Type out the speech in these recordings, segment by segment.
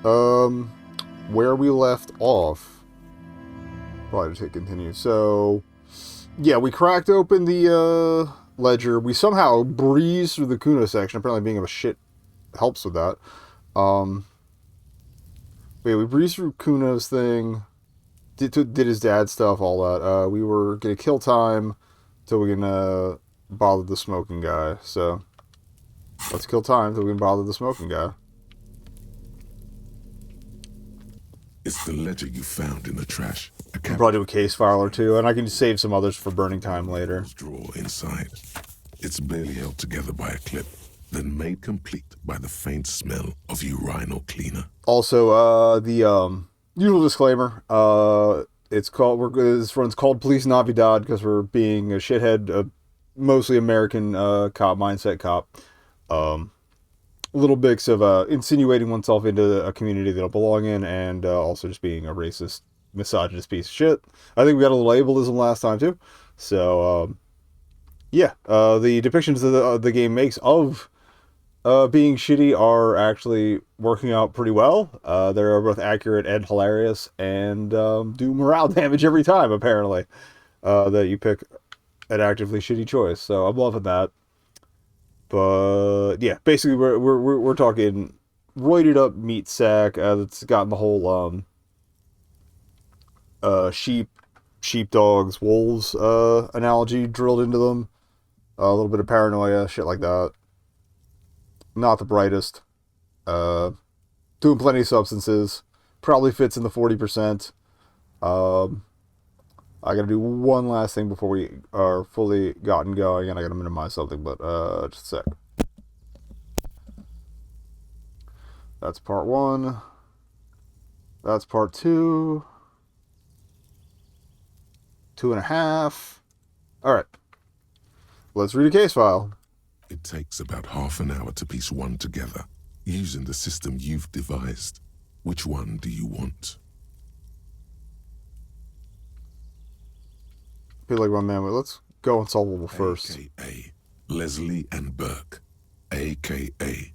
Um, where we left off. Probably just hit continue. So, yeah, we cracked open the ledger. We somehow breezed through the Kuna section. Apparently, being of a shit helps with that. Um, we breezed through Kuna's thing. Did his dad stuff, all that. We were gonna kill time till we can bother the smoking guy. So let's kill time till we can bother the smoking guy. It's the ledger you found in the trash. We'll probably do a case file or two, and I can save some others for burning time later. Drawer inside. It's barely held together by a clip, then made complete by the faint smell of urinal cleaner. Also, the usual disclaimer. It's called this one's called Police Navidad because we're being a shithead, mostly American cop mindset cop. Little bits of insinuating oneself into a community they don't belong in, and also just being a racist, misogynist piece of shit. I think we got a little ableism last time too. So yeah, the depictions the game makes of being shitty are actually working out pretty well. They're both accurate and hilarious, and do morale damage every time apparently that you pick an actively shitty choice. So I'm loving that. But yeah, basically we're talking roided up meat sack that's gotten the whole sheepdogs, wolves analogy drilled into them. A little bit of paranoia, shit like that. Not the brightest. Doing plenty of substances. Probably fits in the 40%. I gotta do one last thing before we are fully gotten going, and I gotta minimize something, but just a sec. That's part one. That's part two. 2.5. Alright. Let's read a case file. It takes about half an hour to piece one together, using the system you've devised. Which one do you want? Feel like my man, let's go unsolvable first. AKA Leslie and Burke. AKA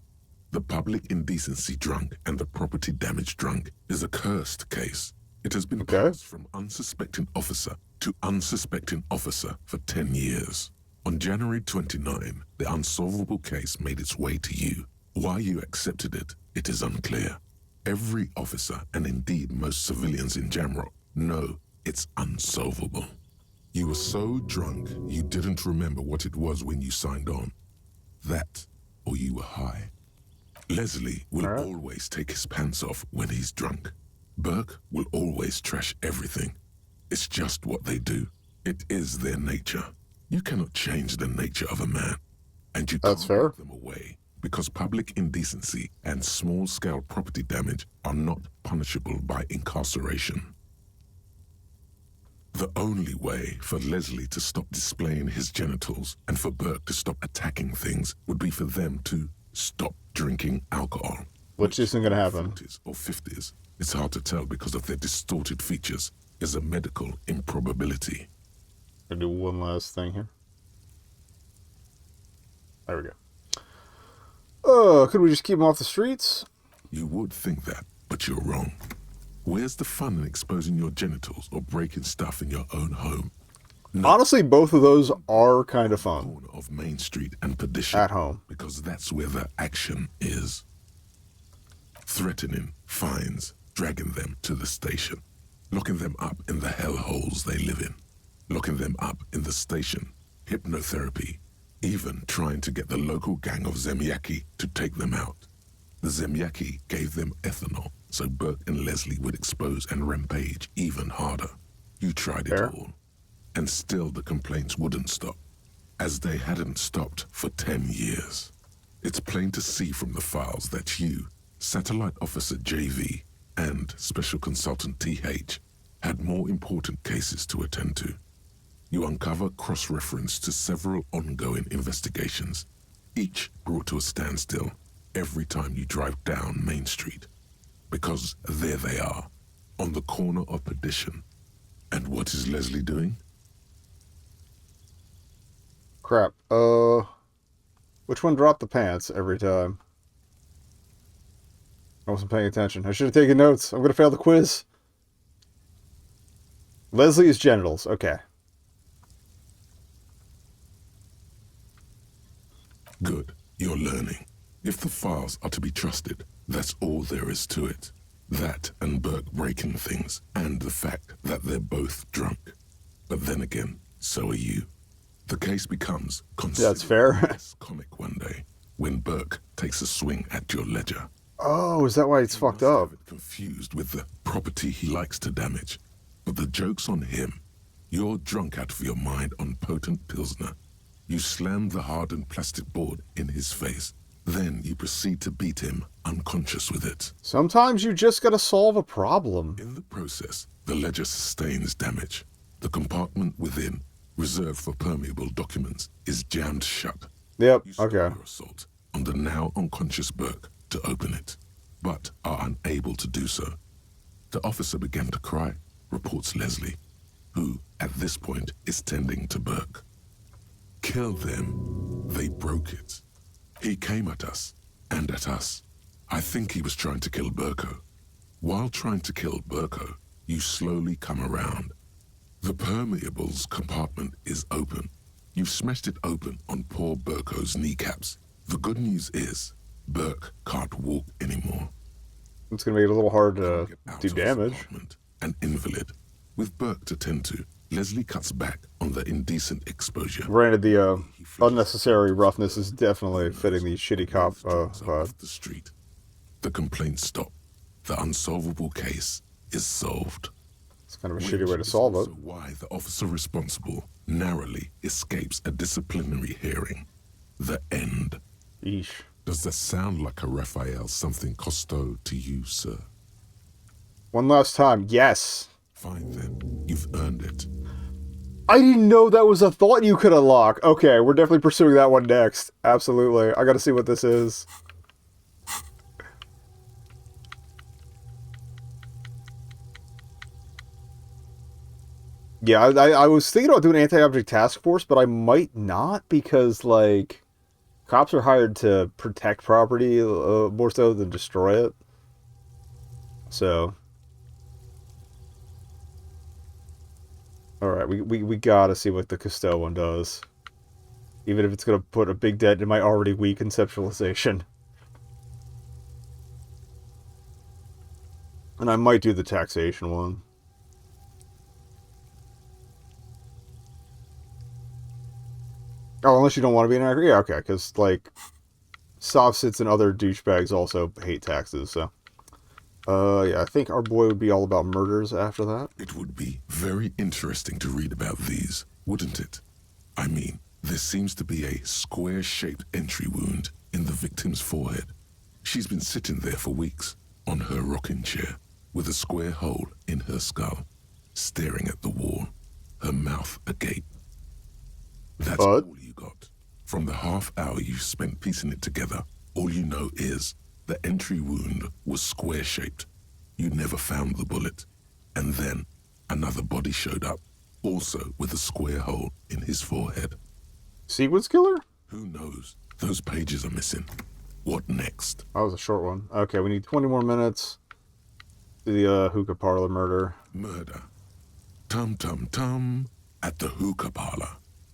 the public indecency drunk and the property damage drunk is a cursed case. It has been passed from unsuspecting officer to unsuspecting officer for 10 years. On January 29, the unsolvable case made its way to you. Why you accepted it, it is unclear. Every officer, and indeed most civilians in Jamrock, know it's unsolvable. You were so drunk, you didn't remember what it was when you signed on. That, or you were high. Leslie will always take his pants off when he's drunk. Burke will always trash everything. It's just what they do. It is their nature. You cannot change the nature of a man. And you can't take them away, because public indecency and small-scale property damage are not punishable by incarceration. The only way for Leslie to stop displaying his genitals and for Burke to stop attacking things would be for them to stop drinking alcohol. Which isn't going to happen. 40s or 50s, it's hard to tell because of their distorted features, is a medical improbability. I'll do one last thing here. There we go. Could we just keep them off the streets? You would think that, but you're wrong. Where's the fun in exposing your genitals or breaking stuff in your own home? No. Honestly, both of those are kind of fun. Corner of Main Street and Perdition. At home. Because that's where the action is. Threatening, fines, dragging them to the station. Locking them up in the hellholes they live in. Locking them up in the station. Hypnotherapy. Even trying to get the local gang of Zemyaki to take them out. The Zemyaki gave them ethanol, so Burke and Leslie would expose and rampage even harder. You tried it all. And still the complaints wouldn't stop, as they hadn't stopped for 10 years. It's plain to see from the files that you, Satellite Officer JV, and Special Consultant TH had more important cases to attend to. You uncover cross-reference to several ongoing investigations, each brought to a standstill every time you drive down Main Street. Because there they are, on the corner of Perdition. And what is Leslie doing? Crap. Which one dropped the pants every time? I wasn't paying attention. I should have taken notes. I'm going to fail the quiz. Leslie's genitals. Okay. Good. You're learning. If the files are to be trusted, that's all there is to it. That and Burke breaking things, and the fact that they're both drunk. But then again, so are you. The case becomes That's fair. less comic one day when Burke takes a swing at your ledger. Oh, is that why it's fucked Must up? have it confused with the property he likes to damage. But the joke's on him. You're drunk out of your mind on potent Pilsner. You slam the hardened plastic board in his face. Then you proceed to beat him unconscious with it. Sometimes you just gotta solve a problem. In the process, the ledger sustains damage. The compartment within, reserved for permeable documents, is jammed shut. Yep, You stop okay. your assault on the now unconscious Burke to open it, but are unable to do so. The officer began to cry, reports Leslie, who, at this point, is tending to Burke. Kill them. They broke it. He came at us, and at us. I think he was trying to kill Burko. While trying to kill Burko, you slowly come around. The permeables compartment is open. You've smashed it open on poor Burko's kneecaps. The good news is, Burke can't walk anymore. It's gonna make it a little hard to Get out do of his damage. apartment, an invalid. With Burke to tend to, Leslie cuts back on the indecent exposure. Granted, the unnecessary roughness is definitely fitting the shitty cop vibe. Off the street. The complaints stop. The unsolvable case is solved. It's kind of a shitty way to solve it. Also why the officer responsible narrowly escapes a disciplinary hearing. The end. Eesh. Does that sound like a Raphael something Costo to you, sir? One last time, yes. Fine then. You've earned it. I didn't know that was a thought you could unlock. Okay, we're definitely pursuing that one next. Absolutely. I gotta see what this is. Yeah, I was thinking about doing anti-object task force, but I might not because, like, cops are hired to protect property more so than destroy it. So, all right, we gotta see what the Cousteau one does, even if it's gonna put a big dent in my already weak conceptualization. And I might do the taxation one. Oh, unless you don't want to be an actor. Yeah, okay, because, like, soft-sits and other douchebags also hate taxes, so. Yeah, I think our boy would be all about murders after that. It would be very interesting to read about these, wouldn't it? I mean, there seems to be a square-shaped entry wound in the victim's forehead. She's been sitting there for weeks, on her rocking chair, with a square hole in her skull, staring at the wall, her mouth agape. That's all you got. From the half hour you spent piecing it together, all you know is the entry wound was square-shaped. You never found the bullet. And then another body showed up, also with a square hole in his forehead. Sequence killer? Who knows? Those pages are missing. What next? That was a short one. Okay, we need 20 more minutes. Do the hookah parlor murder. Murder. Tum-tum-tum at the hookah parlor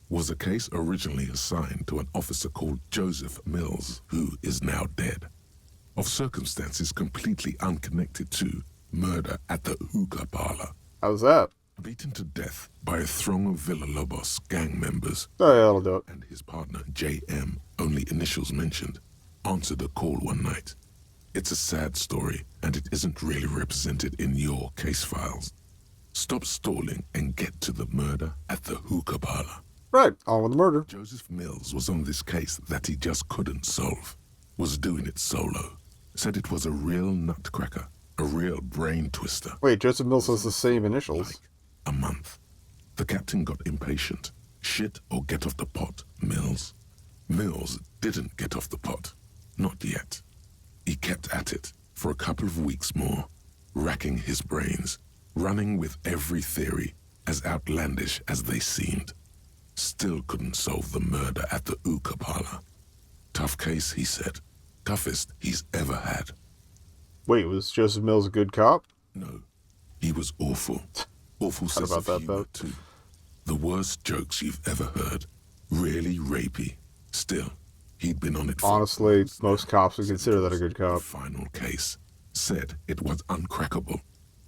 was a case originally assigned to an officer called Joseph Mills, who is now dead, of circumstances completely unconnected to murder at the hookah parlor. How's that? Beaten to death by a throng of Villalobos gang members. Oh, yeah, that'll do it. And his partner, J.M., only initials mentioned, answered a call one night. It's a sad story, and it isn't really represented in your case files. Stop stalling and get to the murder at the hookah parlor. Right, on with the murder. Joseph Mills was on this case that he just couldn't solve. Was doing it solo. Said it was a real nutcracker, a real brain twister. Wait, Joseph Mills has the same initials. Like a month. The captain got impatient. Shit or get off the pot, Mills. Mills didn't get off the pot. Not yet. He kept at it for a couple of weeks more, racking his brains, running with every theory, as outlandish as they seemed. Still couldn't solve the murder at the hookah parlor. Tough case, he said. Toughest he's ever had. Wait, was Joseph Mills a good cop? No, he was awful. Awful How sense about of that, humor, though? too. The worst jokes you've ever heard. Really rapey. Still, he'd been on it for Honestly, months most now. cops would Said consider it that a was good the cop. final case. Said it was uncrackable.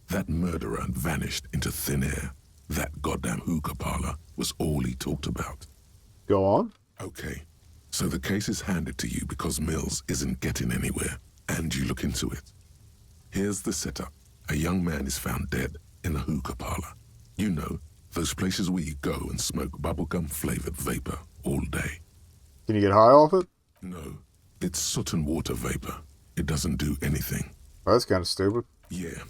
That murderer vanished into thin air. That goddamn hookah parlor was all he talked about. Go on. Okay, so the case is handed to you because Mills isn't getting anywhere, and you look into it. Here's the setup. A young man is found dead in a hookah parlor. You know, those places where you go and smoke bubblegum-flavored vapor all day. Can you get high off it? No, it's soot and water vapor. It doesn't do anything. Oh, that's kind of stupid. Yeah.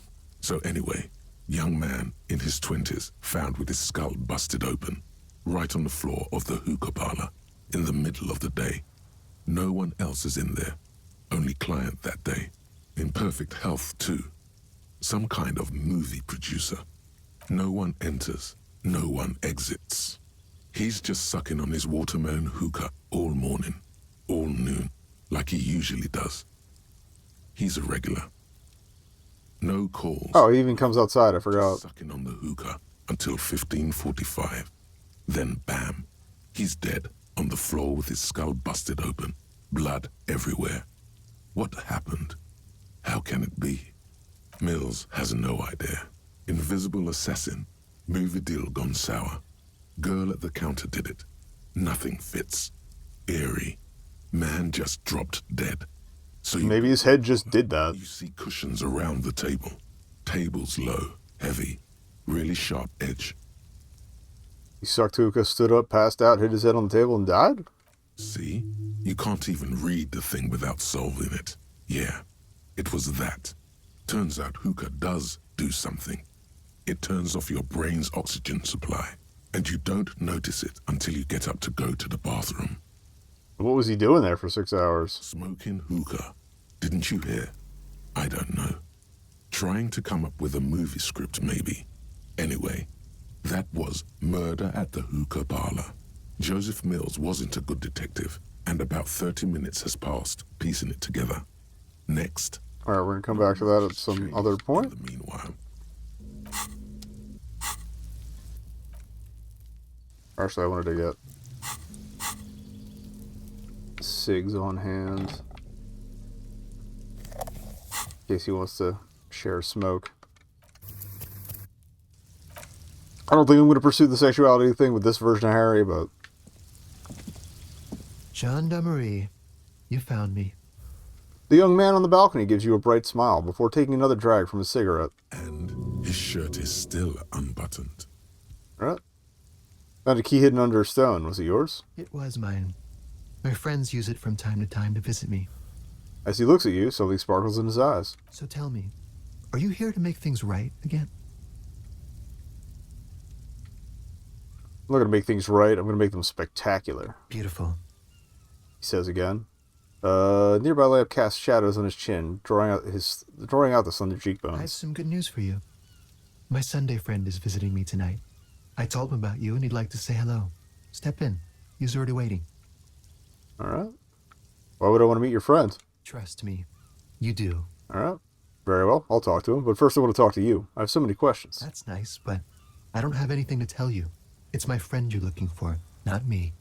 So anyway, young man in his 20s found with his skull busted open, right on the floor of the hookah parlor, in the middle of the day. No one else is in there. Only client that day. In perfect health, too. Some kind of movie producer. No one enters. No one exits. He's just sucking on his watermelon hookah all morning, all noon, like he usually does. He's a regular. No calls. Oh, he even comes outside, I forgot. Just sucking on the hookah until 15:45. Then bam, he's dead on the floor with his skull busted open, blood everywhere. What happened? How can it be? Mills has no idea. Invisible assassin. Movie deal gone sour. Girl at the counter did it. Nothing fits. Eerie. Man just dropped dead. So Maybe his head just did that. you see cushions around the table. Tables low, heavy, really sharp edge. He sucked hookah, stood up, passed out, hit his head on the table, and died? See? You can't even read the thing without solving it. Yeah, it was that. Turns out hookah does do something. It turns off your brain's oxygen supply, and you don't notice it until you get up to go to the bathroom. What was he doing there for 6 hours? Smoking hookah. Didn't you hear? I don't know. Trying to come up with a movie script, maybe. Anyway, that was Murder at the Hookah Parlor. Joseph Mills wasn't a good detective, and about 30 minutes has passed, piecing it together. Next. Alright, we're going to come back to that at some other point. In the meanwhile. Actually, I wanted to get cigs on hand. In case he wants to share smoke. I don't think I'm going to pursue the sexuality thing with this version of Harry, but... Gendarmerie, you found me. The young man on the balcony gives you a bright smile before taking another drag from his cigarette. And his shirt is still unbuttoned. Alright. Found a key hidden under a stone. Was it yours? It was mine. My friends use it from time to time to visit me. As he looks at you, something sparkles in his eyes. So tell me, are you here to make things right again? I'm not going to make things right. I'm going to make them spectacular, Beautiful. he says again. Nearby lamp casts shadows on his chin, drawing out the slender I have cheekbones. some good news for you. My Sunday friend is visiting me tonight. I told him about you and he'd like to say hello. Step in. He's already waiting. Alright. Why would I want to meet your friend? Trust me. You do. Alright. Very well. I'll talk to him. But first I want to talk to you. I have so many questions. That's nice, but I don't have anything to tell you. It's my friend you're looking for, not me.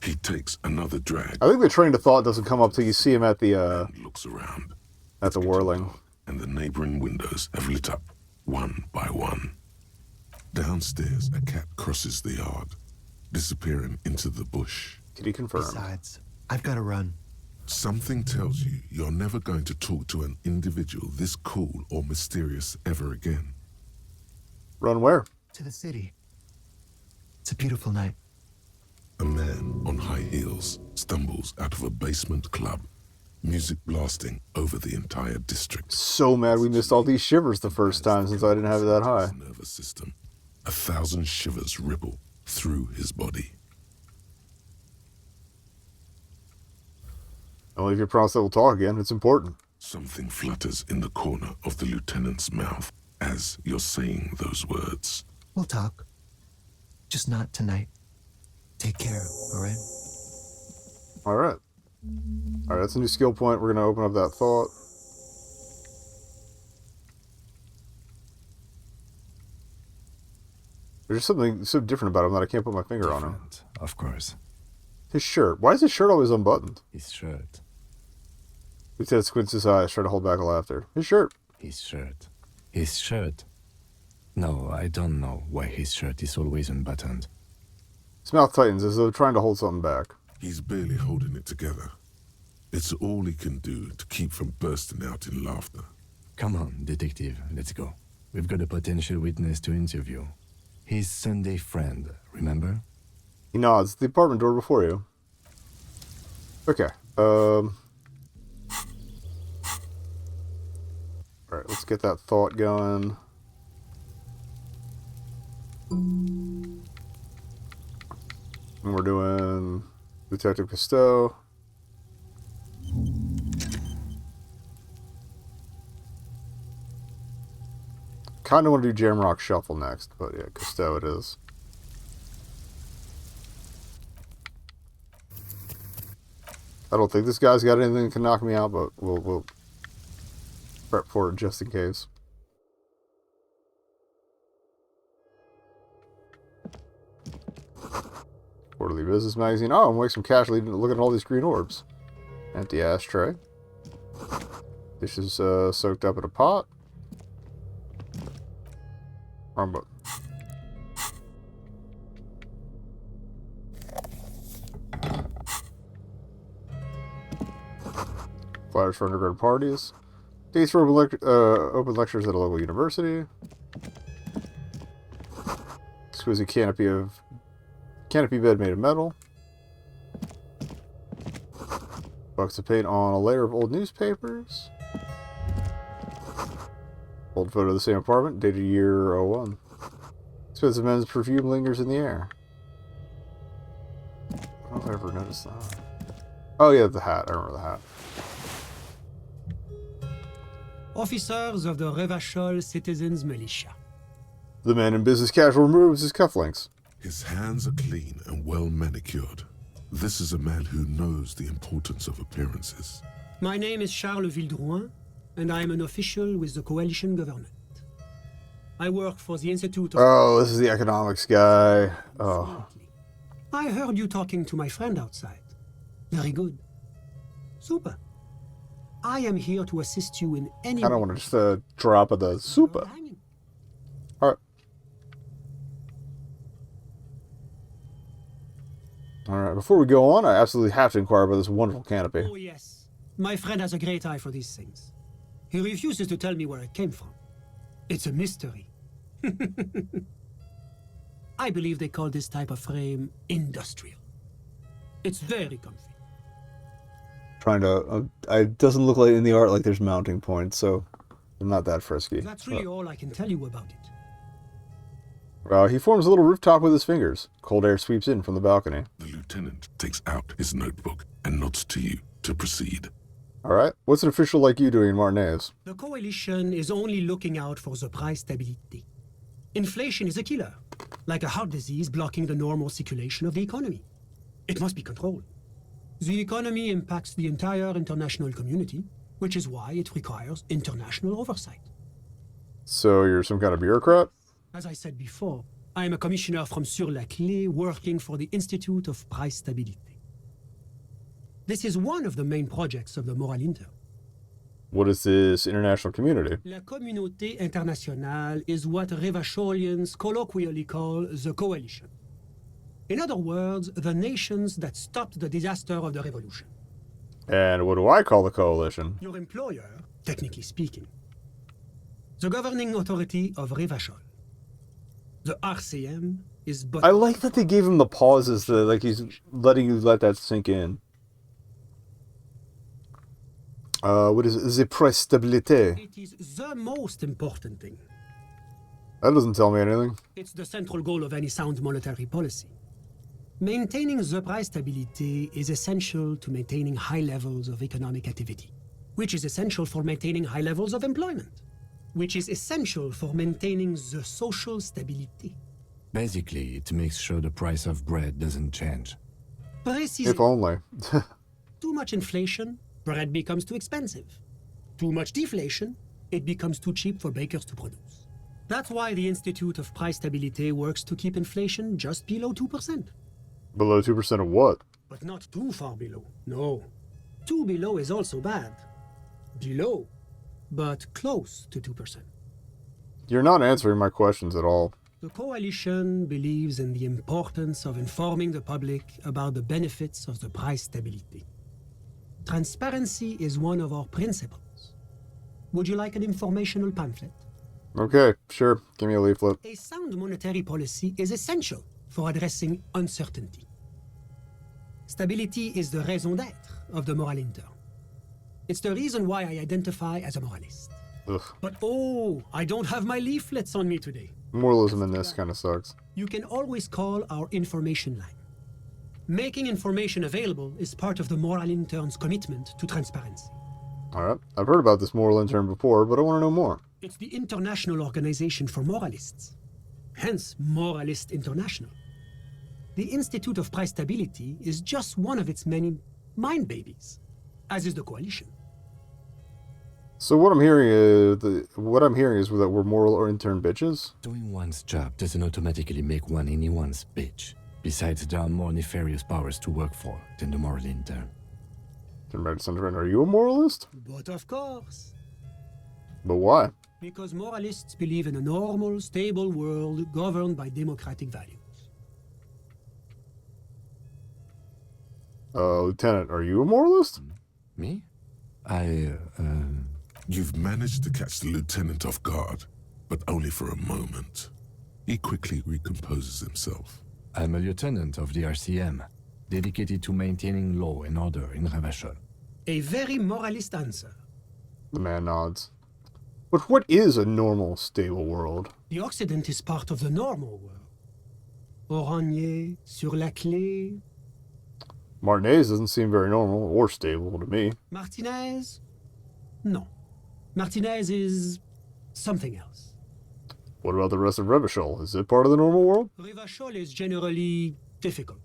He takes another drag. I think the train of thought doesn't come up till you see him at the, And looks around. at the whirling. And the neighboring windows have lit up, one by one. Downstairs, a cat crosses the yard, disappearing into the bush. Can he confirm? Besides, I've got to run. Something tells you you're never going to talk to an individual this cool or mysterious ever again. Run where? To the city. It's a beautiful night. A man on high heels stumbles out of a basement club, music blasting over the entire district. So mad we missed all these shivers the first time since I didn't have it that high. His nervous system. 1,000 shivers ripple through his body. Only if you promise that we'll talk again. It's important. Something flutters in the corner of the lieutenant's mouth as you're saying those words. We'll talk. Just not tonight. Take care, all right? Alright. Alright, that's a new skill point. We're going to open up that thought. There's just something so different about him that I can't put my finger on him. Different, of course. His shirt. Why is his shirt always unbuttoned? His shirt. Lieutenant squints his eyes, trying to hold back laughter. His shirt. His shirt. His shirt. No, I don't know why his shirt is always unbuttoned. His mouth tightens as though trying to hold something back. He's barely holding it together. It's all he can do to keep from bursting out in laughter. Come on, detective, let's go. We've got a potential witness to interview. His Sunday friend, remember? He nods. The apartment door before you. Okay. Alright, let's get that thought going. And we're doing Detective Cousteau. Kind of want to do Jamrock Shuffle next, but yeah, Cousteau it is. I don't think this guy's got anything that can knock me out, but we'll prep for it just in case. Quarterly Business Magazine. Oh, I'm making some cash looking at all these green orbs. Empty ashtray. Dishes soaked up in a pot. Wrong book. Flyers for undergrad parties. Dates for open lectures at a local university. Exquisite canopy bed made of metal. Buckets of paint on a layer of old newspapers. Old photo of the same apartment, dated year '01. Expensive men's perfume lingers in the air. I don't know if I ever noticed that. Oh yeah, the hat. I remember the hat. Officers of the Revachol Citizens Militia. The man in business casual removes his cufflinks. His hands are clean and well manicured. This is a man who knows the importance of appearances. My name is Charles Vildrouin, and I am an official with the coalition government. I work for the Institute of... Oh, this is the economics guy. Oh. I heard you talking to my friend outside. Very good. Super. I am here to assist you in any... I don't want to just drop of the super. Alright. Alright, before we go on, I absolutely have to inquire about this wonderful canopy. Oh, yes. My friend has a great eye for these things. He refuses to tell me where it came from. It's a mystery. I believe they call this type of frame industrial. It's very comfy. Trying to... it doesn't look like in the art like there's mounting points, so I'm not that frisky. That's really all I can tell you about it. He forms a little rooftop with his fingers. Cold air sweeps in from the balcony. The lieutenant takes out his notebook and nods to you to proceed. Alright, what's an official like you doing in Martinez? The coalition is only looking out for the price stability. Inflation is a killer, like a heart disease blocking the normal circulation of the economy. It must be controlled. The economy impacts the entire international community, which is why it requires international oversight. So you're some kind of bureaucrat? As I said before, I am a commissioner from Sur-la-Clé working for the Institute of Price Stability. This is one of the main projects of the Moral Inter. What is this international community? La Communauté Internationale is what Revacholians colloquially call the coalition. In other words, the nations that stopped the disaster of the revolution. And what do I call the coalition? Your employer, technically speaking. The governing authority of Revachol. The RCM is but... I like that they gave him the pauses, like he's letting you let that sink in. What is it? The price stabilité. It is the most important thing. That doesn't tell me anything. It's the central goal of any sound monetary policy. Maintaining the price stability is essential to maintaining high levels of economic activity, which is essential for maintaining high levels of employment, which is essential for maintaining the social stability. Basically, it makes sure the price of bread doesn't change. Precisely. If only. Too much inflation, bread becomes too expensive. Too much deflation, it becomes too cheap for bakers to produce. That's why the Institute of Price Stability works to keep inflation just below 2%. Below 2% of what? But not too far below. No. Too below is also bad. Below, but close to 2%. You're not answering my questions at all. The coalition believes in the importance of informing the public about the benefits of the price stability. Transparency is one of our principles. Would you like an informational pamphlet? Okay, sure. Give me a leaflet. A sound monetary policy is essential for addressing uncertainty. Stability is the raison d'être of the moral intern. It's the reason why I identify as a moralist. Ugh. But oh, I don't have my leaflets on me today. Moralism in this kind of sucks. You can always call our information line. Making information available is part of the moral intern's commitment to transparency. Alright, I've heard about this moral intern before, but I want to know more. It's the International Organization for Moralists, hence Moralist International. The Institute of Price Stability is just one of its many mind babies, as is the coalition. So what I'm hearing is that we're moral or intern bitches. Doing one's job doesn't automatically make one anyone's bitch. Besides, there are more nefarious powers to work for than the moral intern. Are you a moralist? But of course. But why? Because moralists believe in a normal, stable world governed by democratic values. Lieutenant, are you a moralist? Me? You've managed to catch the lieutenant off guard, but only for a moment. He quickly recomposes himself. I'm a lieutenant of the RCM, dedicated to maintaining law and order in Ravachol. A very moralist answer. The man nods. But what is a normal, stable world? The Occident is part of the normal world. Oranje, sur la clé. Martinez doesn't seem very normal or stable to me. Martinez? No. Martinez is something else. What about the rest of Revachol? Is it part of the normal world? Revachol is generally difficult.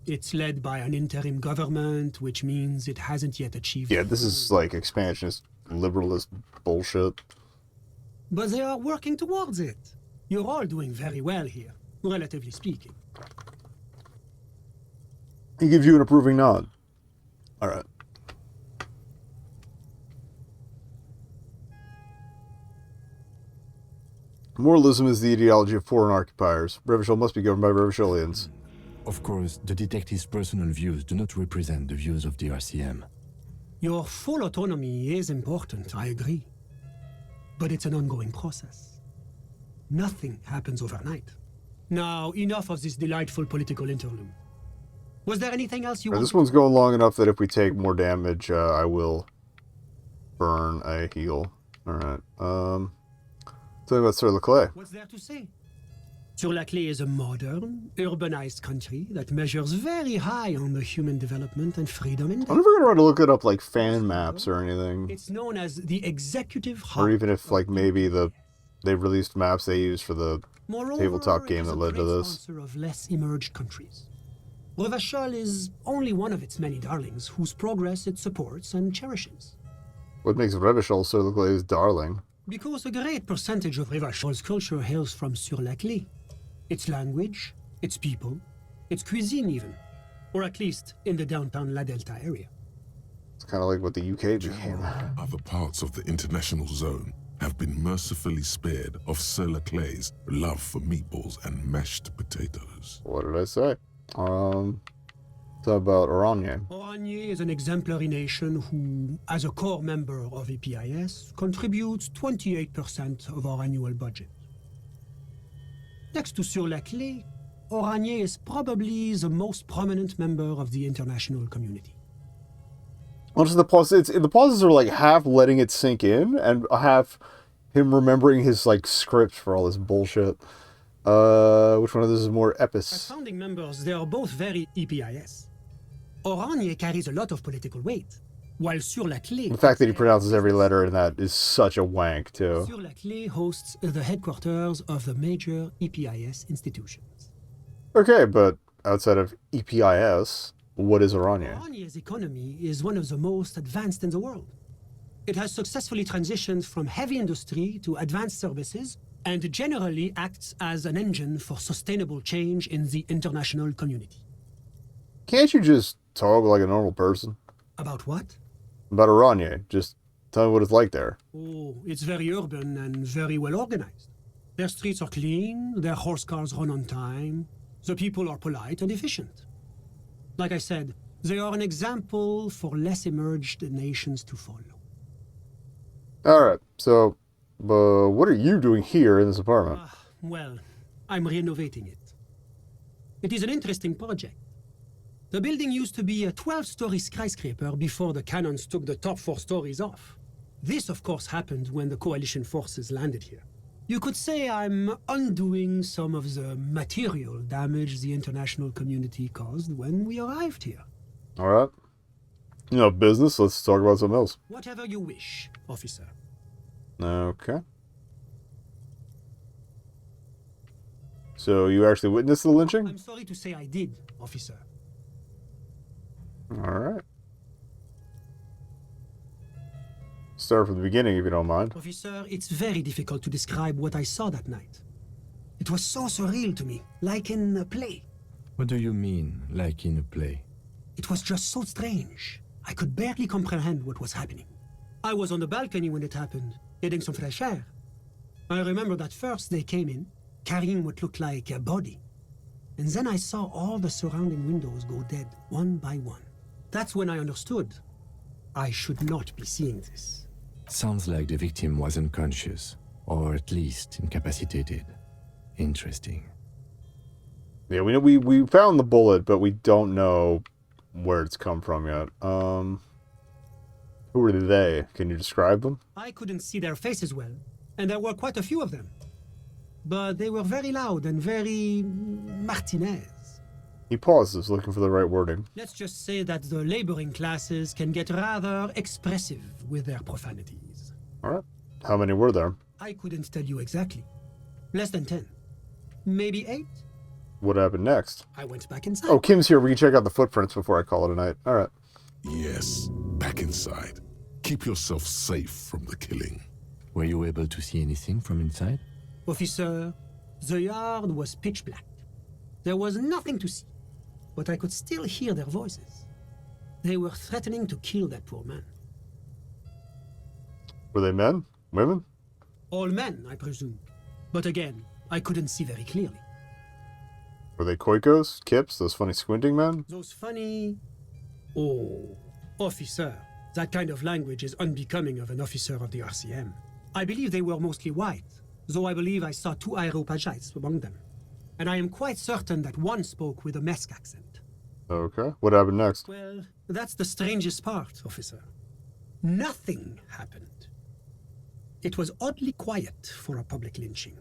It's led by an interim government, which means it hasn't yet achieved... Yeah, this is like expansionist, liberalist bullshit. But they are working towards it. You're all doing very well here, relatively speaking. He gives you an approving nod. Alright. Moralism is the ideology of foreign occupiers. Revachol must be governed by Revacholians. Of course, the detective's personal views do not represent the views of the RCM. Your full autonomy is important, I agree. But it's an ongoing process. Nothing happens overnight. Now, enough of this delightful political interlude. Was there anything else you wanted? This one's going long enough that if we take more damage, I will burn a heal. Alright, tell me about Sur La Clay. What's there to say? Sur La Clay is a modern, urbanized country that measures very high on the human development and freedom index. I'm never going to try to look it up like fan maps or anything. It's known as the executive hub. Or even if like maybe they released maps they used for the tabletop game that led to this. Sponsor of less emerged countries. Revachol is only one of its many darlings whose progress it supports and cherishes. What makes Revachol Sur La Clay's darling? Because a great percentage of Revachol's culture hails from Sur La Clay. Its language, its people, its cuisine even. Or at least in the downtown La Delta area. It's kind of like what the UK became. General and other parts of the international zone have been mercifully spared of Sur La Clay's love for meatballs and mashed potatoes. What did I say? Talk about Oranje. Oranje is an exemplary nation who, as a core member of EPIS, contributes 28% of our annual budget. Next to Sur La Clay, Oranje is probably the most prominent member of the international community. Honestly, the pauses are like half letting it sink in and half him remembering his like script for all this bullshit. Which one of those is more As epis? founding members, they are both very EPIS. Oranje carries a lot of political weight, while Sur La Clay... The fact that he pronounces every letter in that is such a wank, too. Sur La Clay hosts the headquarters of the major EPIS institutions. Okay, but outside of EPIS, what is Oranje? Oranje's economy is one of the most advanced in the world. It has successfully transitioned from heavy industry to advanced services and generally acts as an engine for sustainable change in the international community. Can't you just talk like a normal person? About what? About Aranye. Just tell me what it's like there. Oh, it's very urban and very well organized. Their streets are clean, their horse cars run on time, the people are polite and efficient. Like I said, they are an example for less emerged nations to follow. Alright, so, what are you doing here in this apartment? Well, I'm renovating it. It is an interesting project. The building used to be a 12-story skyscraper before the cannons took the top 4 stories off. This, of course, happened when the coalition forces landed here. You could say I'm undoing some of the material damage the international community caused when we arrived here. Alright. You know, business, let's talk about something else. Whatever you wish, officer. Okay. So, you actually witnessed the lynching? I'm sorry to say I did, officer. Alright. Start from the beginning, if you don't mind. Officer, it's very difficult to describe what I saw that night. It was so surreal to me, like in a play. What do you mean, like in a play? It was just so strange. I could barely comprehend what was happening. I was on the balcony when it happened, getting some fresh air. I remember that first they came in, carrying what looked like a body. And then I saw all the surrounding windows go dead, one by one. That's when I understood. I should not be seeing this. Sounds like the victim was unconscious, or at least incapacitated. Interesting. Yeah, we found the bullet, but we don't know where it's come from yet. Who are they? Can you describe them? I couldn't see their faces well, and there were quite a few of them. But they were very loud and very Martinez. He pauses, looking for the right wording. Let's just say that the laboring classes can get rather expressive with their profanities. Alright. How many were there? I couldn't tell you exactly. Less than 10. Maybe 8? What happened next? I went back inside. Oh, Kim's here. We can check out the footprints before I call it a night. Alright. Yes, back inside. Keep yourself safe from the killing. Were you able to see anything from inside? Officer, the yard was pitch black. There was nothing to see, but I could still hear their voices. They were threatening to kill that poor man. Were they men? Women? All men, I presume. But again, I couldn't see very clearly. Were they Koikos? Kips? Those funny squinting men? Those funny... Oh, officer. That kind of language is unbecoming of an officer of the RCM. I believe they were mostly white, though I believe I saw 2 Aeropagites among them. And I am quite certain that one spoke with a Mesk accent. Okay. What happened next? Well, that's the strangest part, officer. Nothing happened. It was oddly quiet for a public lynching.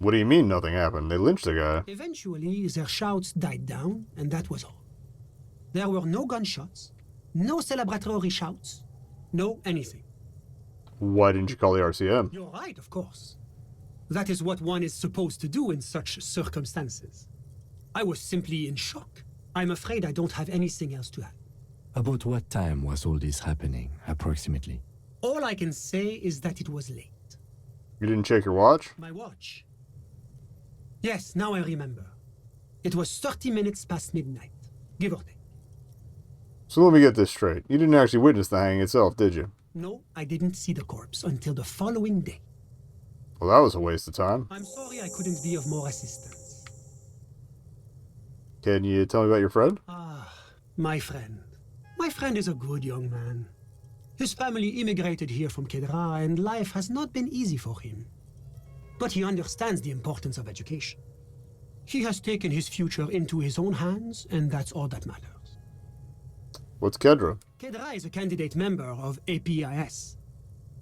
What do you mean nothing happened? They lynched the guy. Eventually, their shouts died down, and that was all. There were no gunshots, no celebratory shouts, no anything. Why didn't you call the RCM? You're right, of course. That is what one is supposed to do in such circumstances. I was simply in shock. I'm afraid I don't have anything else to add. About what time was all this happening, approximately? All I can say is that it was late. You didn't check your watch? My watch. Yes, now I remember. It was 30 minutes past midnight, give or take. So let me get this straight. You didn't actually witness the hanging itself, did you? No, I didn't see the corpse until the following day. Well, that was a waste of time. I'm sorry I couldn't be of more assistance. Can you tell me about your friend? Ah, my friend. My friend is a good young man. His family immigrated here from Kedra, and life has not been easy for him. But he understands the importance of education. He has taken his future into his own hands, and that's all that matters. What's Kedra? Kedra is a candidate member of APIS.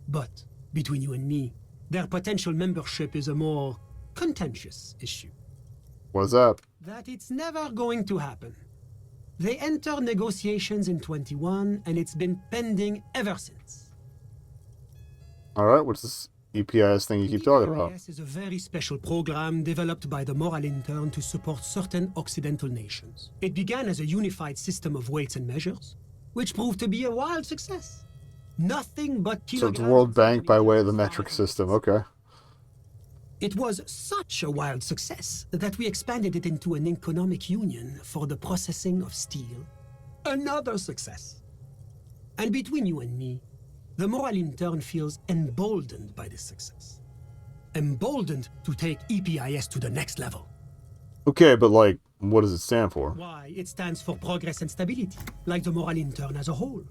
But, between you and me, their potential membership is a more contentious issue. What's that? That it's never going to happen. They entered negotiations in 21, and it's been pending ever since. Alright, what's this EPIS thing you keep talking about? EPIS is a very special program developed by the Moral Intern to support certain Occidental nations. It began as a unified system of weights and measures, which proved to be a wild success. Nothing but So kilograms. it's World of Bank by way of the centimeters metric far system. away. Okay. It was such a wild success that we expanded it into an economic union for the processing of steel. Another success. And between you and me, the moral intern feels emboldened by this success. Emboldened to take EPIS to the next level. Okay, but like, what does it stand for? Why, it stands for progress and stability, like the moral intern as a whole.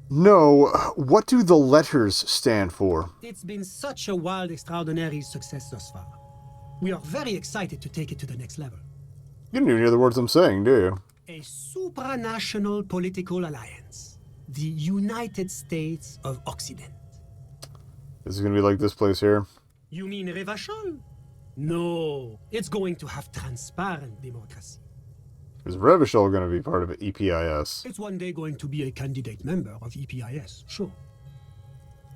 No, what do the letters stand for? It's been such a wild, extraordinary success thus far. We are very excited to take it to the next level. You don't even hear the words I'm saying, do you? A supranational political alliance. The United States of Occident. Is it going to be like this place here? You mean Revachol? No, it's going to have transparent democracy. Is Revachol going to be part of EPIS? It's one day going to be a candidate member of EPIS, sure.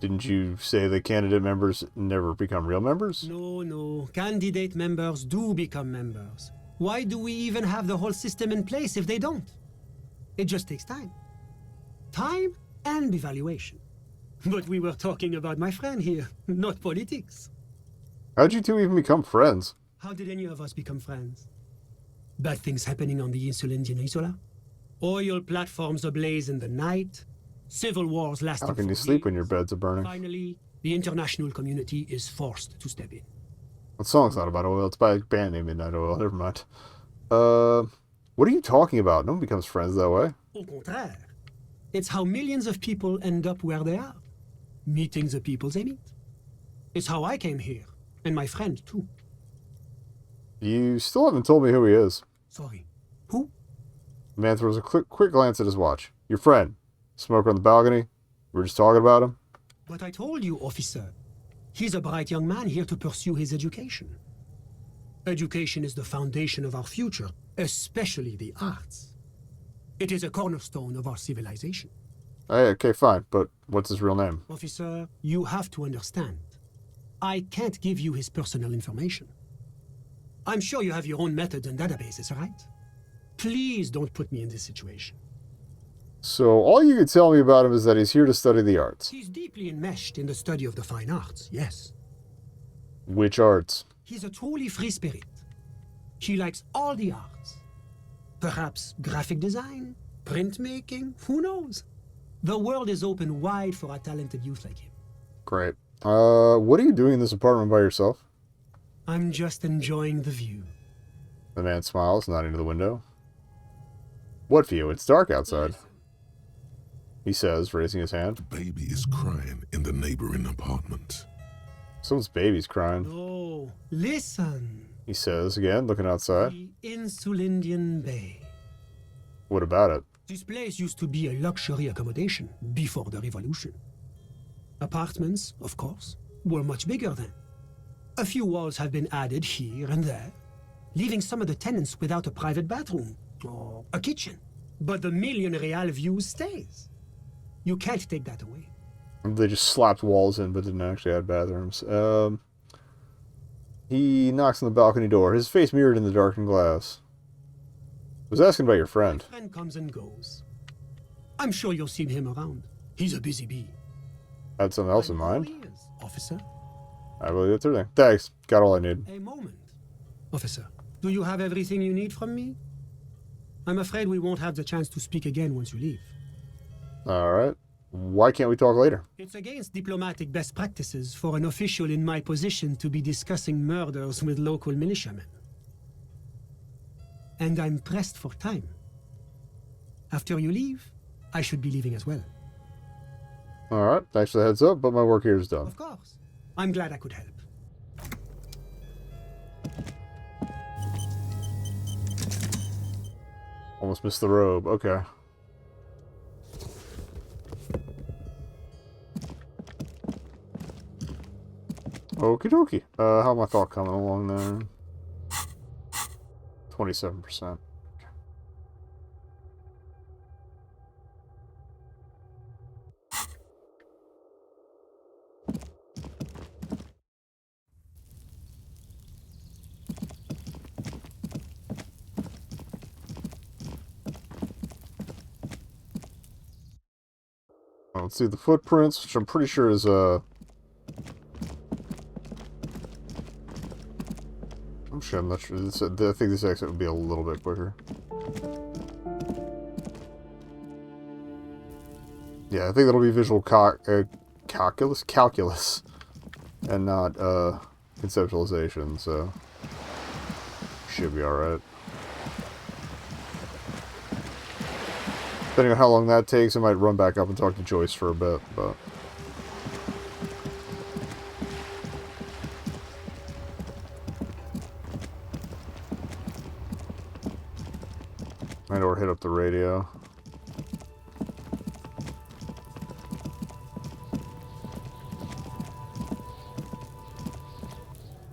Didn't you say the candidate members never become real members? No, candidate members do become members. Why do we even have the whole system in place if they don't? It just takes time. Time and evaluation. But we were talking about my friend here, not politics. How'd you two even become friends? How did any of us become friends? Bad things happening on the Insulindian Isola? Oil platforms ablaze in the night? Civil wars lasting How can for you sleep when your years? beds are burning? Finally, the international community is forced to step in. That song's not about oil. It's by a band named Midnight Oil. Never mind. What are you talking about? No one becomes friends that way. Au contraire, it's how millions of people end up where they are, meeting the people they meet. It's how I came here, and my friend too. You still haven't told me who he is. Sorry, who? The man throws a quick glance at his watch. Your friend. Smoker on the balcony. We were just talking about him. But I told you, officer. He's a bright young man here to pursue his education. Education is the foundation of our future, especially the arts. It is a cornerstone of our civilization. Hey, okay, fine. But what's his real name? Officer, you have to understand. I can't give you his personal information. I'm sure you have your own methods and databases, right? Please don't put me in this situation. So all you could tell me about him is that he's here to study the arts. He's deeply enmeshed in the study of the fine arts, yes. Which arts? He's a truly free spirit. He likes all the arts. Perhaps graphic design, printmaking, who knows? The world is open wide for a talented youth like him. Great. What are you doing in this apartment by yourself? I'm just enjoying the view. The man smiles, nodding to the window. What view? It's dark outside. He says, raising his hand. The baby is crying in the neighboring apartment. Someone's baby's crying. Oh, listen. He says, again, looking outside. The Insulindian Bay. What about it? This place used to be a luxury accommodation before the revolution. Apartments, of course, were much bigger then. A few walls have been added here and there, leaving some of the tenants without a private bathroom or a kitchen. But the million real view stays. You can't take that away. They just slapped walls in, but didn't actually add bathrooms. He knocks on the balcony door, his face mirrored in the darkened glass. I was asking about your friend. My friend comes and goes. I'm sure you'll see him around. He's a busy bee. Had something else in I'm all mind. ears, officer. I believe that's everything. Thanks. Got all I need. A moment. Officer, do you have everything you need from me? I'm afraid we won't have the chance to speak again once you leave. Alright. Why can't we talk later? It's against diplomatic best practices for an official in my position to be discussing murders with local militiamen. And I'm pressed for time. After you leave, I should be leaving as well. Alright. Thanks for the heads up, but my work here is done. Of course. I'm glad I could help. Almost missed the robe. Okay. Okie dokie. How my thought coming along there? 27%. let's see the footprints, which I'm pretty sure is I'm not sure. I think this exit would be a little bit quicker. Yeah, I think that'll be visual calculus, and not conceptualization. So should be all right. Depending on how long that takes, I might run back up and talk to Joyce for a bit, but. Or hit up the radio.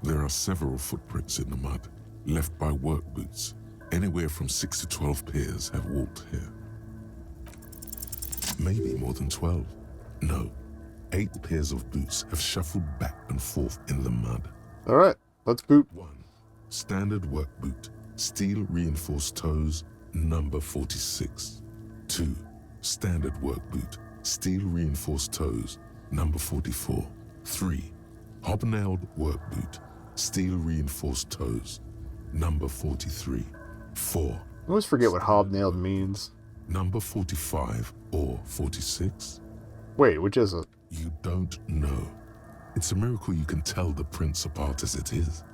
There are several footprints in the mud, left by work boots. Anywhere from 6 to 12 pairs have walked here. Maybe more than 12. No, 8 pairs of boots have shuffled back and forth in the mud. Alright, let's boot. 1. Standard work boot, steel reinforced toes, number 46. 2. Standard work boot, steel reinforced toes, number 44. 3. Hobnailed work boot, steel reinforced toes, number 43. 4. I always forget what hobnailed means. Number 45 or 46? Wait, which is it? You don't know. It's a miracle you can tell the prints apart as it is.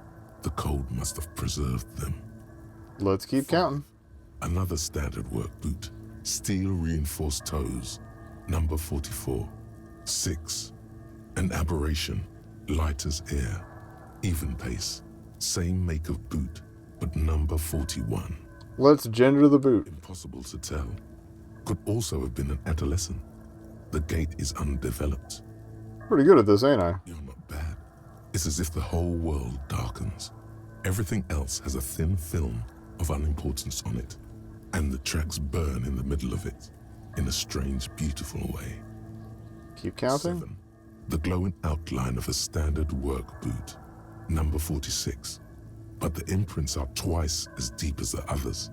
The cold must have preserved them. Let's keep counting. Another standard work boot, steel reinforced toes, number 44. 6. An aberration, light as air, even pace, same make of boot, but number 41. Let's gender the boot. Impossible to tell. Could also have been an adolescent. The gait is undeveloped. Pretty good at this, ain't I? You're not bad. It's as if the whole world darkens. Everything else has a thin film of unimportance on it, and the tracks burn in the middle of it, in a strange, beautiful way. Keep counting. 7. The glowing outline of a standard work boot, number 46. But the imprints are twice as deep as the others.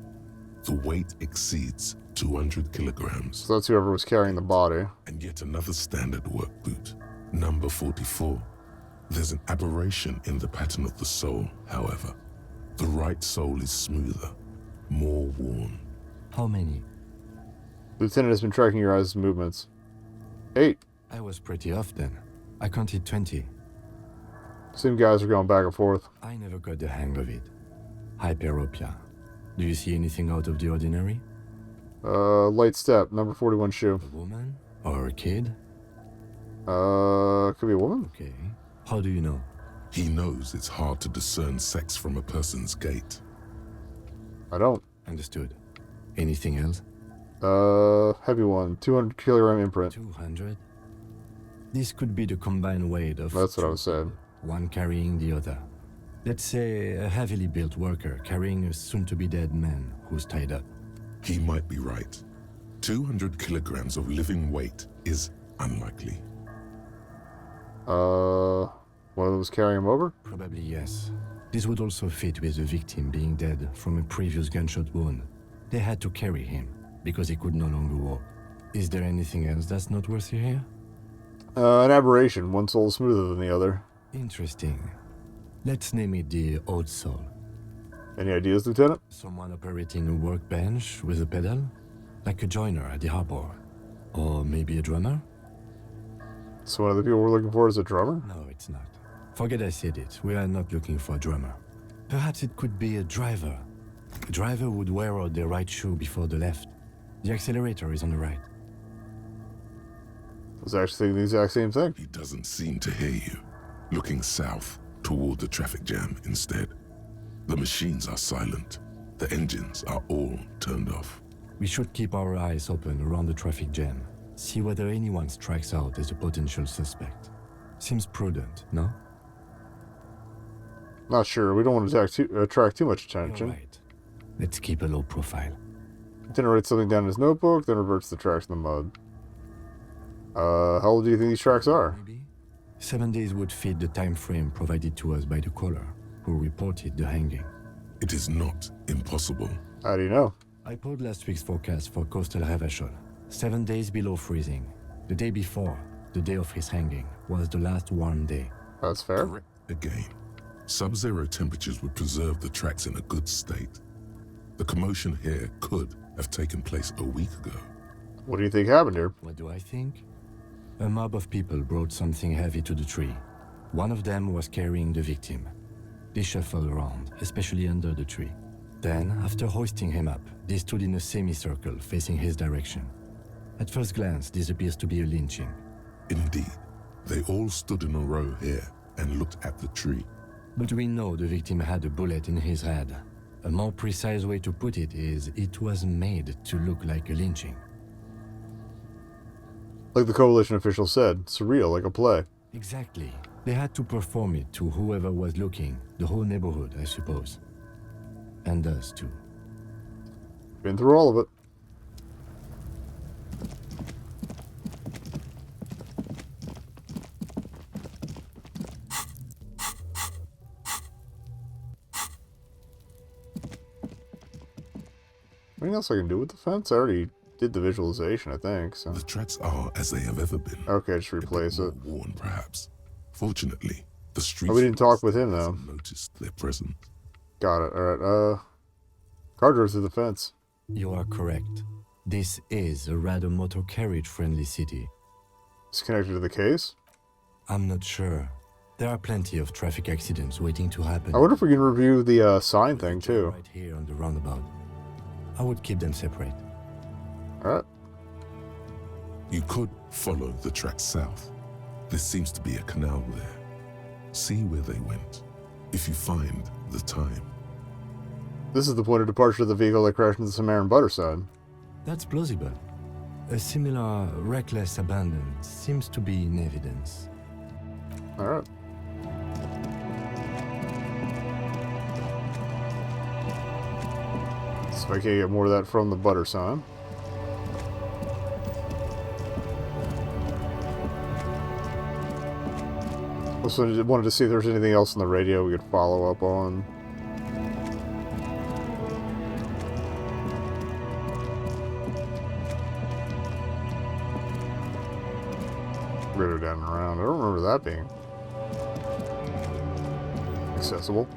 The weight exceeds 200 kilograms. So that's whoever was carrying the body. And yet another standard work boot, number 44. There's an aberration in the pattern of the sole, however. The right sole is smoother, more worn. How many? Lieutenant has been tracking your eyes' movements. 8. I was pretty off then. I counted 20. Same guys are going back and forth. I never got the hang of it. Hyperopia. Do you see anything out of the ordinary? Light step, number 41 shoe. A woman? Or a kid? Could be a woman? Okay. How do you know? He knows it's hard to discern sex from a person's gait. I don't. Understood. Anything else? Heavy one, 200 kilogram imprint. 200? This could be the combined weight of... That's what I was saying. One carrying the other. Let's say a heavily built worker carrying a soon-to-be-dead man who's tied up. He might be right. 200 kilograms of living weight is unlikely. One of them was carrying him over? Probably yes. This would also fit with the victim being dead from a previous gunshot wound. They had to carry him, because he could no longer walk. Is there anything else that's noteworthy here? An aberration. One soul smoother than the other. Interesting. Let's name it the odd soul. Any ideas, Lieutenant? Someone operating a workbench with a pedal? Like a joiner at the harbor. Or maybe a drummer? So one of the people we're looking for is a drummer? No, it's not. Forget I said it. We are not looking for a drummer. Perhaps it could be a driver. A driver would wear out the right shoe before the left. The accelerator is on the right. I was actually thinking the exact same thing. He doesn't seem to hear you. Looking south, toward the traffic jam instead. The machines are silent. The engines are all turned off. We should keep our eyes open around the traffic jam. See whether anyone strikes out as a potential suspect. Seems prudent, no? Not sure. We don't want to attract too much attention. You're right. Let's keep a low profile. Lieutenant writes something down in his notebook, then reverts the tracks in the mud. How old do you think these tracks are? Maybe? 7 days would fit the time frame provided to us by the caller, who reported the hanging. It is not impossible. How do you know? I pulled last week's forecast for coastal Havashol. 7 days below freezing. The day before, the day of his hanging, was the last warm day. That's fair. Correct again. Sub-zero temperatures would preserve the tracks in a good state. The commotion here could have taken place a week ago. What do you think happened here? What do I think? A mob of people brought something heavy to the tree. One of them was carrying the victim. They shuffled around, especially under the tree. Then, after hoisting him up, they stood in a semicircle facing his direction. At first glance, this appears to be a lynching. Indeed, they all stood in a row here and looked at the tree. But we know the victim had a bullet in his head. A more precise way to put it is, it was made to look like a lynching. Like the coalition official said, surreal, like a play. Exactly. They had to perform it to whoever was looking, the whole neighborhood, I suppose. And us, too. Been through all of it. Anything else I can do with the fence? I already did the visualization, I think, so... The tracks are as they have ever been. Okay, just replace it. Worn, perhaps. Fortunately, the street... Oh, we didn't talk with him, though. ...noticed their presence. Got it. Alright, car drove through the fence. You are correct. This is a rather motor carriage-friendly city. It's connected to the case? I'm not sure. There are plenty of traffic accidents waiting to happen. I wonder if we can review the sign thing, too. Right here on the roundabout. I would keep them separate. Alright. You could follow the tracks south. There seems to be a canal there. See where they went, if you find the time. This is the point of departure of the vehicle that crashed into the Samaritan butter sign. That's plausible. A similar reckless abandon seems to be in evidence. Alright. So if I can get more of that from the butter sign. Also wanted to see if there was anything else on the radio we could follow up on. Radio down and around. I don't remember that being accessible.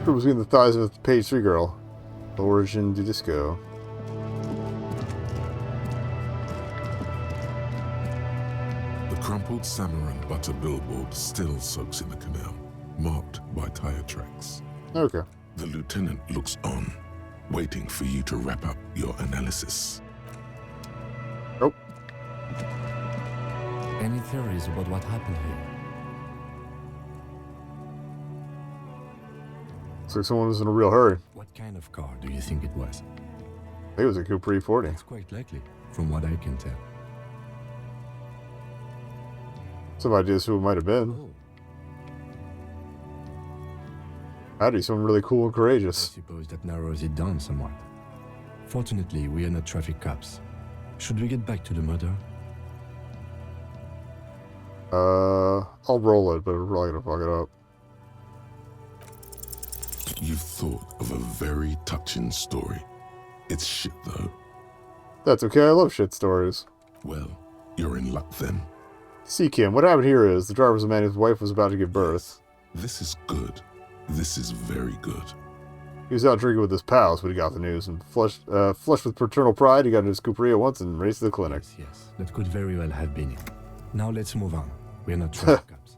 It was between the thighs of a page 3 girl. Origin du disco. The crumpled Samaran butter billboard still soaks in the canal, marked by tire tracks. Okay. The lieutenant looks on, waiting for you to wrap up your analysis. Oh. Any theories about what happened here? Looks like someone was in a real hurry. What kind of car do you think it was? I think it was a Cooper E40. It's quite likely, from what I can tell. Some ideas who it might have been. Oh, That'd be someone really cool and I courageous. suppose that narrows it down somewhat. Fortunately, we are not traffic cops. Should we get back to the murder? I'll roll it, but we're probably gonna fuck it up. You've thought of a very touching story. It's shit though. That's okay, I love shit stories. Well, you're in luck then. See, Kim, what happened here is the driver was a man whose wife was about to give birth. This is good. This is very good. He was out drinking with his pals when he got the news, and flushed with paternal pride, he got into his Cooper at once and raced to the clinic. Yes, that could very well have been it. Now let's move on. We're not traffic cops.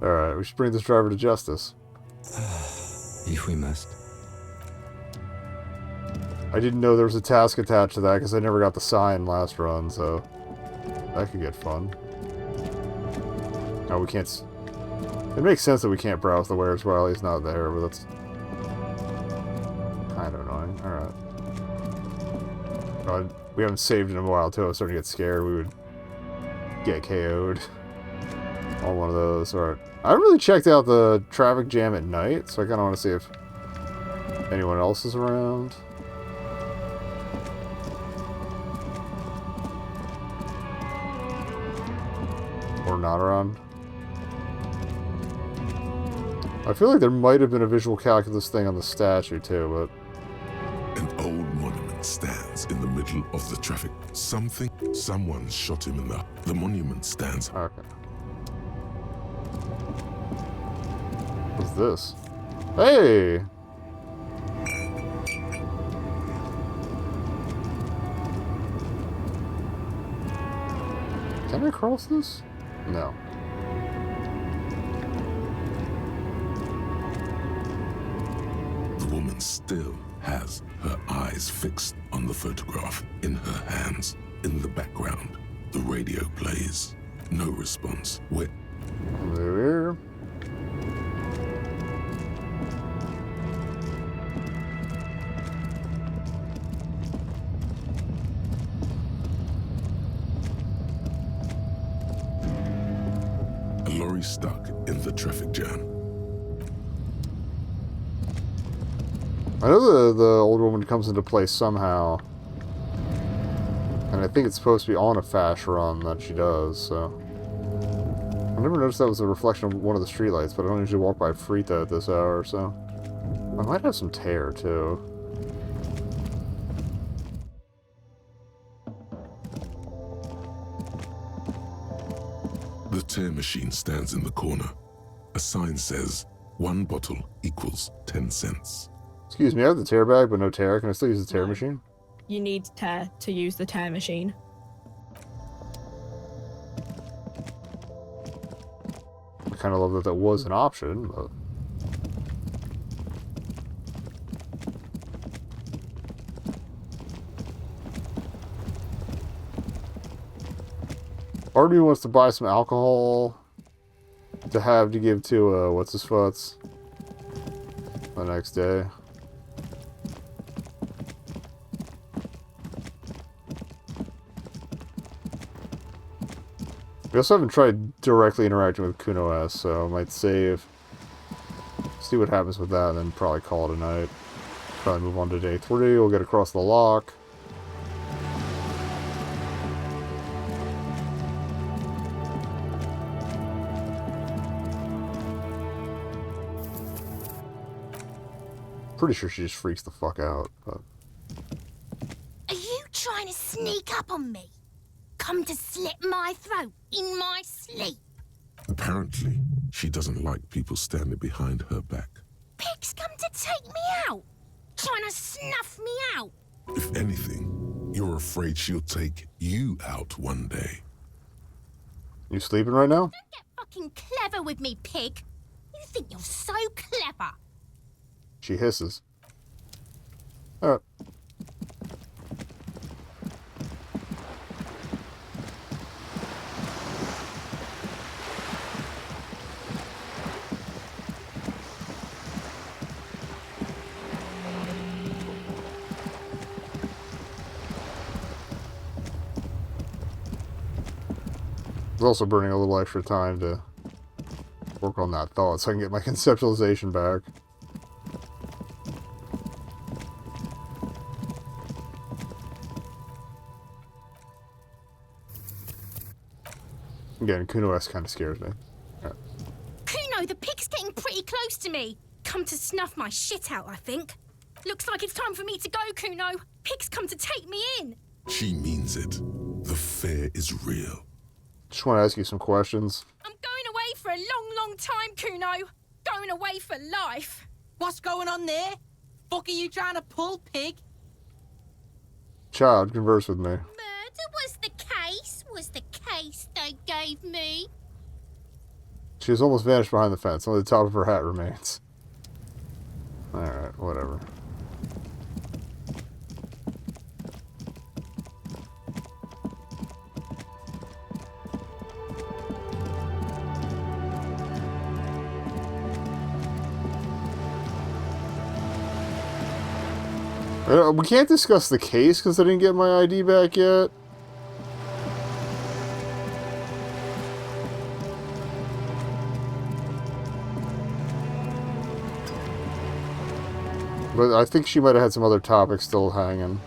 Alright, we should bring this driver to justice. If we must. I didn't know there was a task attached to that because I never got the sign last run, so that could get fun. No, we can't... It makes sense that we can't browse the wares while he's not there, but that's kind of annoying. Alright. We haven't saved in a while, too. I was starting to get scared. We would get KO'd on one of those. Alright. I haven't really checked out the traffic jam at night, so I kind of want to see if anyone else is around. Or not around. I feel like there might have been a visual calculus thing on the statue too, but... An old monument stands in the middle middle of the traffic. Someone shot him in the monument stands. Okay. What's this? Hey! Can I cross this? No. The woman still has her eyes fixed on the photograph in her hands. In the background, the radio plays. No response. There. A lorry stuck in the traffic jam. I know the old woman comes into play somehow. And I think it's supposed to be on a fash run that she does, so. I never noticed that was a reflection of one of the streetlights, but I don't usually walk by Frita at this hour, so. I might have some tear, too. The tear machine stands in the corner. A sign says, 1 bottle equals 10 cents. Excuse me, I have the tear bag, but no tear. Can I still use the tear machine? You need tear to use the tear machine. I kind of love that that was an option, but... Part of me wants to buy some alcohol to have to give to, what's his futs the next day. We also haven't tried directly interacting with Kuno S, so I might save, see what happens with that, and then probably call it a night. Probably move on to day 3, we'll get across the lock. Pretty sure she just freaks the fuck out, but... Are you trying to sneak up on me? Come to slit my throat in my sleep? Apparently, she doesn't like people standing behind her back. Pig's come to take me out, trying to snuff me out. If anything, you're afraid she'll take you out one day. You sleeping right now? Don't get fucking clever with me, pig. You think you're so clever. She hisses. Alright. I was also burning a little extra time to work on that thought so I can get my conceptualization back. Again, Kuno S kind of scares me. Right. Kuno, the pig's getting pretty close to me. Come to snuff my shit out, I think. Looks like it's time for me to go, Kuno. Pig's come to take me in. She means it. The fear is real. Just want to ask you some questions. I'm going away for a long, long time, Kuno. Going away for life. What's going on there? Fuck are you trying to pull, pig? Child, converse with me. Murder was the case they gave me. She has almost vanished behind the fence. Only the top of her hat remains. Alright, whatever. We can't discuss the case because I didn't get my ID back yet. But I think she might have had some other topics still hanging.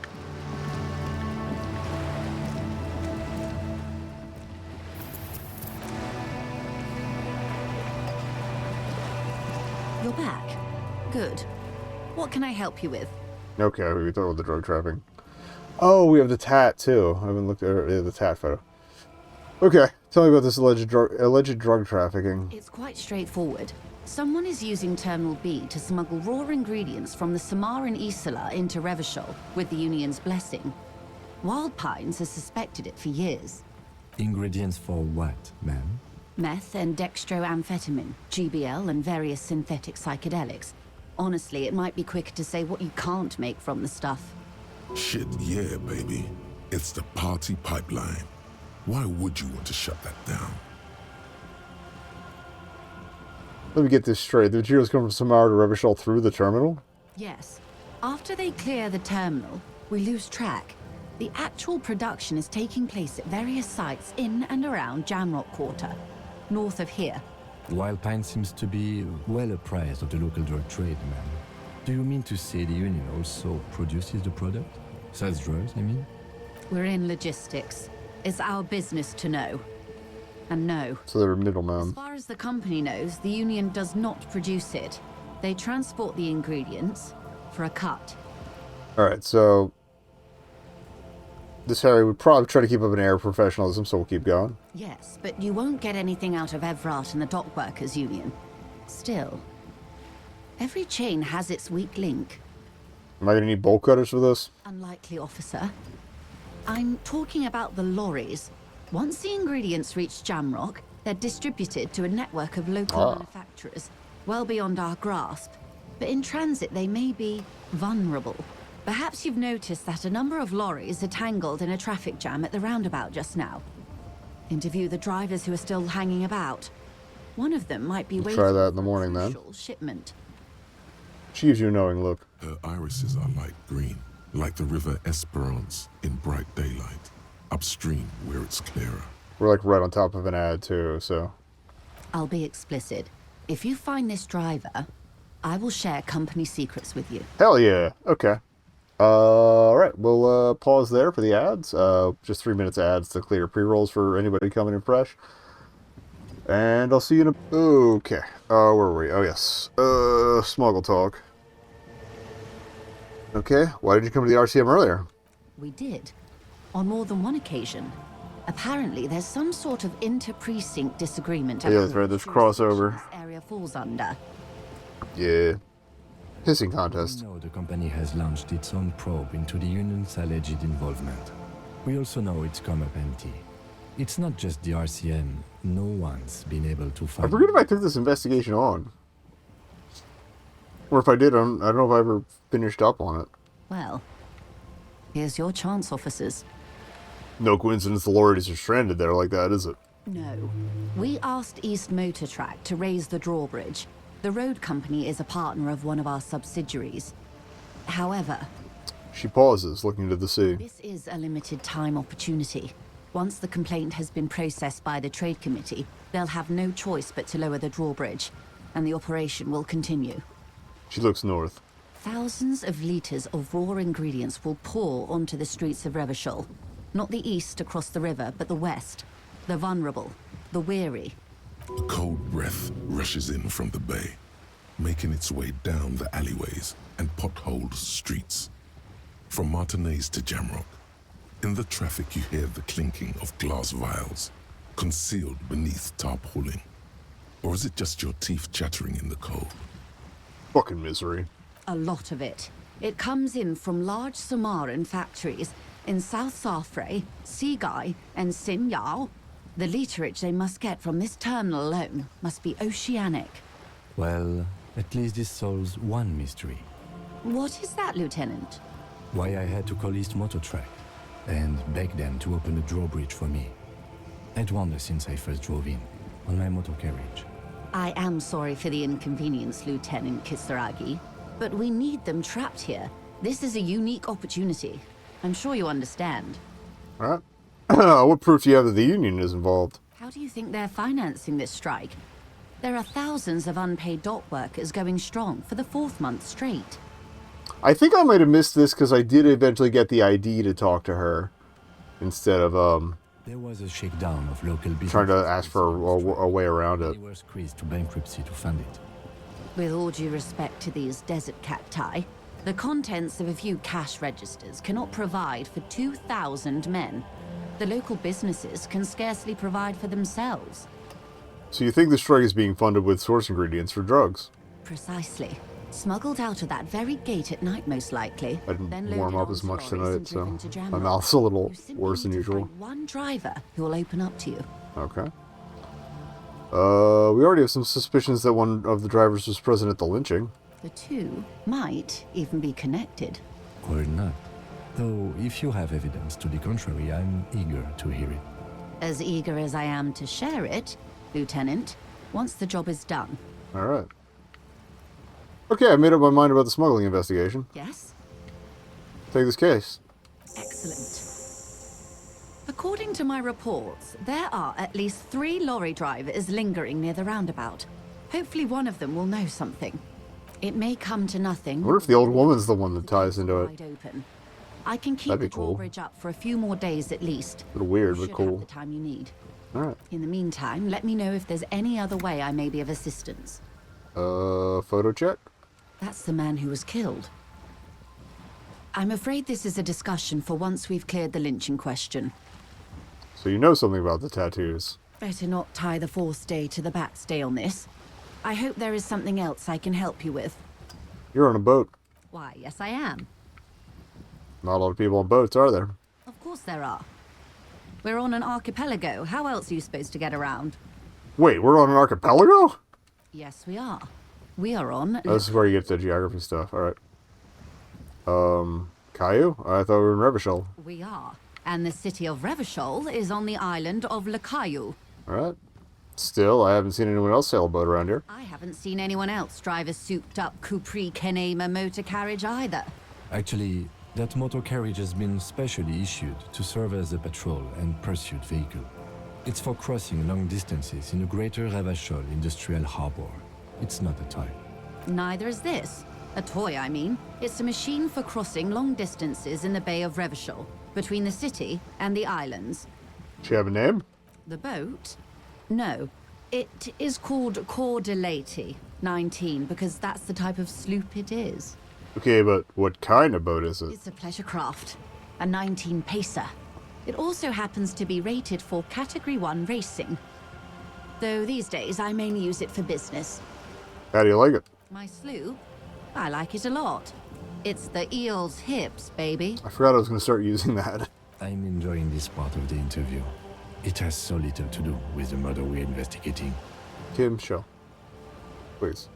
You're back. Good. What can I help you with? Okay, we thought with the drug trafficking. Oh, we have the tat too. I haven't looked at the tat photo. Okay, tell me about this alleged drug trafficking. It's quite straightforward. Someone is using Terminal B to smuggle raw ingredients from the Samaran Isola into Revachol with the Union's blessing. Wild Pines has suspected it for years. Ingredients for what, ma'am? Meth and dextroamphetamine, GBL, and various synthetic psychedelics. Honestly, it might be quicker to say what you can't make from the stuff. Shit, yeah, baby. It's the party pipeline. Why would you want to shut that down? Let me get this straight. The materials come from Samara to Revachol through the terminal? Yes. After they clear the terminal, we lose track. The actual production is taking place at various sites in and around Jamrock Quarter, north of here. Wild Pine seems to be well apprised of the local drug trade, ma'am. Do you mean to say the Union also produces the product? Sells drugs, I mean? We're in logistics. It's our business to know. And no. So they're a As middleman. far as the company knows, the Union does not produce it. They transport the ingredients for a cut. Alright, so... This Harry would probably try to keep up an air of professionalism, so we'll keep going. Yes, but you won't get anything out of Evrat and the Dock Workers Union. Still, every chain has its weak link. Am I gonna need bolt cutters for this? Unlikely, officer. I'm talking about the lorries. Once the ingredients reach Jamrock, they're distributed to a network of local manufacturers, well beyond our grasp. But in transit, they may be vulnerable. Perhaps you've noticed that a number of lorries are tangled in a traffic jam at the roundabout just now. Interview the drivers who are still hanging about. One of them might be waiting try that in the for a morning, then. crucial shipment. She gives you a knowing look. Her irises are light green, like the river Esperance in bright daylight, upstream where it's clearer. We're like right on top of an ad too, so... I'll be explicit. If you find this driver, I will share company secrets with you. Hell yeah. Okay. Alright, we'll pause there for the ads. Just 3 minutes ads to clear pre-rolls for anybody coming in fresh. And I'll see you in a... Okay. Where were we? Oh, yes. Smuggle talk. Okay, why did you come to the RCM earlier? We did. On more than one occasion. Apparently, there's some sort of inter-precinct disagreement. Yeah, that's right, there's crossover. This area falls under. Yeah. Pissing contest. We know the company has launched its own probe into the Union's alleged involvement. We also know it's come up empty. It's not just the RCM. No one's been able to find... I forget if I took this investigation on. Or if I did, I don't know if I ever finished up on it. Well, here's your chance, officers. No coincidence the lorries are stranded there like that, is it? No. We asked East Motor Track to raise the drawbridge. The road company is a partner of one of our subsidiaries. However... She pauses, looking to the sea. This is a limited time opportunity. Once the complaint has been processed by the Trade Committee, they'll have no choice but to lower the drawbridge, and the operation will continue. She looks north. Thousands of liters of raw ingredients will pour onto the streets of Revachol. Not the east across the river, but the west. The vulnerable, the weary. A cold breath rushes in from the bay, making its way down the alleyways and potholed streets. From Martinez to Jamrock, in the traffic you hear the clinking of glass vials, concealed beneath tarpaulin. Or is it just your teeth chattering in the cold? Fucking misery. A lot of it. It comes in from large Samaran factories in South Safre, Seagull, and Sinyao. The literage they must get from this terminal alone must be oceanic. Well, at least this solves one mystery. What is that, Lieutenant? Why I had to call East Motor Track and beg them to open a drawbridge for me. I'd wondered since I first drove in, on my motor carriage. I am sorry for the inconvenience, Lieutenant Kisaragi, but we need them trapped here. This is a unique opportunity. I'm sure you understand. Alright. What proof do you have that the Union is involved? How do you think they're financing this strike? There are thousands of unpaid dock workers going strong for the 4th month straight. I think I might have missed this because I did eventually get the ID to talk to her instead of There was a shakedown of local business. trying to ask for a way around it. They were squeezed to bankruptcy to fund it. With all due respect to these desert cacti, The contents of a few cash registers cannot provide for 2,000 men. The local businesses can scarcely provide for themselves. So you think the strike is being funded with source ingredients for drugs? Precisely. Smuggled out of that very gate at night, most likely. I didn't then warm loaded up as onto much lorries tonight, and so driven to my Jamrock. mouth's a little You simply worse than need to usual. find one driver who will open up to you. Okay. We already have some suspicions that one of the drivers was present at the lynching. The two might even be connected. Or not. Though, if you have evidence to the contrary, I'm eager to hear it. As eager as I am to share it, Lieutenant, once the job is done. Alright. Okay, I made up my mind about the smuggling investigation. Yes? Take this case. Excellent. According to my reports, there are at least 3 lorry drivers lingering near the roundabout. Hopefully one of them will know something. It may come to nothing. I wonder if the old woman's the one that ties into it. Wide open. I can keep That'd be the cool. drawbridge up for a few more days at least. A little weird, You but should cool. have the time you need. Alright. In the meantime, let me know if there's any other way I may be of assistance. Photo check? That's the man who was killed. I'm afraid this is a discussion for once we've cleared the lynching question. So you know something about the tattoos. Better not tie the fourth day to the bat's day on this. I hope there is something else I can help you with. You're on a boat. Why, yes I am. Not a lot of people on boats, are there? Of course there are. We're on an archipelago. How else are you supposed to get around? Wait, we're on an archipelago? Yes, we are. We are on... Oh, this is where you get the geography stuff. Alright. Caillou? I thought we were in Revachol. We are. And the city of Revachol is on the island of Le Caillou. Alright. Still, I haven't seen anyone else sail a boat around here. I haven't seen anyone else drive a souped-up Capri Kenema motor carriage either. Actually, that motor carriage has been specially issued to serve as a patrol and pursuit vehicle. It's for crossing long distances in the greater Revachol industrial harbor. It's not a toy. Neither is this. A toy, I mean. It's a machine for crossing long distances in the Bay of Revachol, between the city and the islands. Does she have a name? The boat? No. It is called Cordelati 19, because that's the type of sloop it is. Okay, but what kind of boat is it? It's a pleasure craft. A 19 pacer. It also happens to be rated for Category 1 racing. Though these days I mainly use it for business. How do you like it? My sloop? I like it a lot. It's the eel's hips, baby. I forgot I was going to start using that. I'm enjoying this part of the interview. It has so little to do with the murder we're investigating. Kim, show. Please.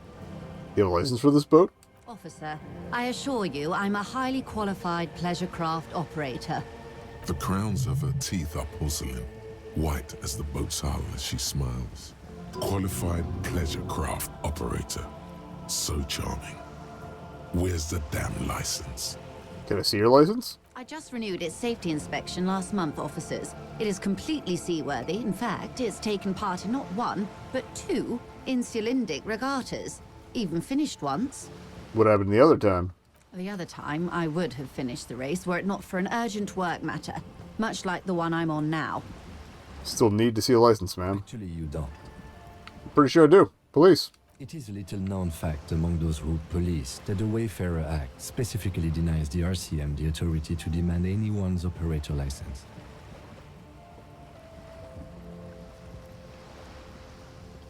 You have a license for this boat? Officer, I assure you I'm a highly qualified pleasure craft operator. The crowns of her teeth are porcelain, white as the boat's hull as she smiles. Qualified pleasure craft operator. So charming. Where's the damn license? Can I see your license? I just renewed its safety inspection last month, officers. It is completely seaworthy. In fact, it's taken part in not 1, but 2 insulindic regattas. Even finished once. What happened the other time? The other time, I would have finished the race were it not for an urgent work matter, much like the one I'm on now. Still need to see a license, ma'am. Actually, you don't. Pretty sure I do. Police. It is a little-known fact among those route police that the Wayfarer Act specifically denies the RCM the authority to demand anyone's operator license.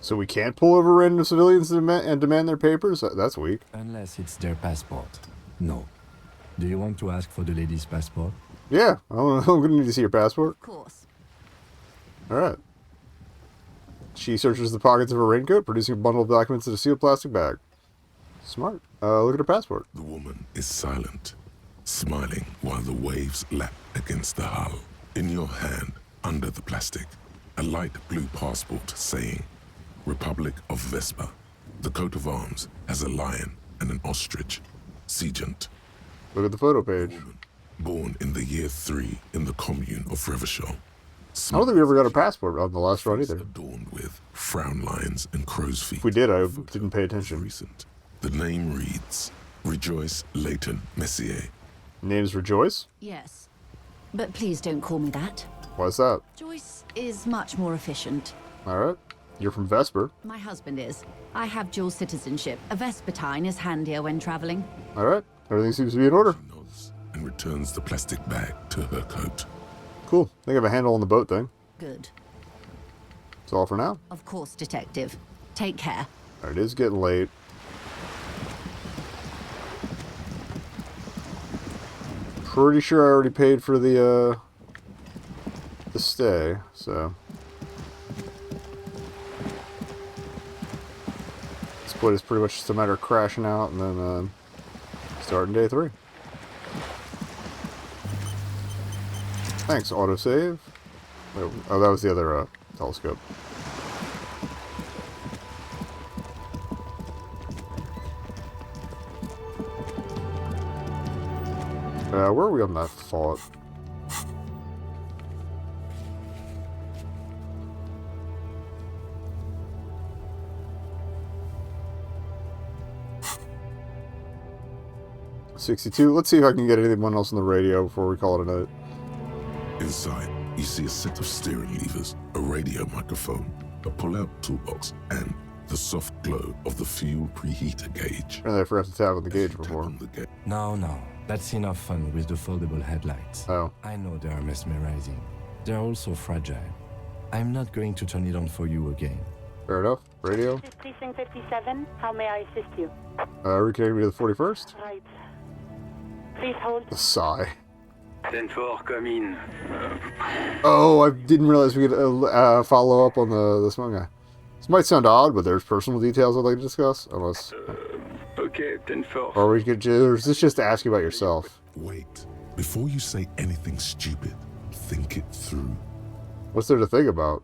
So we can't pull over random civilians and demand their papers? That's weak. Unless it's their passport. No. Do you want to ask for the lady's passport? Yeah, I'm going to need to see your passport. Of course. Alright. She searches the pockets of her raincoat, producing a bundle of documents in a sealed plastic bag. Smart. Look at her passport. The woman is silent, smiling while the waves lap against the hull. In your hand, under the plastic, a light blue passport saying, Republic of Vespa. The coat of arms has a lion and an ostrich. Seagent. Look at the photo page. Woman, born in the year 3 in the commune of Revachol. I don't think we ever got a passport on the last run either. Adorned with frown lines and crow's feet. If we did, I didn't pay attention. Recent. The name reads Rejoice Leighton Messier. Name's Rejoice? Yes. But please don't call me that. Why's that? Joyce is much more efficient. Alright. You're from Vesper. My husband is. I have dual citizenship. A Vespertine is handier when traveling. Alright. Everything seems to be in order. She nods and returns the plastic bag to her coat. Cool. I think I have a handle on the boat thing. Good. That's all for now. Of course, Detective. Take care. It is getting late. Pretty sure I already paid for the stay, so. This point is pretty much just a matter of crashing out and then starting day 3. Thanks, autosave. Oh, that was the other telescope. Where are we on that thought? $62. Let's see if I can get anyone else on the radio before we call it a night. Inside, you see a set of steering levers, a radio microphone, a pull-out toolbox, and the soft glow of the fuel preheater gauge. And I forgot to tap on the gauge As you tap before. on the ga- No. That's enough fun with the foldable headlights. Oh. I know they are mesmerizing. They're also fragile. I'm not going to turn it on for you again. Fair enough. Radio. This is Precinct 57. How may I assist you? Reconnect me to the 41st. Right. Please hold. A sigh. 10-4, come in. Oh, I didn't realize we could follow up on the small guy. This might sound odd, but there's personal details I'd like to discuss. Unless... Okay, 10-4. Or we could just... Or is this just to ask you about yourself? Wait. Before you say anything stupid, think it through. What's there to think about?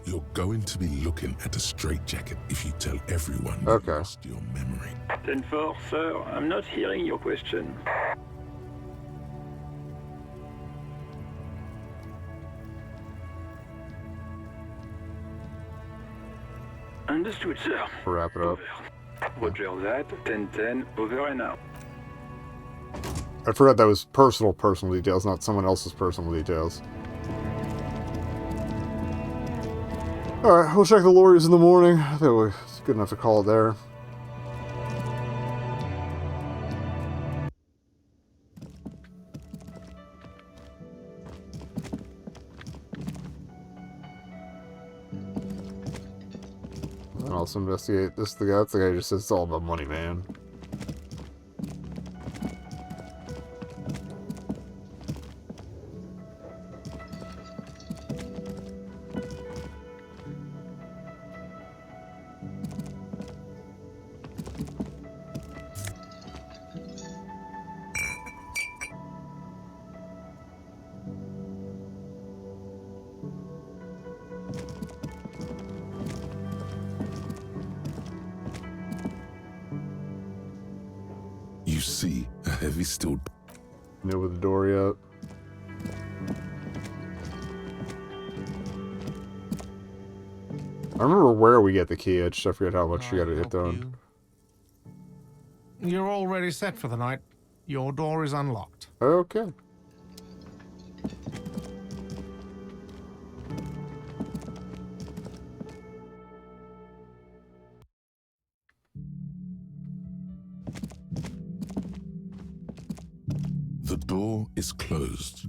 You're going to be looking at a straitjacket if you tell everyone you Okay. lost your memory. 10-4, sir, I'm not hearing your question. Understood, sir. Wrap it up. Roger that. 10-10, over and out. I forgot that was personal details, not someone else's personal details. Alright, we'll check the lorries in the morning. I think it's good enough to call it there. And also investigate this. That's the guy who just says it's all about money, man. You see a heavy steel. New with the door yet? I remember where we get the key. I just I forget how much you got to get done. You're already set for the night. Your door is unlocked. Okay. The door is closed.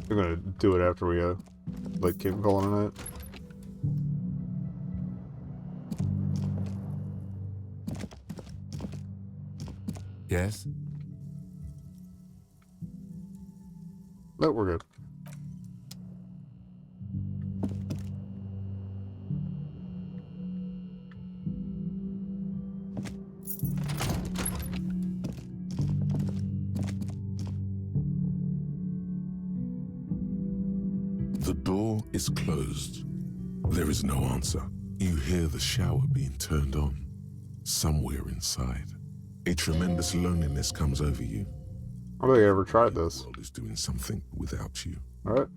We're gonna do it after we like keep calling it. Yes? No, we're good. The door is closed. There is no answer. You hear the shower being turned on. Somewhere inside, a tremendous loneliness comes over you. I don't think I ever tried this. The world is doing something without you. Alright.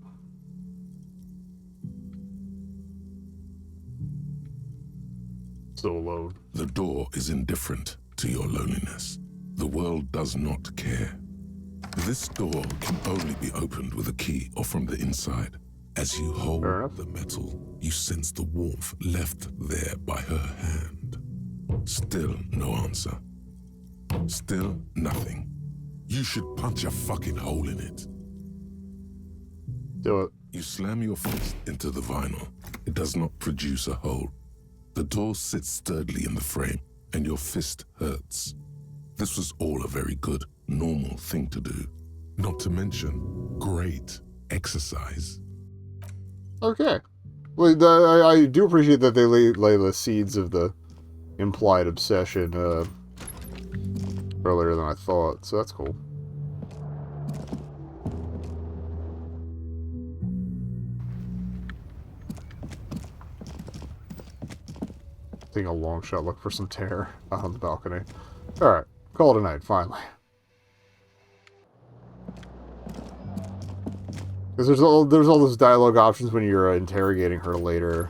Still alone. The door is indifferent to your loneliness. The world does not care. This door can only be opened with a key or from the inside. As you hold the metal, you sense the warmth left there by her hand. Still no answer. Still nothing. You should punch a fucking hole in it. Do it. You slam your fist into the vinyl. It does not produce a hole. The door sits sturdily in the frame, and your fist hurts. This was all a very good, normal thing to do. Not to mention, great exercise. Okay. Well, I do appreciate that they lay the seeds of the implied obsession earlier than I thought, so that's cool. Taking a long shot, look for some terror on the balcony. Alright, call it a night, finally. Because there's all those dialogue options when you're interrogating her later.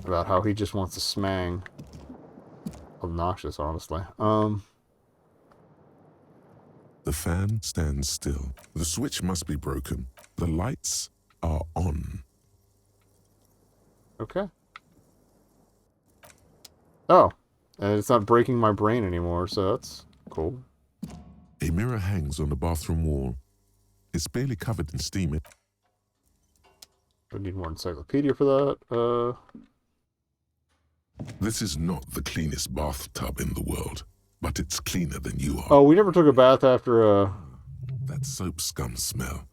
About how he just wants to smang. Obnoxious, honestly. The fan stands still. The switch must be broken. The lights are on. Okay. Oh. And it's not breaking my brain anymore, so that's cool. A mirror hangs on the bathroom wall. It's barely covered in steam. I need more encyclopedia for that. This is not the cleanest bathtub in the world, but it's cleaner than you are. Oh, we never took a bath after, That soap scum smell.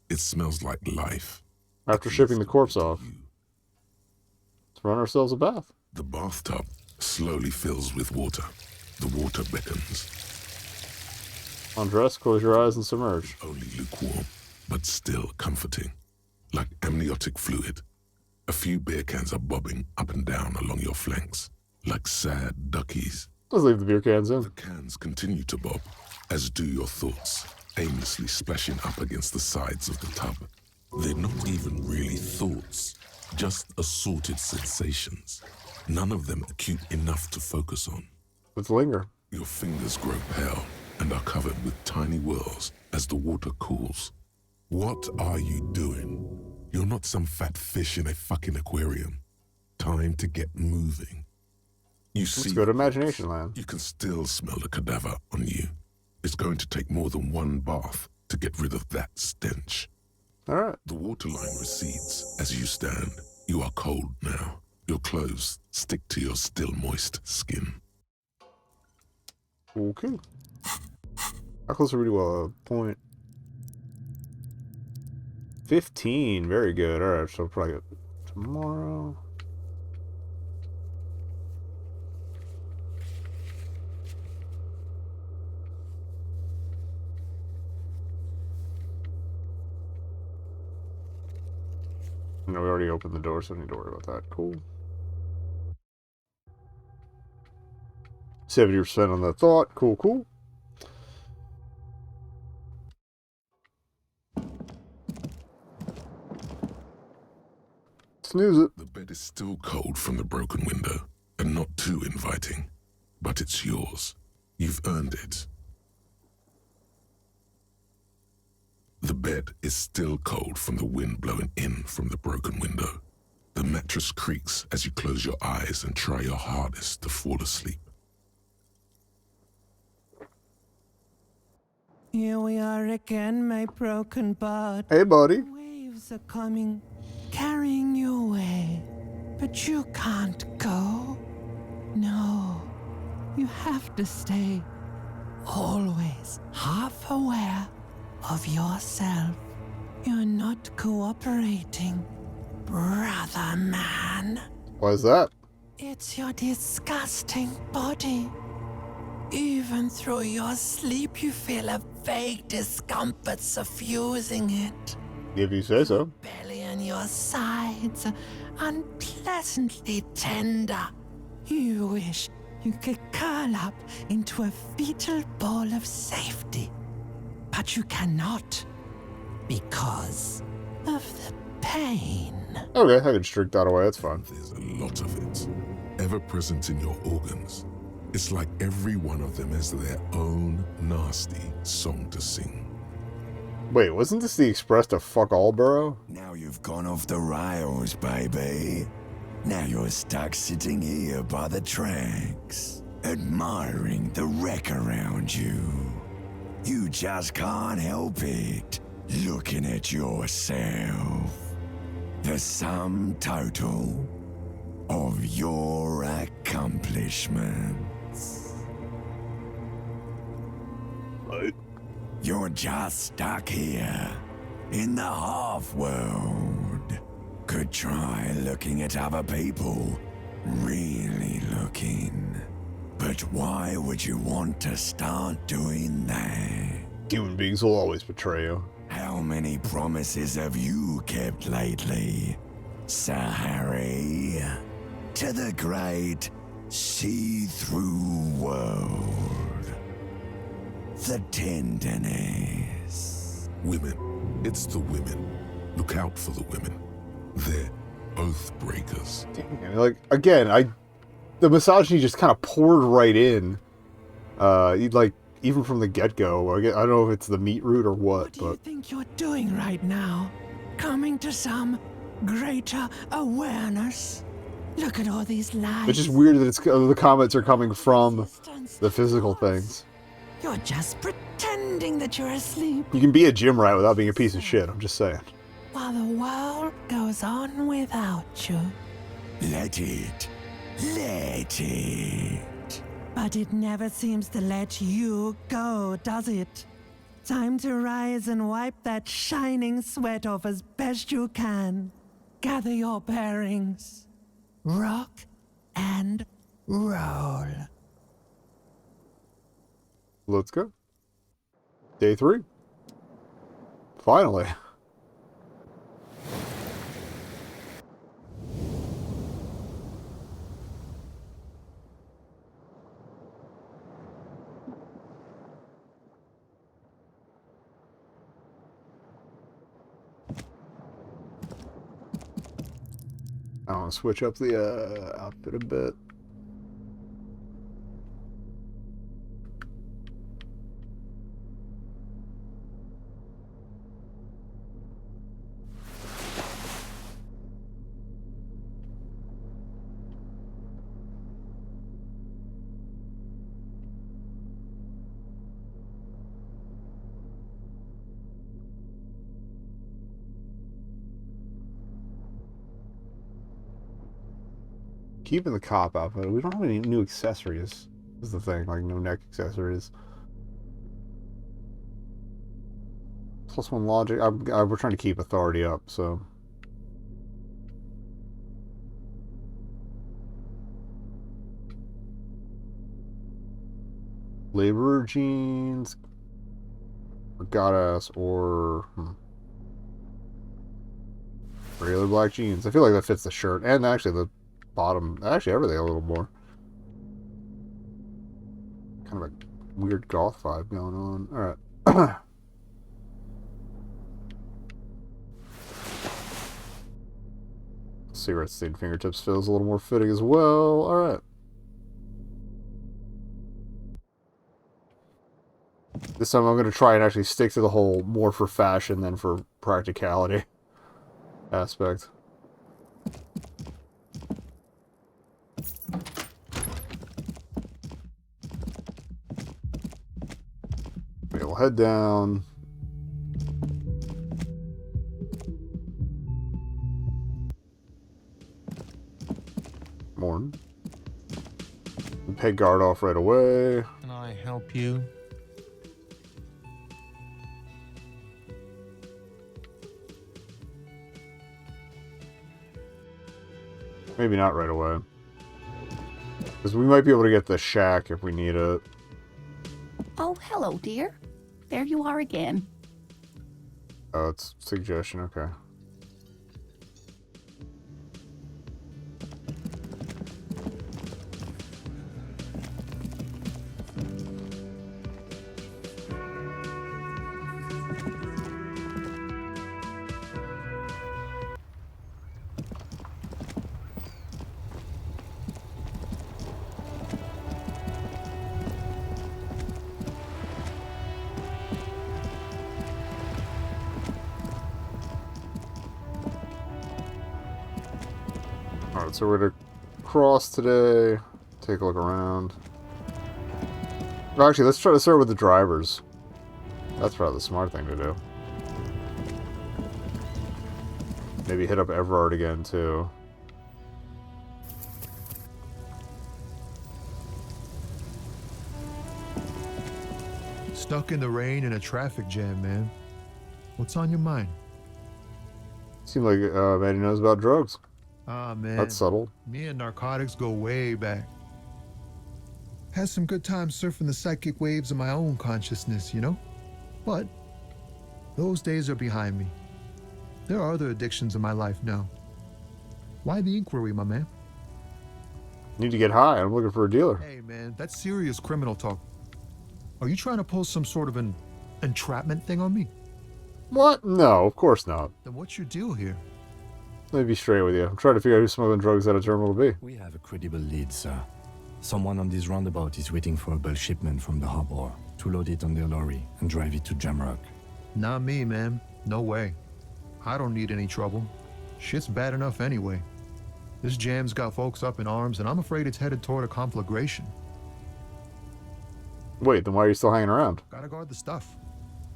It smells like life. After shipping the corpse off. Let's run ourselves a bath. The bathtub slowly fills with water. The water beckons. Undress, close your eyes, and submerge. Only lukewarm, but still comforting. Like amniotic fluid. A few beer cans are bobbing up and down along your flanks, like sad duckies. Let's leave the beer cans in. The cans continue to bob, as do your thoughts, aimlessly splashing up against the sides of the tub. They're not even really thoughts, just assorted sensations. None of them acute enough to focus on. Let's linger. Your fingers grow pale and are covered with tiny whirls as the water cools. What are you doing? You're not some fat fish in a fucking aquarium. Time to get moving. Let's go to Imagination Land. You can still smell the cadaver on you. It's going to take more than one bath to get rid of that stench. All right. The waterline recedes as you stand. You are cold now. Your clothes stick to your still moist skin. Okay. How close are we to point? 15. Very good. All right, so I'll probably get tomorrow. No, we already opened the door, so I don't need to worry about that. Cool. 70% on the thought. Cool, cool. Snooze it. The bed is still cold from the broken window, and not too inviting. But it's yours. You've earned it. The bed is still cold from the wind blowing in from the broken window. The mattress creaks as you close your eyes and try your hardest to fall asleep. Here we are again, my broken bud. Hey, buddy. Waves are coming, carrying you away. But you can't go. No, you have to stay. Always half aware of yourself. You're not cooperating, brother man. Why is that? It's your disgusting body. Even through your sleep, you feel a vague discomfort suffusing it. If you say so. Belly and your sides are unpleasantly tender. You wish you could curl up into a fetal ball of safety. But you cannot, because of the pain. Okay, I can just drink that away, that's fine. There's a lot of it, ever present in your organs. It's like every one of them has their own nasty song to sing. Wait, wasn't this the express to fuck all borough? Now you've gone off the rails, baby. Now you're stuck sitting here by the tracks, admiring the wreck around you. You just can't help it, looking at yourself. The sum total of your accomplishments. What? You're just stuck here, in the half-world. Could try looking at other people, really looking. But why would you want to start doing that? Human beings will always betray you. How many promises have you kept lately, Sir Harry? To the great see-through world. The tenderness. Women. It's the women. Look out for the women. They're oath breakers. Like, again, the misogyny just kind of poured right in. Like, even from the get-go. I don't know if it's the meat root or what do you think you're doing right now? Coming to some greater awareness? Look at all these lies. It's just weird that the comments are coming from the physical things. You're just pretending that you're asleep. You can be a gym rat without being a piece of shit, I'm just saying. While the world goes on without you. Let it. Let it. But it never seems to let you go, does it? Time to rise and wipe that shining sweat off as best you can. Gather your bearings. Rock and roll. Let's go. Day 3. Finally. I want to switch up the outfit a bit. Keeping the cop outfit. We don't have any new accessories. This is the thing, like no neck accessories. +1 logic. We're trying to keep authority up, so. Laborer jeans. Goddess or regular black jeans. I feel like that fits the shirt and actually the bottom, actually everything a little more. Kind of a weird goth vibe going on. Alright. Cigarette stained fingertips feels a little more fitting as well. Alright. This time I'm going to try and actually stick to the whole more for fashion than for practicality aspect. Okay, we'll head down. Morning. Pay guard off right away. Can I help you? Maybe not right away. Because we might be able to get the shack if we need it. Oh, hello, dear. There you are again. Oh, it's suggestion, okay. so we're gonna cross today. Take a look around. Actually, let's try to start with the drivers. That's probably the smart thing to do. Maybe hit up Everard again, too. Stuck in the rain in a traffic jam, man. What's on your mind? Seems like Maddie knows about drugs. Ah, man. That's subtle. Me and narcotics go way back. Had some good times surfing the psychic waves of my own consciousness, you know? But those days are behind me. There are other addictions in my life now. Why the inquiry, my man? Need to get high. I'm looking for a dealer. Hey, man, that's serious criminal talk. Are you trying to pull some sort of an entrapment thing on me? What? No, of course not. Then what's your deal here? Let me be straight with you. I'm trying to figure out who's smuggling drugs out of Terminal B. We have a credible lead, sir. Someone on this roundabout is waiting for a bulk shipment from the harbor to load it on their lorry and drive it to Jamrock. Not me, man. No way. I don't need any trouble. Shit's bad enough anyway. This jam's got folks up in arms, and I'm afraid it's headed toward a conflagration. Wait, then why are you still hanging around? Gotta guard the stuff.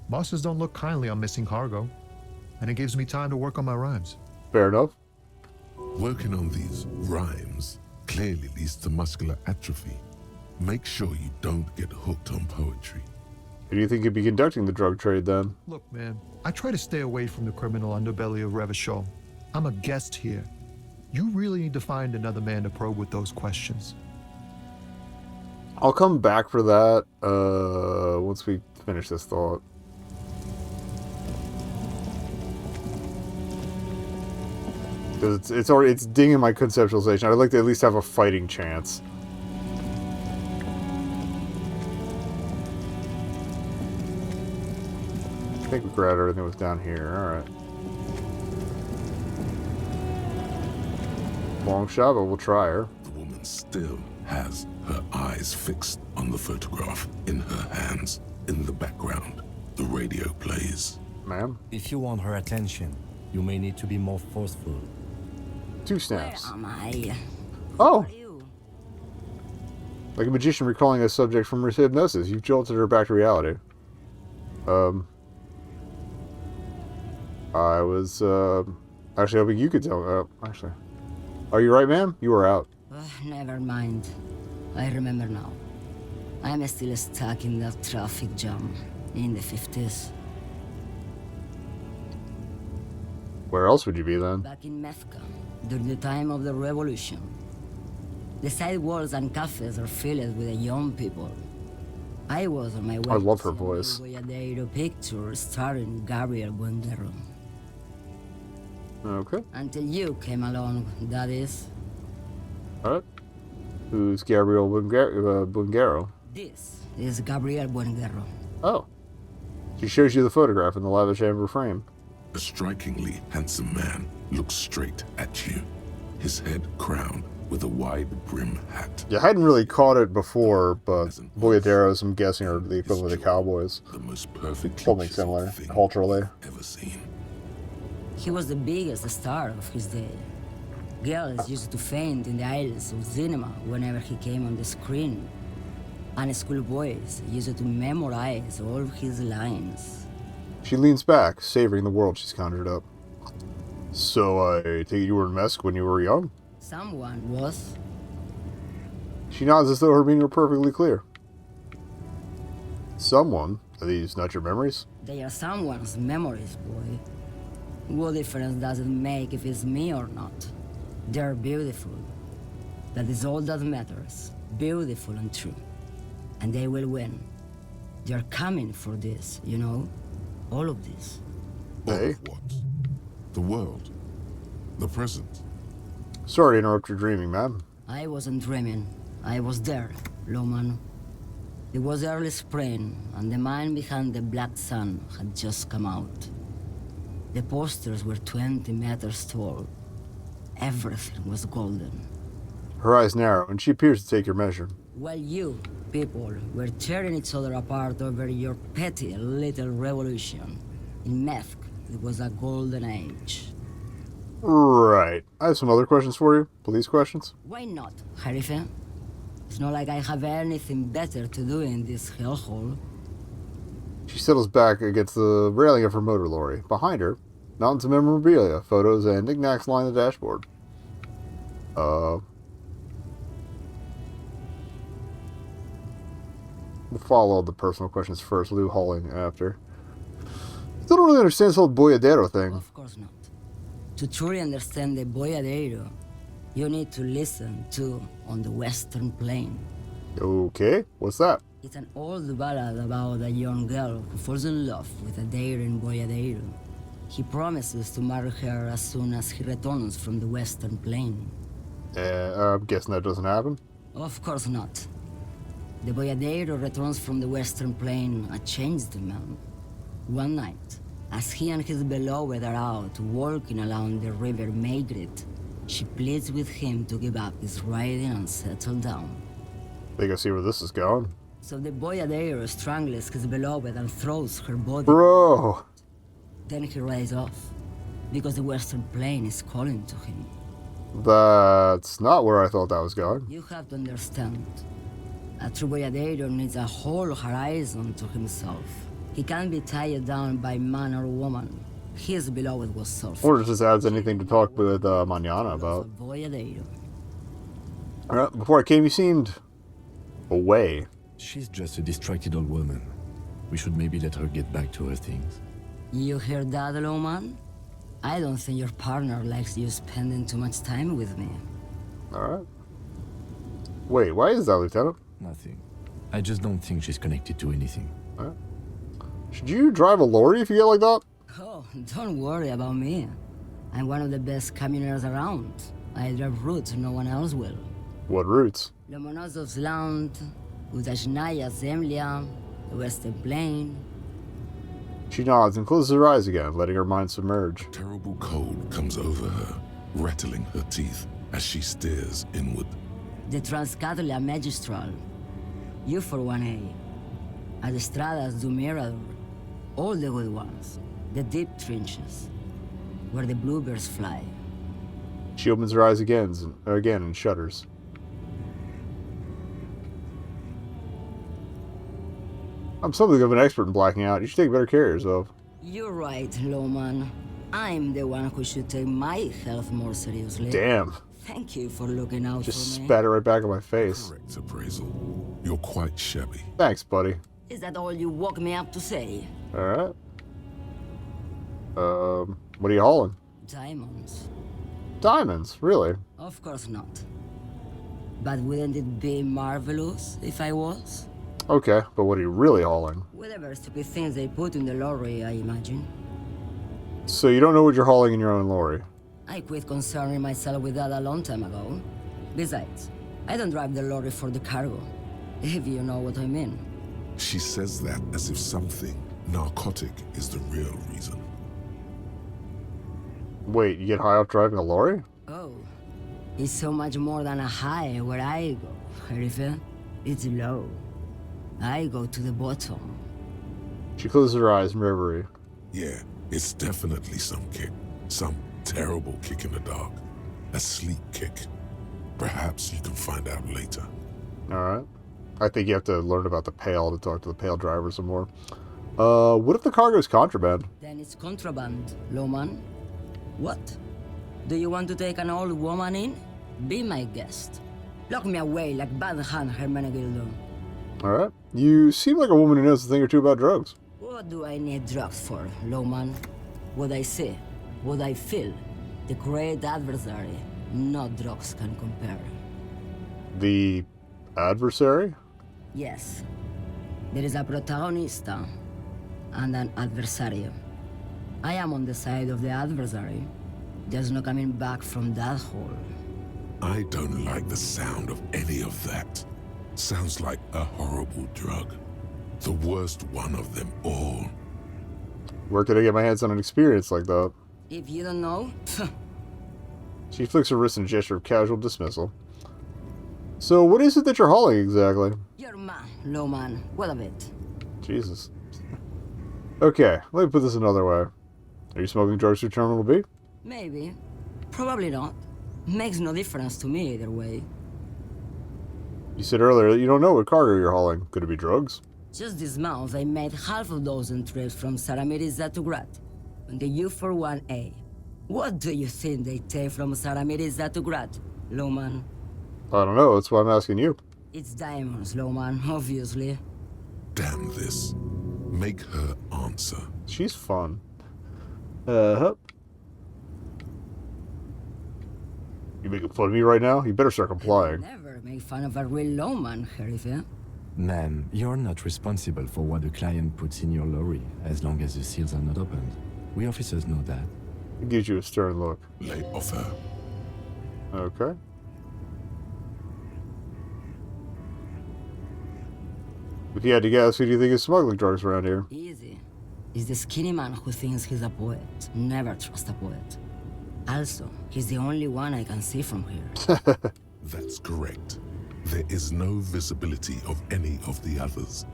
Bosses don't look kindly on missing cargo, and it gives me time to work on my rhymes. Fair enough. Working on these rhymes clearly leads to muscular atrophy. Make sure you don't get hooked on poetry. Who do you think you'd be conducting the drug trade then? Look, man, I try to stay away from the criminal underbelly of Revachol. I'm a guest here. You really need to find another man to probe with those questions. I'll come back for that once we finish this thought. Because it's dinging my conceptualization. I'd like to at least have a fighting chance. I think we grabbed everything that was down here. Alright. Long shot, but we'll try her. The woman still has her eyes fixed on the photograph in her hands. In the background, the radio plays. Ma'am? If you want her attention, you may need to be more forceful. 2 snaps. Where am I? Oh! Like a magician recalling a subject from her hypnosis. You've jolted her back to reality. I was, actually hoping you could tell. Actually. Are you right, ma'am? You were out. Never mind. I remember now. I'm still stuck in that traffic jam in the 50s. Where else would you be then? Back in Methka, during the time of the revolution. The sidewalks and cafes are filled with young people. I was on my way I love to her voice. see a picture starring Gabriel Buendero. Okay. Until you came along, that is. Alright. Who's Gabriel Buendero? This is Gabriel Buendero. Oh. She shows you the photograph in the lavish amber frame. A strikingly handsome man looks straight at you, his head crowned with a wide brim hat. Yeah, I hadn't really caught it before, but Boyaderos, I'm guessing, are the equivalent of the Cowboys. The most perfect Something similar, culturally. Ever seen. He was the biggest star of his day. Girls used to faint in the aisles of cinema whenever he came on the screen. And schoolboys used to memorize all of his lines. She leans back, savoring the world she's conjured up. So, I take it you were in Mesk when you were young? Someone was. She nods as though her meaning were perfectly clear. Someone? Are these not your memories? They are someone's memories, boy. What difference does it make if it's me or not? They're beautiful. That is all that matters. Beautiful and true. And they will win. They're coming for this, you know? All of this. All of what? The world. The present. Sorry to interrupt your dreaming, ma'am. I wasn't dreaming. I was there, Loman. It was early spring, and the man behind the black sun had just come out. The posters were 20 meters tall. Everything was golden. Her eyes narrow, and she appears to take your measure. While you, people, were tearing each other apart over your petty little revolution, in Methk, it was a golden age. Right. I have some other questions for you. Police questions. Why not, Harife? It's not like I have anything better to do in this hellhole. She settles back against the railing of her motor lorry. Behind her, mountains of memorabilia, photos, and knickknacks line the dashboard. We'll follow the personal questions first. We'll do hauling after. Still don't really understand this whole boyadero thing. Of course not. To truly understand the boyadero, you need to listen to On the Western Plain. Okay, what's that? It's an old ballad about a young girl who falls in love with a daring boyadero. He promises to marry her as soon as he returns from the Western Plain. I'm guessing that doesn't happen. Of course not. The boyadero returns from the Western Plain a changed man. One night, as he and his beloved are out walking along the river Maigret, she pleads with him to give up his riding and settle down. Think I see where this is going. So the boyadero strangles his beloved and throws her body. Bro! Then he rides off, because the Western Plain is calling to him. That's not where I thought that was going. You have to understand. A true boyadero needs a whole horizon to himself. He can't be tied down by man or woman. His beloved was selfish. Or if this adds anything to talk with Manana about. Boyadero. Alright, before I came, you seemed away. She's just a distracted old woman. We should maybe let her get back to her things. You hear that, Lowman? I don't think your partner likes you spending too much time with me. Alright. Wait, why is that, Lieutenant? Nothing. I just don't think she's connected to anything. Alright. Should you drive a lorry if you get like that? Oh, don't worry about me. I'm one of the best camioners around. I drive routes no one else will. What routes? Lomonosov's Land, Udashnaya Zemlya, the Western Plain. She nods and closes her eyes again, letting her mind submerge. Terrible cold comes over her, rattling her teeth as she stares inward. The Transcatolia Magistral. You for 1A. Adestradas do Mirador. All the good ones. The deep trenches. Where the bluebirds fly. She opens her eyes again and shudders. I'm something of an expert in blacking out. You should take better care of yourself. You're right, Lowman. I'm the one who should take my health more seriously. Damn. Thank you for looking out Just for me. spat it right back in my face. Correct appraisal. You're quite shabby. Thanks, buddy. Is that all you woke me up to say? Alright. What are you hauling? Diamonds. Diamonds? Really? Of course not. But wouldn't it be marvelous if I was? Okay, but what are you really hauling? Whatever stupid things they put in the lorry, I imagine. So you don't know what you're hauling in your own lorry? I quit concerning myself with that a long time ago. Besides, I don't drive the lorry for the cargo, if you know what I mean. She says that as if something narcotic is the real reason. Wait, you get high off driving a lorry? Oh, it's so much more than a high where I go, Harife. It's low. I go to the bottom. She closes her eyes in reverie. Yeah, it's definitely some kick. Some terrible kick in the dark. A sleep kick. Perhaps you can find out later. Alright. I think you have to learn about the Pale to talk to the Pale driver some more. What if the cargo is contraband? Then it's contraband, Lowman. What? Do you want to take an old woman in? Be my guest. Lock me away like Bad Hand Hermenegildo. Alright. You seem like a woman who knows a thing or two about drugs. What do I need drugs for, Lowman? What I see, what I feel. The great adversary. No drugs can compare. The adversary? Yes. There is a protagonista and an adversario. I am on the side of the adversary. There's no coming back from that hole. I don't like the sound of any of that. Sounds like a horrible drug. The worst one of them all. Where could I get my hands on an experience like that? If you don't know, She flicks her wrist in a gesture of casual dismissal. So what is it that you're hauling exactly? you're man, Lowman. What of it? Jesus. Okay, let me put this another way. Are you smoking drugs through Terminal B? Maybe. Probably not. Makes no difference to me either way. You said earlier that you don't know what cargo you're hauling. Could it be drugs? Just this month, I made half a dozen trips from Saramiriza to Grat on the U41A. What do you think they take from Saramiriza to Grat, Lowman? I don't know. That's why I'm asking you. It's diamonds, Lowman, obviously. Damn this. Make her answer. She's fun. You making fun of me right now? You better start complying. Never make fun of a real Lowman, Sheriff. Ma'am, you're not responsible for what the client puts in your lorry, as long as the seals are not opened. We officers know that. It gives you a stern look. Lay off her. Okay. If you had to guess, who do you think is smuggling drugs around here? Easy. He's the skinny man who thinks he's a poet. Never trust a poet. Also, he's the only one I can see from here. That's correct. There is no visibility of any of the others.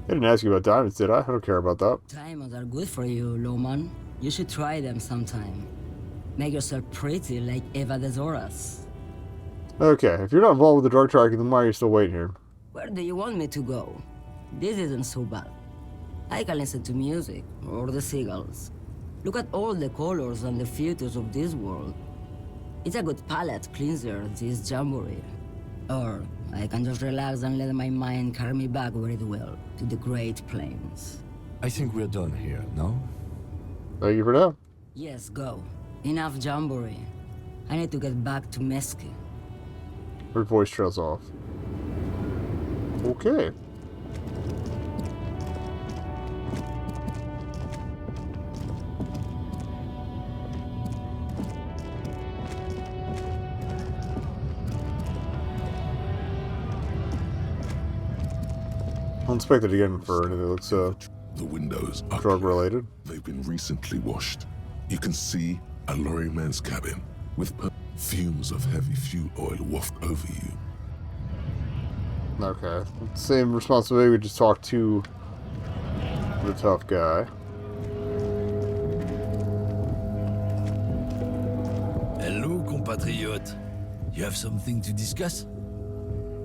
I didn't ask you about diamonds, did I? I don't care about that. Diamonds are good for you, Lowman. You should try them sometime. Make yourself pretty like Eva de Zoras. Okay, if you're not involved with the drug trafficking, then why are you still waiting here? Where do you want me to go? This isn't so bad. I can listen to music, or the seagulls. Look at all the colors and the features of this world. It's a good palate cleanser, this jamboree. Or I can just relax and let my mind carry me back where it will, to the Great Plains. I think we're done here, no? Thank you for now. Yes, go. Enough jamboree. I need to get back to Mesque. Her voice trails off. Okay. Uninspected again for anything that looks the windows are drug related. They've been recently washed. You can see a lorryman's cabin with fumes of heavy fuel oil waft over you. Okay. Same responsibility, we just talked to the tough guy. Hello, compatriot. You have something to discuss?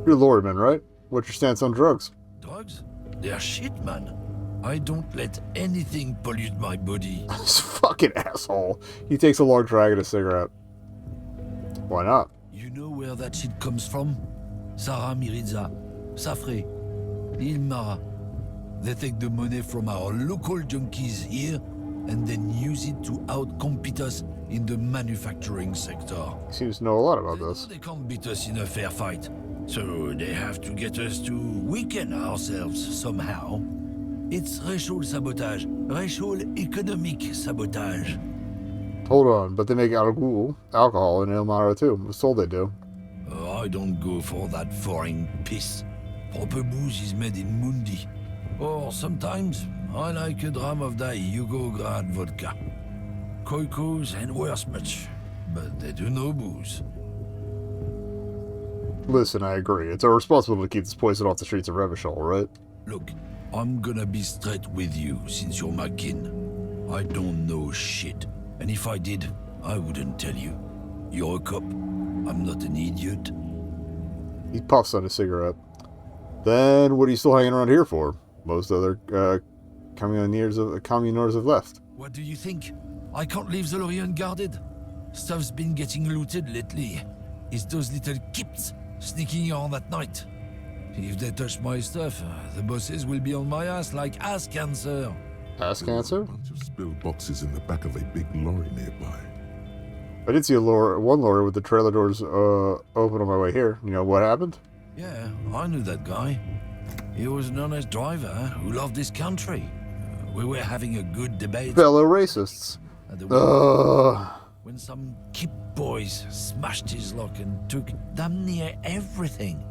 You're a lorryman, right? What's your stance on drugs? Drugs? They're shit, man. I don't let anything pollute my body. This fucking asshole. He takes a long drag at a cigarette. Why not? You know where that shit comes from? Sarah Miriza, Safre, Ilmara. They take the money from our local junkies here and then use it to outcompete us in the manufacturing sector. He seems to know a lot about this. They can't beat us in a fair fight, so they have to get us to weaken ourselves somehow. It's racial sabotage, racial economic sabotage. Hold on, but they make alcohol in Ilmara too. I was told they do. I don't go for that foreign piss. Proper booze is made in Mundi. Or sometimes, I like a dram of that Yugograd vodka. Koikos and worse much, but they do no booze. Listen, I agree. It's our responsibility to keep this poison off the streets of Revachol, right? Look, I'm gonna be straight with you since you're my kin. I don't know shit, and if I did, I wouldn't tell you. You're a cop. I'm not an idiot. He puffs on a cigarette. Then what are you still hanging around here for? Most other communers have left. What do you think? I can't leave the lorry unguarded. Stuff's been getting looted lately. It's those little kips sneaking on at night. If they touch my stuff, the bosses will be on my ass like ass cancer. Ass cancer? A bunch of spilled boxes in the back of a big lorry nearby. I did see one lorry with the trailer doors open on my way here. You know what happened? Yeah, I knew that guy. He was an honest driver who loved this country. We were having a good debate. Fellow racists. When some kip boys smashed his lock and took damn near everything.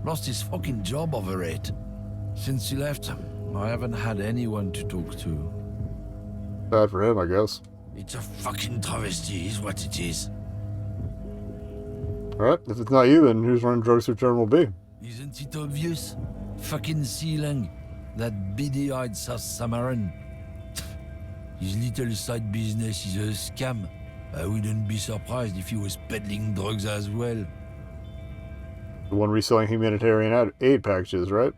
Lost his fucking job over it. Since he left, I haven't had anyone to talk to. Bad for him, I guess. It's a fucking travesty is what it is. Alright, if it's not you, then who's running drugs through Terminal B? Isn't it obvious? Fucking Sealang, that beady-eyed South Samaran. His little side business is a scam. I wouldn't be surprised if he was peddling drugs as well. The one reselling humanitarian aid packages, right?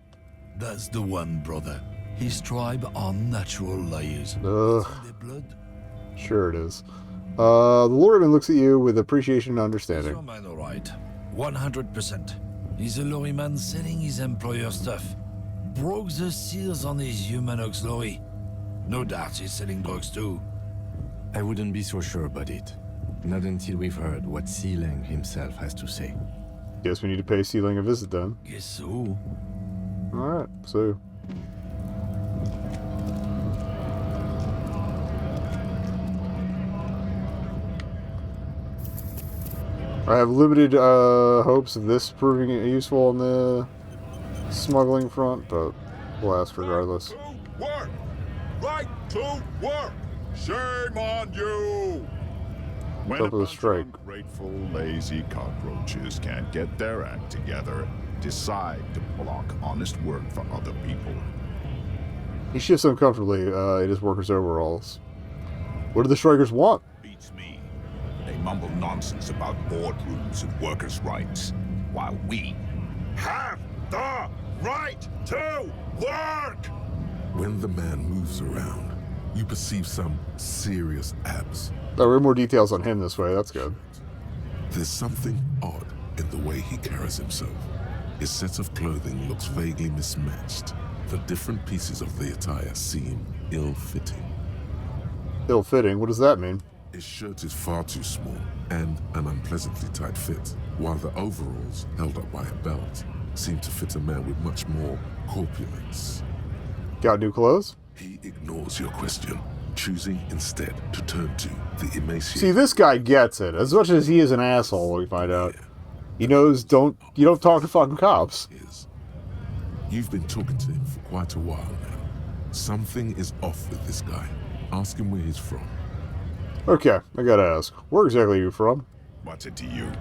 That's the one, brother. His tribe are natural liars. Ugh. Sure it is. The Lordman looks at you with appreciation and understanding. Your man, all right. 100%. He's a lorryman selling his employer stuff. Broke the seals on his Humanox lorry. No doubt he's selling drugs too. I wouldn't be so sure about it. Not until we've heard what Sealang himself has to say. Guess we need to pay Sealang a visit then. Guess so. Alright, so... I have limited hopes of this proving useful on the smuggling front, but we'll ask regardless. Work! Right to work! Shame on you! When Top of the strike. Ungrateful, lazy cockroaches can't get their act together, decide to block honest work for other people. He shifts uncomfortably in his worker's overalls. What do the strikers want? Beats me. They mumble nonsense about boardrooms and workers' rights, while we have the right to work! When the man moves around, you perceive some serious abs. Oh, we have more details on him this way, that's good. There's something odd in the way he carries himself. His set of clothing looks vaguely mismatched. The different pieces of the attire seem ill-fitting. Ill-fitting? What does that mean? His shirt is far too small and an unpleasantly tight fit, while the overalls, held up by a belt, seem to fit a man with much more corpulence. Got new clothes? He ignores your question, choosing instead to turn to the emaciated. See, this guy gets it. As much as he is an asshole, we find out. He knows you don't talk to fucking cops. You've been talking to him for quite a while now. Something is off with this guy. Ask him where he's from. Okay, I gotta ask. Where exactly are you from? What's it to you?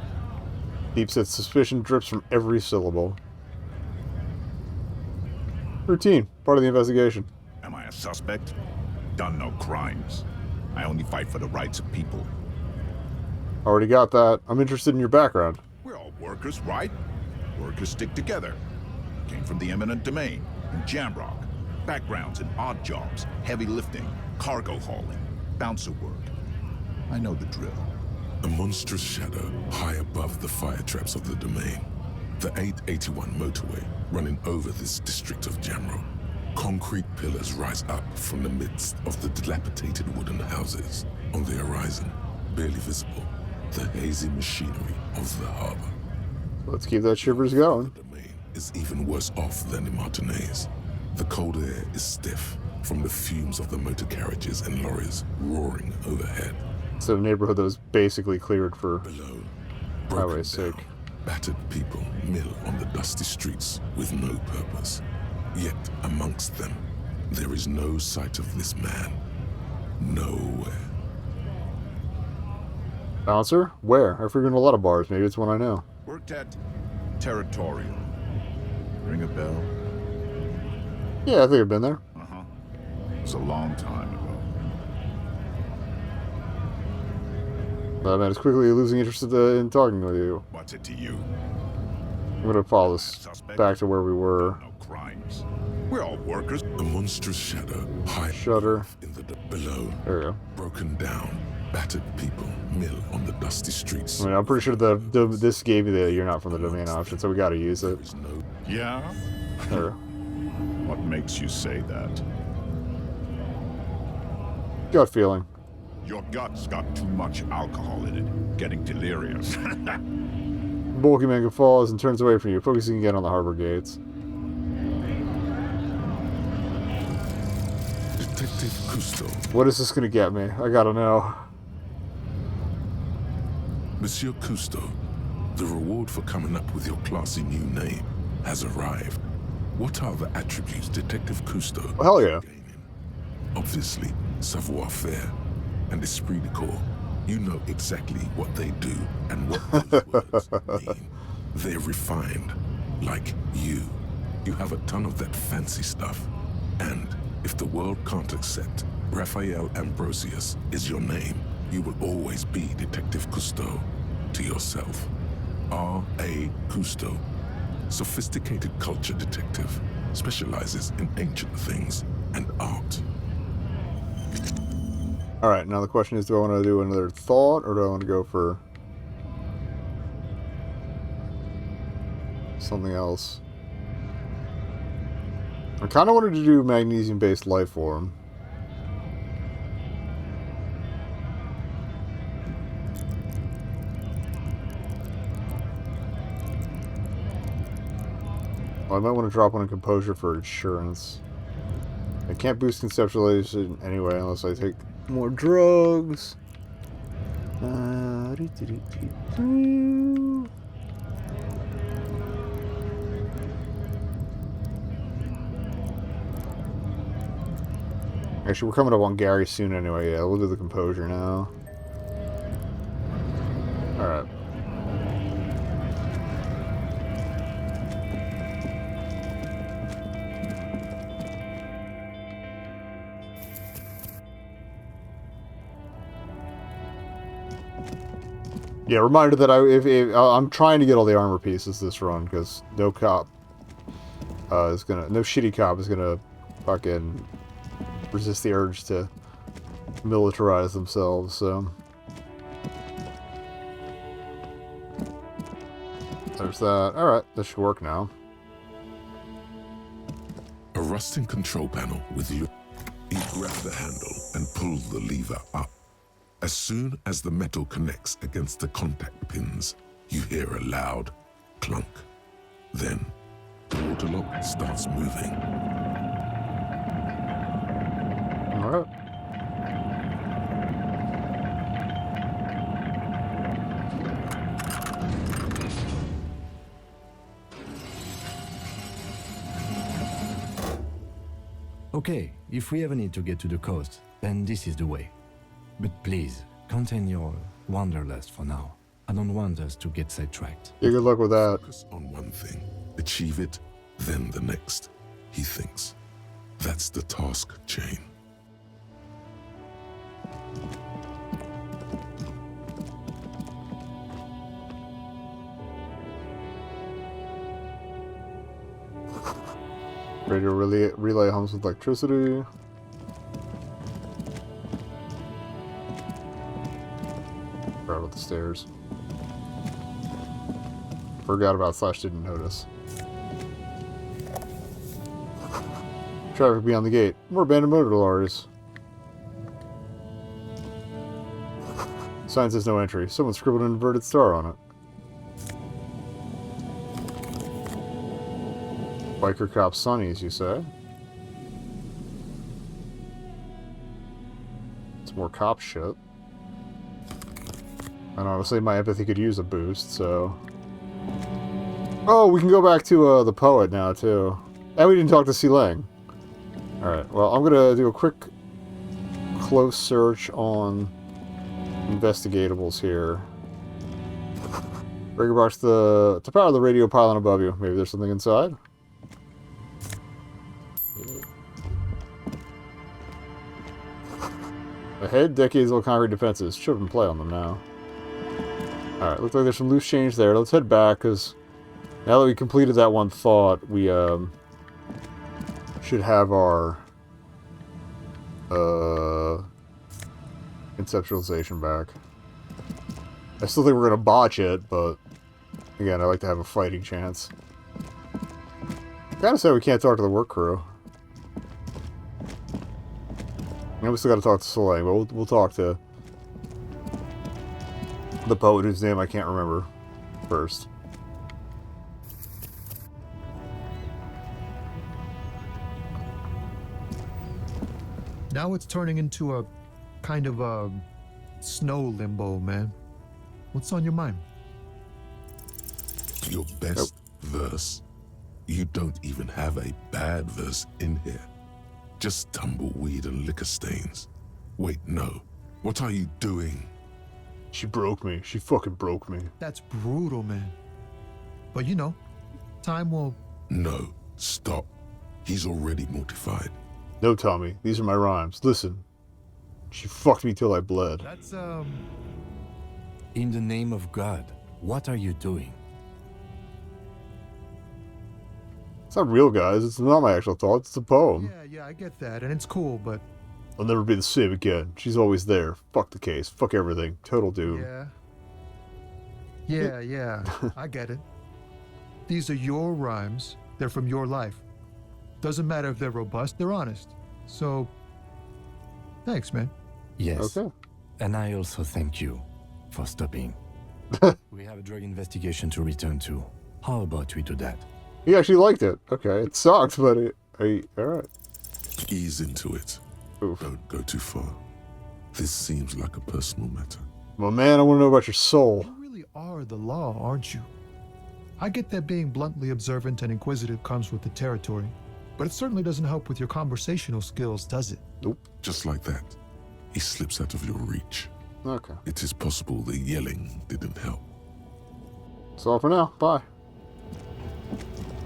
Deep-set suspicion drips from every syllable. Routine. Part of the investigation. Am I a suspect? Done no crimes. I only fight for the rights of people. Already got that. I'm interested in your background. We're all workers, right? Workers stick together. Came from the eminent domain, in Jamrock. Backgrounds in odd jobs, heavy lifting, cargo hauling, bouncer work. I know the drill. A monstrous shadow high above the fire traps of the domain. The 881 motorway running over this district of Jamrock. Concrete pillars rise up from the midst of the dilapidated wooden houses. On the horizon, barely visible, the hazy machinery of the harbor. Let's keep that shivers going. The domain is even worse off than in Martinez. The cold air is stiff from the fumes of the motor carriages and lorries roaring overhead. It's a neighborhood that was basically cleared for highway's sake. Battered people mill on the dusty streets with no purpose. Yet amongst them, there is no sight of this man. Nowhere. Bouncer? Where? I frequent a lot of bars. Maybe it's one I know. Worked at Territorial. Ring a bell? Yeah, I think I've been there. Uh-huh. It was a long time ago. That man is quickly losing interest in talking with you. What's it to you? I'm going to follow this back to where we were. No crimes. We're all workers. A monstrous shadow high Shutter. In the below. There we go. Broken down, battered people mill on the dusty streets. I mean, I'm pretty sure this gave you the "you're not from the domain" option, so we got to use it. Yeah? There. What makes you say that? Gut feeling. Your gut's got too much alcohol in it. Getting delirious. Bulky man falls and turns away from you, focusing again on the harbor gates. Detective Cousteau. What is this gonna get me? I gotta know. Monsieur Cousteau, the reward for coming up with your classy new name has arrived. What are the attributes Detective Cousteau? Hell yeah. Obviously, savoir-faire and esprit de corps. You know exactly what they do and what those words mean. They're refined, like you. You have a ton of that fancy stuff. And if the world can't accept Raphael Ambrosius is your name, You will always be Detective Cousteau to yourself. R.A. Cousteau, sophisticated culture detective, specializes in ancient things and art. Alright, now the question is, do I want to do another thought, or do I want to go for something else? I kind of wanted to do magnesium-based life form. Well, I might want to drop one in composure for insurance. I can't boost conceptualization anyway unless I take more drugs. Actually, we're coming up on Gary soon anyway. Yeah, we'll do the composure now. Alright. Yeah, reminder that I'm trying to get all the armor pieces this run, because no cop no shitty cop is gonna fucking resist the urge to militarize themselves, so. There's that. Alright, this should work now. A rusting control panel with you. You grab the handle and pull the lever up. As soon as the metal connects against the contact pins, you hear a loud clunk. Then, the water lock starts moving. Alright. Okay, if we ever need to get to the coast, then this is the way. But please, contain your wanderlust for now. I don't want us to get sidetracked. Yeah, good luck with that. Focus on one thing, achieve it, then the next, he thinks. That's the task chain. Radio relay hums with electricity. Forgot about the stairs. Forgot about / didn't notice. Traffic beyond the gate. More abandoned motor lorries. Sign says no entry. Someone scribbled an inverted star on it. Biker cop Sonny's, you say? It's more cop shit. And honestly, my empathy could use a boost, so... Oh, we can go back to the poet now, too. And we didn't talk to C. Lang. Alright, well, I'm gonna do a quick close search on investigatables here. Breaker box to power the radio pylon above you. Maybe there's something inside? Ahead, decades-old concrete defenses. Should have been play on them now. Alright, looks like there's some loose change there. Let's head back, because now that we completed that one thought, we should have our conceptualization back. I still think we're going to botch it, but again, I like to have a fighting chance. Gotta say we can't talk to the work crew. And we still gotta talk to Soleil, but we'll talk to the poet whose name I can't remember first. Now it's turning into a kind of a snow limbo, man. What's on your mind? Your best verse. You don't even have a bad verse in here. Just tumbleweed and liquor stains. Wait, no. What are you doing? She broke me. She fucking broke me. That's brutal, man. But you know, time will... No, stop. He's already mortified. No, Tommy. These are my rhymes. Listen. She fucked me till I bled. That's, In the name of God, what are you doing? It's not real, guys. It's not my actual thoughts. It's a poem. yeah, I get that, and it's cool, but... I'll never be the same again. She's always there. Fuck the case. Fuck everything. Total doom. Yeah, I get it. These are your rhymes. They're from your life. Doesn't matter if they're robust, they're honest. So, thanks, man. Yes. Okay. And I also thank you for stopping. We have a drug investigation to return to. How about we do that? He actually liked it. Okay, it sucked, but alright. Ease into it. Oof. Don't go too far. This seems like a personal matter. Well, man, I want to know about your soul. You really are the law, aren't you? I get that being bluntly observant and inquisitive comes with the territory, but it certainly doesn't help with your conversational skills, does it? Nope. Just like that, he slips out of your reach. Okay. It is possible the yelling didn't help. That's all for now. Bye.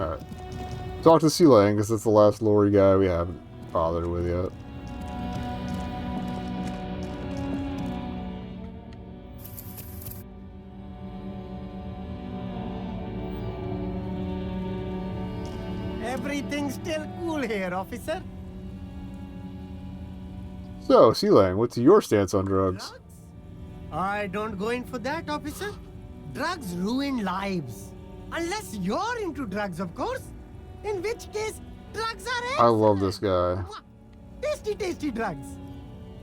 Alright. Talk to Sea Lang, because that's the last lorry guy we haven't bothered with yet. Everything's still cool here, officer. So, Sea Lang, what's your stance on drugs? I don't go in for that, officer. Drugs ruin lives. Unless you're into drugs, of course. In which case, drugs are excellent. I love this guy. Tasty, tasty drugs.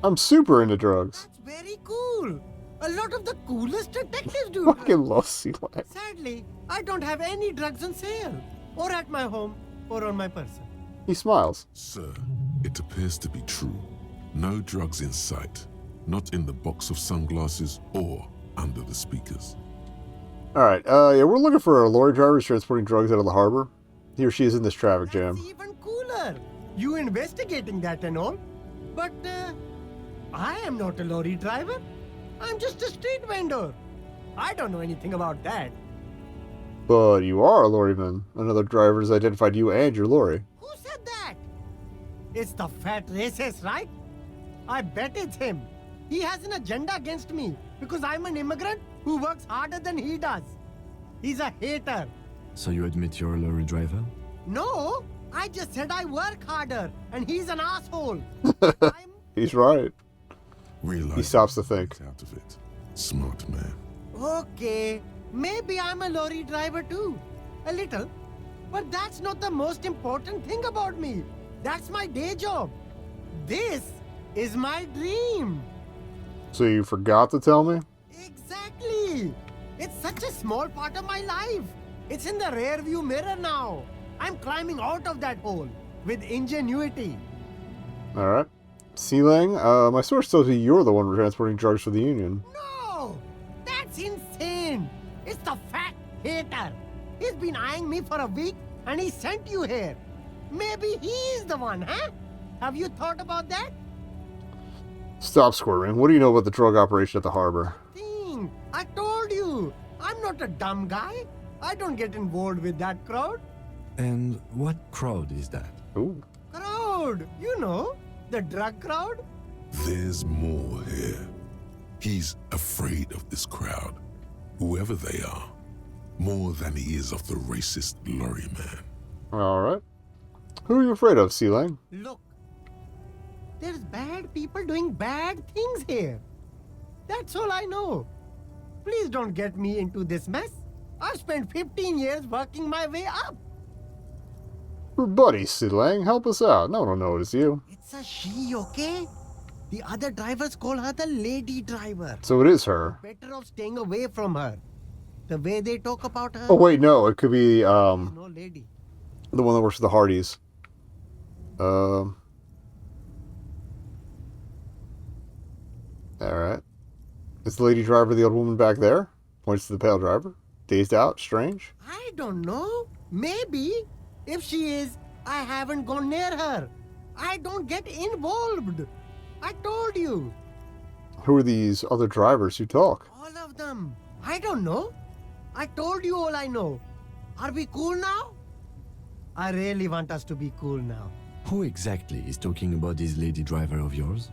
I'm super into drugs. That's very cool. A lot of the coolest detectives do. Fucking love Sea Lang. Sadly, I don't have any drugs on sale. Or at my home, or on my person. He smiles. Sir, it appears to be true. No drugs in sight. Not in the box of sunglasses or under the speakers. Alright, yeah, we're looking for a lorry driver who's transporting drugs out of the harbor. He or she is in this traffic jam. Even cooler. You investigating that and all. But, I am not a lorry driver. I'm just a street vendor. I don't know anything about that. But you are a lorryman. Another driver has identified you and your lorry. Who said that? It's the fat racist, right? I bet it's him. He has an agenda against me because I'm an immigrant who works harder than he does. He's a hater. So you admit you're a lorry driver? No, I just said I work harder and he's an asshole. He's right. Realize he stops to think. Out of it. Smart man. Okay, maybe I'm a lorry driver too. A little. But that's not the most important thing about me. That's my day job. This is my dream. So you forgot to tell me? Exactly. It's such a small part of my life. It's in the rear view mirror now. I'm climbing out of that hole with ingenuity. Alright. Sea Lang, my source tells me you're the one transporting drugs for the Union. No! That's insane! It's the fat hater. He's been eyeing me for a week and he sent you here. Maybe he's the one, huh? Have you thought about that? Stop squirming. What do you know about the drug operation at the harbor? I told you. I'm not a dumb guy. I don't get involved with that crowd. And what crowd is that? Ooh. Crowd! You know, the drug crowd? There's more here. He's afraid of this crowd, whoever they are, more than he is of the racist lorry man. Alright. Who are you afraid of, Sea Lang? Look, there's bad people doing bad things here. That's all I know. Please don't get me into this mess. I've spent 15 years working my way up. We're buddies, Sea Lang. Help us out. No one will know it is you. It's a she, okay? The other drivers call her the lady driver. So it is her. Better off staying away from her. The way they talk about her. Oh wait, no. It could be No lady. the one that works for the Hardys. Alright. Is the lady driver the old woman back there? Points to the pale driver. Dazed out? Strange? I don't know. Maybe. If she is, I haven't gone near her. I don't get involved. I told you. Who are these other drivers who talk? All of them. I don't know. I told you all I know. Are we cool now? I really want us to be cool now. Who exactly is talking about this lady driver of yours?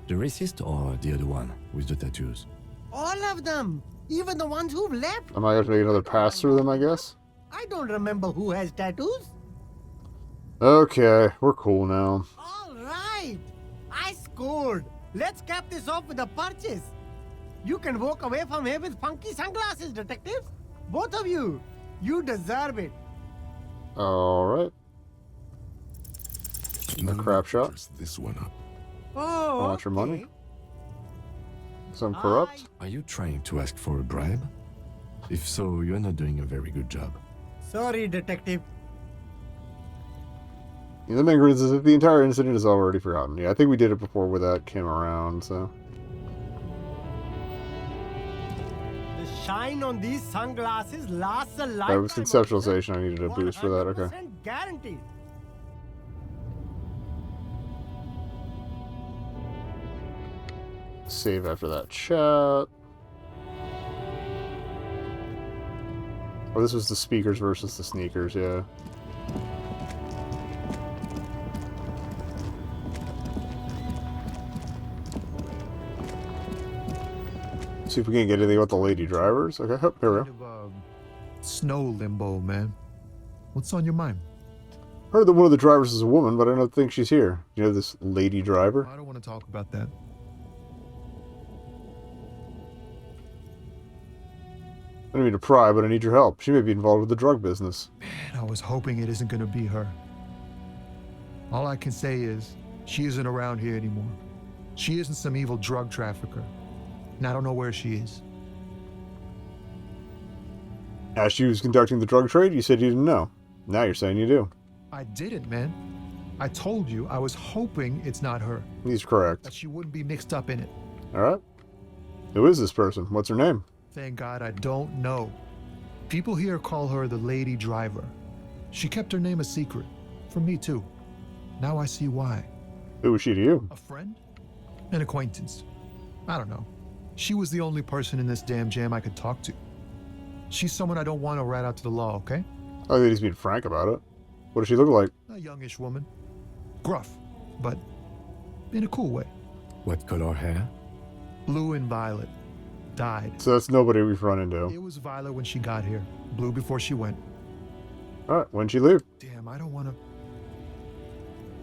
The racist or the other one with the tattoos? All of them. Even the ones who've left. Am I going to make another pass through them, I guess? I don't remember who has tattoos. Okay, we're cool now. All right. I scored. Let's cap this off with a purchase. You can walk away from here with funky sunglasses, detectives. Both of you. You deserve it. Alright. A crap shot. This one up. Oh, I want your money. Some corrupt. Are you trying to ask for a bribe? If so, you're not doing a very good job. Sorry, detective. Yeah, the main reason is that the entire incident is already forgotten. Yeah, I think we did it before where that came around, so. The shine on these sunglasses lasts a lifetime. That was conceptualization. I needed a boost for that. Okay. Guaranteed. Save after that chat. Oh, this was the speakers versus the sneakers, yeah. See if we can get anything about the lady drivers. Okay, oh, here we go. Snow limbo, man. What's on your mind? Heard that one of the drivers is a woman, but I don't think she's here. You know this lady driver? I don't want to talk about that. I don't mean to pry, but I need your help. She may be involved with the drug business. Man, I was hoping it isn't going to be her. All I can say is, she isn't around here anymore. She isn't some evil drug trafficker. And I don't know where she is. As she was conducting the drug trade, you said you didn't know. Now you're saying you do. I didn't, man. I told you I was hoping it's not her. He's correct. That she wouldn't be mixed up in it. Alright. Who is this person? What's her name? Thank God I don't know. People here call her the lady driver. She kept her name a secret. From me, too. Now I see why. Who was she to you? A friend? An acquaintance. I don't know. She was the only person in this damn jam I could talk to. She's someone I don't want to rat out to the law, okay? I think he's being frank about it. What does she look like? A youngish woman. Gruff, but in a cool way. What color hair? Blue and violet. Died. So that's nobody we've run into. It was violet when she got here. Blue before she went. Alright, when'd she leave? Damn, I don't want to...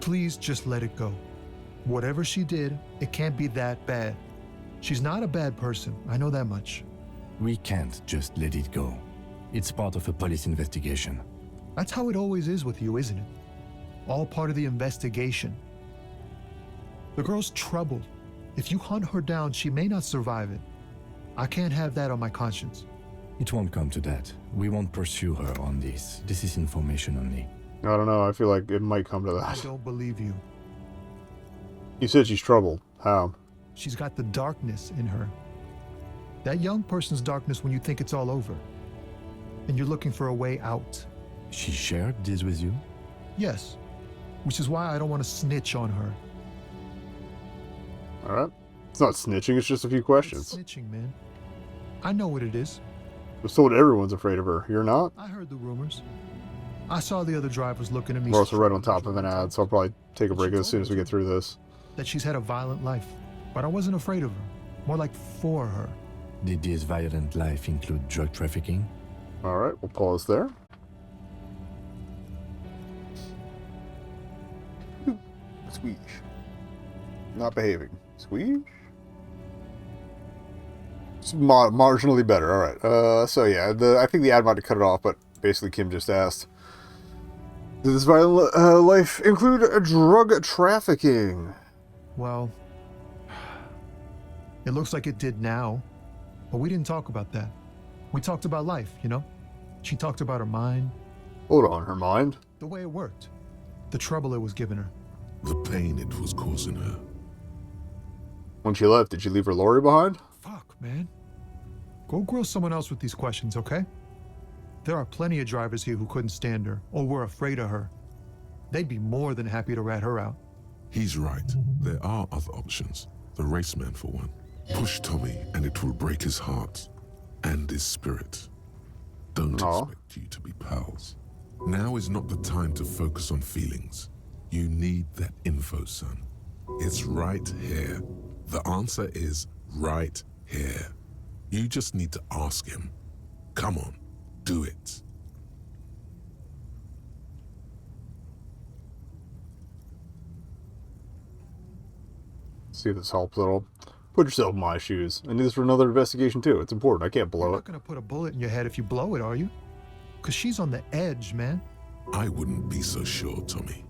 Please just let it go. Whatever she did, it can't be that bad. She's not a bad person. I know that much. We can't just let it go. It's part of a police investigation. That's how it always is with you, isn't it? All part of the investigation. The girl's troubled. If you hunt her down, she may not survive it. I can't have that on my conscience. It won't come to that. We won't pursue her on this. This is information only. I don't know. I feel like it might come to that. I don't believe you. You said she's troubled. How? She's got the darkness in her. That young person's darkness when you think it's all over. And you're looking for a way out. She shared this with you? Yes. Which is why I don't want to snitch on her. Alright. It's not snitching, it's just a few questions. It's snitching, man. I know what it is. I was told everyone's afraid of her. You're not? I heard the rumors. I saw the other drivers looking at me. We're also right on top of an ad, so I'll probably take a break as soon as we get through this. That she's had a violent life. But I wasn't afraid of her. More like for her. Did this violent life include drug trafficking? Alright, we'll pause there. Squeeze. Not behaving. Squeeze? It's marginally better. Alright. So yeah, I think the ad might have cut it off, but basically Kim just asked, did this violent life include drug trafficking? Well, it looks like it did now. But we didn't talk about that. We talked about life, you know? She talked about her mind. Hold on, her mind? The way it worked. The trouble it was giving her. The pain it was causing her. When she left, did she leave her lorry behind? Fuck, man. Go grill someone else with these questions, okay? There are plenty of drivers here who couldn't stand her, or were afraid of her. They'd be more than happy to rat her out. He's right. There are other options. The raceman, for one. Push Tommy, and it will break his heart. And his spirit. Don't expect you to be pals. Now is not the time to focus on feelings. You need that info, son. It's right here. The answer is right here. You just need to ask him. Come on, do it. See if this helps at all. Put yourself in my shoes. I need this for another investigation too. It's important. I can't blow You're it. not gonna put a bullet in your head if you blow it, are you? Because she's on the edge, man. I wouldn't be so sure, Tommy.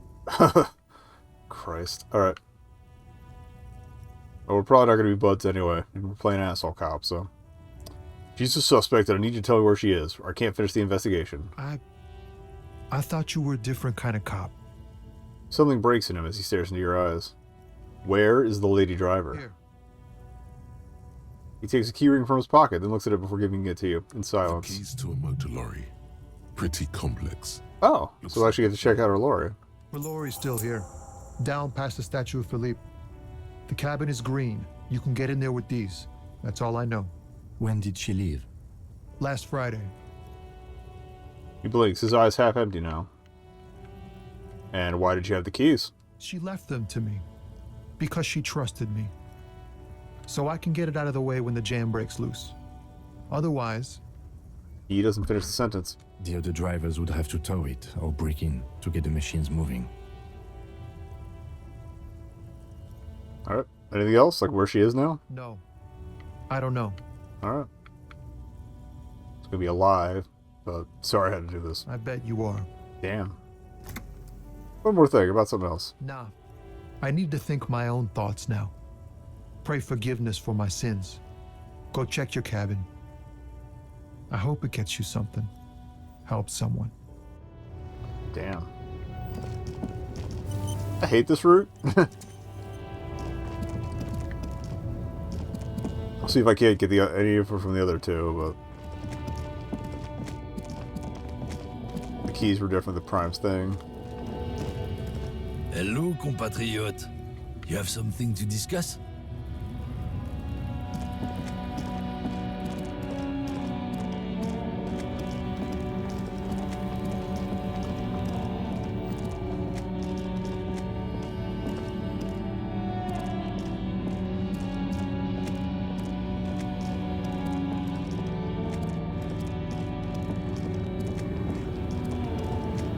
Christ. Alright. Well, we're probably not going to be buds anyway. We're playing asshole cop, so. She's a suspect, and I need you to tell me where she is, or I can't finish the investigation. I thought you were a different kind of cop. Something breaks in him as he stares into your eyes. Where is the lady driver? Here. He takes a keyring from his pocket, then looks at it before giving it to you, in silence. The keys to a motor lorry. Pretty complex. Oh, so I actually get to check out her lorry. Her lorry's still here. Down past the statue of Philippe. The cabin is green. You can get in there with these. That's all I know. When did she leave? Last Friday. He blinks, his eyes half empty now. And why did you have the keys? She left them to me. Because she trusted me. So I can get it out of the way when the jam breaks loose. Otherwise... He doesn't finish the sentence. The other drivers would have to tow it or break in to get the machines moving. Alright. Anything else? Like where she is now? No. I don't know. Alright. It's gonna be alive, but sorry I had to do this. I bet you are. Damn. One more thing about something else. Nah. I need to think my own thoughts now. Pray forgiveness for my sins. Go check your cabin. I hope it gets you something. Help someone. Damn. I hate this route. I'll see if I can't get any info from the other two, but the keys were different than Prime's thing. Hello, compatriot. You have something to discuss?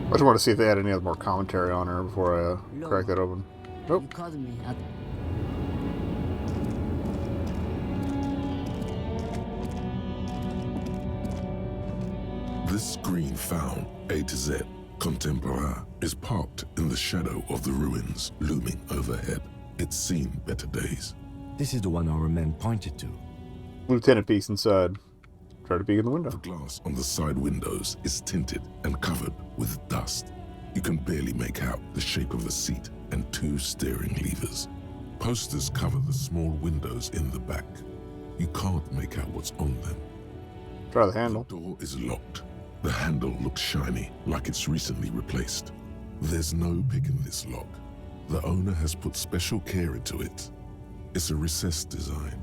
I just want to see if they had any other more commentary on her before I crack that open. Nope. You called me. This screen found, A to Z, Contemporain, is parked in the shadow of the ruins looming overhead. It's seen better days. This is the one our men pointed to. Lieutenant peeks inside. Try to peek in the window. The glass on the side windows is tinted and covered with dust. You can barely make out the shape of the seat and two steering levers. Posters cover the small windows in the back. You can't make out what's on them. Try the handle. The door is locked. The handle looks shiny, like it's recently replaced. There's no pick in this lock. The owner has put special care into it. It's a recessed design.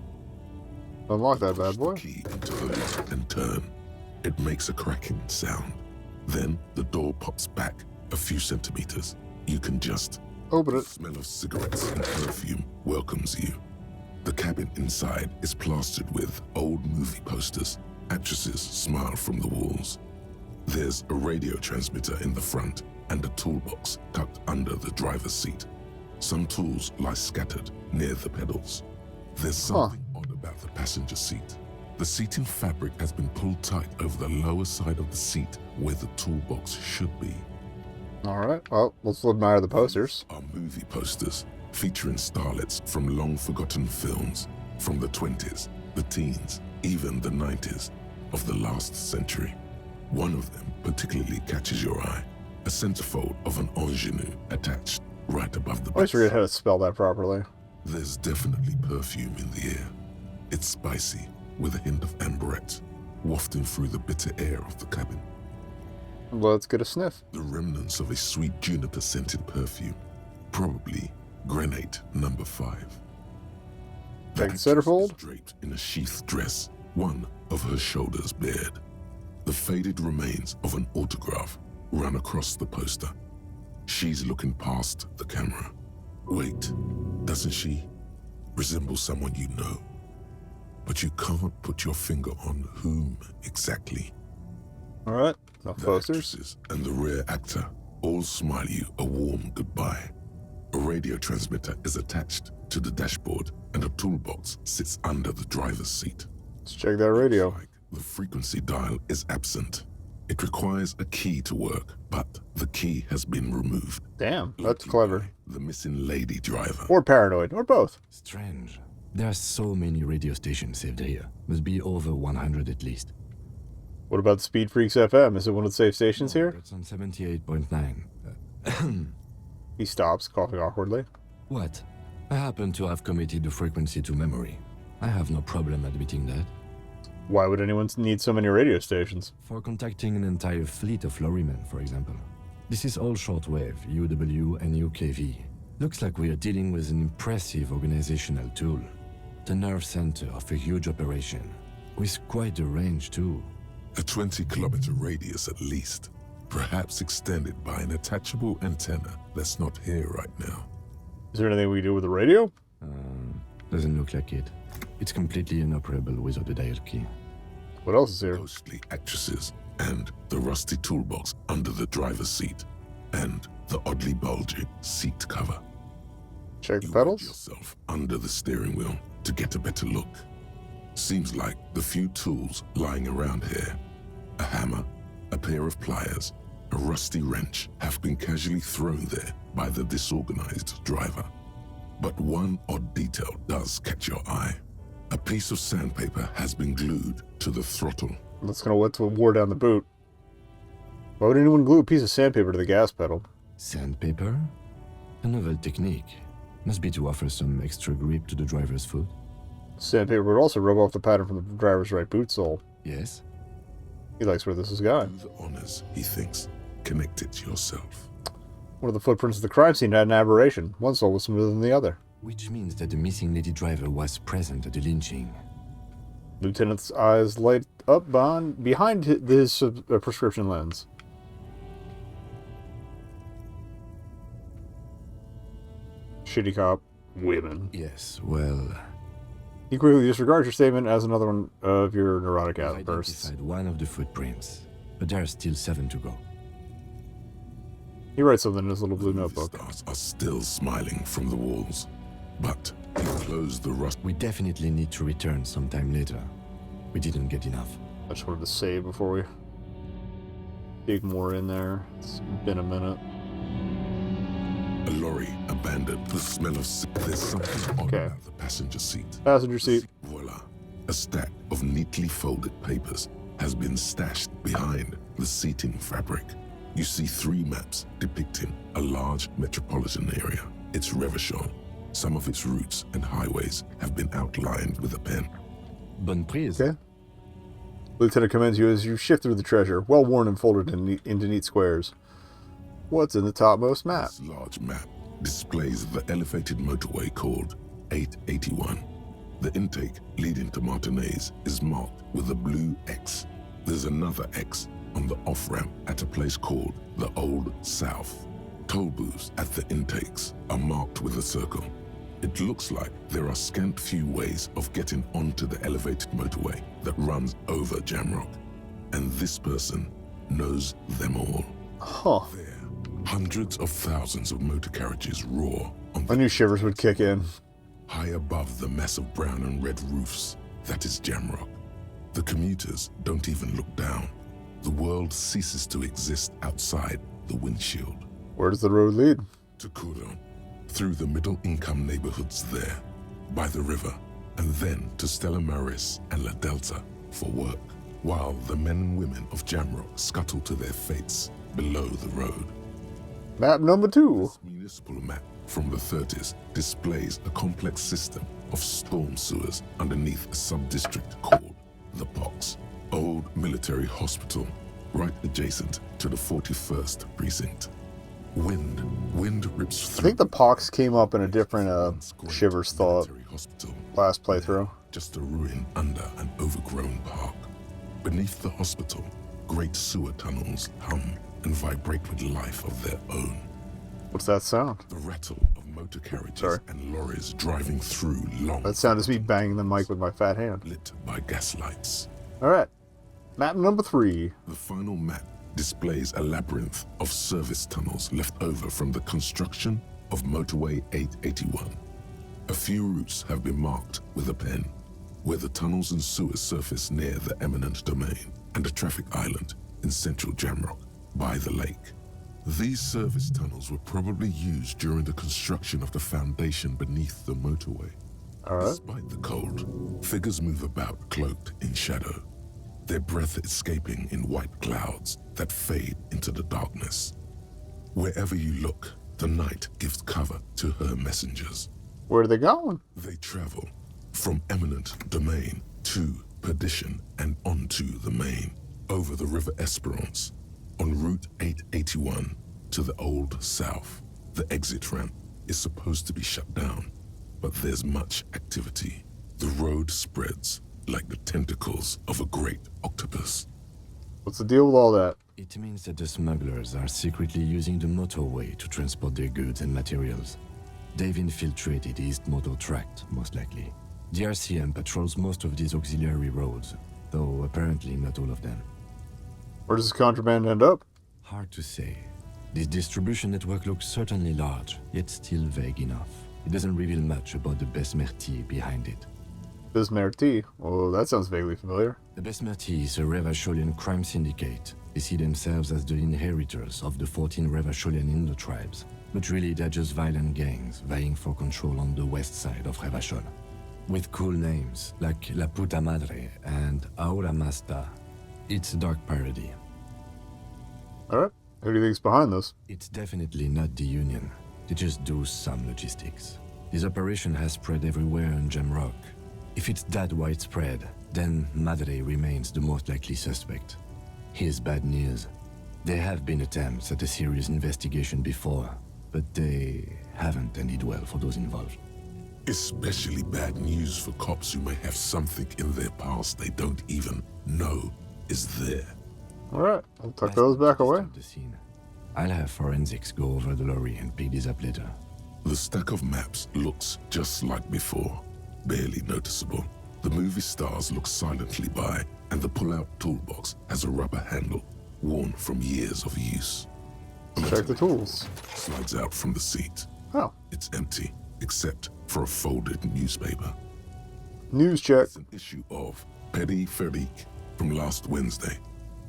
Unlock that bad boy. Key into the lock and turn. It makes a cracking sound. Then the door pops back a few centimeters. You can just open it. The smell of cigarettes and perfume welcomes you. The cabin inside is plastered with old movie posters. Actresses smile from the walls. There's a radio transmitter in the front and a toolbox tucked under the driver's seat. Some tools lie scattered near the pedals. There's something odd about the passenger seat. The seating fabric has been pulled tight over the lower side of the seat where the toolbox should be. Alright, well, let's admire the posters. Are movie posters featuring starlets from long-forgotten films from the 20s, the teens, even the 90s of the last century. One of them particularly catches your eye, a centerfold of an ingenue attached right above the I always forget how to spell that properly. There's definitely perfume in the air. It's spicy, with a hint of amberette, wafting through the bitter air of the cabin. Let's get a sniff. The remnants of a sweet juniper-scented perfume, probably Grenade No. 5. The actress is draped in a sheath dress, one of her shoulders bared. The faded remains of an autograph run across the poster. She's looking past the camera. Wait, doesn't she? resembles someone you know. But you can't put your finger on whom exactly. Alright, no The posters. actresses and the rear actor all smile you a warm goodbye. A radio transmitter is attached to the dashboard and a toolbox sits under the driver's seat. Let's check that radio. Looks like the frequency dial is absent. It requires a key to work, but the key has been removed. Damn, that's clever. The missing lady driver. Or paranoid, or both. Strange. There are so many radio stations saved here. Must be over 100 at least. What about Speed Freaks FM? Is it one of the safe stations here? It's on 78.9. He stops, coughing awkwardly. What? I happen to have committed the frequency to memory. I have no problem admitting that. Why would anyone need so many radio stations? For contacting an entire fleet of lorrymen, for example. This is all shortwave, UW and UKV. Looks like we are dealing with an impressive organizational tool. The nerve center of a huge operation. With quite a range, too. A 20-kilometer radius at least. Perhaps extended by an attachable antenna that's not here right now. Is there anything we can do with the radio? Doesn't look like it. It's completely inoperable without a dial key. What else is here? Ghostly actresses and the rusty toolbox under the driver's seat and the oddly bulging seat cover. Check the pedals? Yourself under the steering wheel to get a better look. Seems like the few tools lying around here, a hammer, a pair of pliers, a rusty wrench, have been casually thrown there by the disorganized driver. But one odd detail does catch your eye. A piece of sandpaper has been glued to the throttle. That's gonna let wore down the boot. Why would anyone glue a piece of sandpaper to the gas pedal? Sandpaper? A novel technique. Must be to offer some extra grip to the driver's foot. Sandpaper would also rub off the pattern from the driver's right boot sole. Yes? He likes where this is going. Do the honors, he thinks. Connect it to yourself. One of the footprints of the crime scene had an aberration. One sole was smoother than the other. Which means that the missing lady driver was present at the lynching. Lieutenant's eyes light up behind his prescription lens. Shitty cop. Women. Yes, well... He quickly disregards your statement as another one of your neurotic outbursts. I've identified one of the footprints, but there are still 7 to go. He writes something in his little blue notebook. Stars are still smiling from the walls, but he closed the rust. We definitely need to return sometime later. We didn't get enough. I just wanted to save before we dig more in there. It's been a minute. A lorry abandoned. The smell of there's something odd about the passenger seat. Passenger seat. Voila. A stack of neatly folded papers has been stashed behind the seating fabric. You see 3 maps depicting a large metropolitan area. It's Revachol. Some of its routes and highways have been outlined with a pen. Bonne prise. Okay. Lieutenant commends you as you shift through the treasure, well worn and folded into neat squares. What's in the topmost map? This large map displays the elevated motorway called 881. The intake leading to Martinez is marked with a blue X. There's another X on the off-ramp at a place called the Old South. Toll booths at the intakes are marked with a circle. It looks like there are scant few ways of getting onto the elevated motorway that runs over Jamrock. And this person knows them all. Huh. There, hundreds of thousands of motor carriages roar on I knew shivers would kick in. high above the mass of brown and red roofs that is Jamrock. The commuters don't even look down. The world ceases to exist outside the windshield. Where does the road lead? To Coulon, through the middle-income neighborhoods there, by the river, and then to Stella Maris and La Delta for work, while the men and women of Jamrock scuttle to their fates below the road. Map number 2. This municipal map from the 30s displays a complex system of storm sewers underneath a sub-district called the Pox, old military hospital, right adjacent to the 41st precinct. Wind rips through. I think the pox came up in a different Shivers thought last playthrough. Just a ruin under an overgrown park. Beneath the hospital, great sewer tunnels hum and vibrate with life of their own. What's that sound? The rattle of motor carriages and lorries driving through long... That sounded me banging the mic with my fat hand. ...lit by gaslights. Alright. Map number 3. The final map displays a labyrinth of service tunnels left over from the construction of Motorway 881. A few routes have been marked with a pen, where the tunnels and sewers surface near the eminent domain and a traffic island in central Jamrock by the lake. These service tunnels were probably used during the construction of the foundation beneath the motorway. Despite the cold, figures move about cloaked in shadow, their breath escaping in white clouds that fade into the darkness. Wherever you look, the night gives cover to her messengers. Where are they going? They travel from eminent domain to perdition and onto the main, over the River Esperance, on Route 881 to the Old South. The exit ramp is supposed to be shut down, but there's much activity. The road spreads like the tentacles of a great octopus. What's the deal with all that? It means that the smugglers are secretly using the motorway to transport their goods and materials. They've infiltrated the East Motor Tract, most likely. The RCM patrols most of these auxiliary roads, though apparently not all of them. Where does this contraband end up? Hard to say. This distribution network looks certainly large, yet still vague enough. It doesn't reveal much about the Besmerti behind it. Besmerti? Oh, that sounds vaguely familiar. The Besmerti is a Revacholian crime syndicate. They see themselves as the inheritors of the 14 Revacholian Indo-tribes, but really they're just violent gangs vying for control on the west side of Revachol. With cool names like La Puta Madre and Aura Masta. It's a dark parody. Alright, who do you think's behind this? It's definitely not the Union. They just do some logistics. This operation has spread everywhere in Jamrock. If it's that widespread, then Madre remains the most likely suspect. Here's bad news. There have been attempts at a serious investigation before, but they haven't ended well for those involved. Especially bad news for cops who may have something in their past they don't even know is there. Alright, I'll tuck those back away. The scene. I'll have forensics go over the lorry and pick these up later. The stack of maps looks just like before, barely noticeable. The movie stars look silently by, and the pull-out toolbox has a rubber handle, worn from years of use. Check the tools. Slides out from the seat. Oh. It's empty, except for a folded newspaper. News check. It's an issue of Petit Ferique from last Wednesday.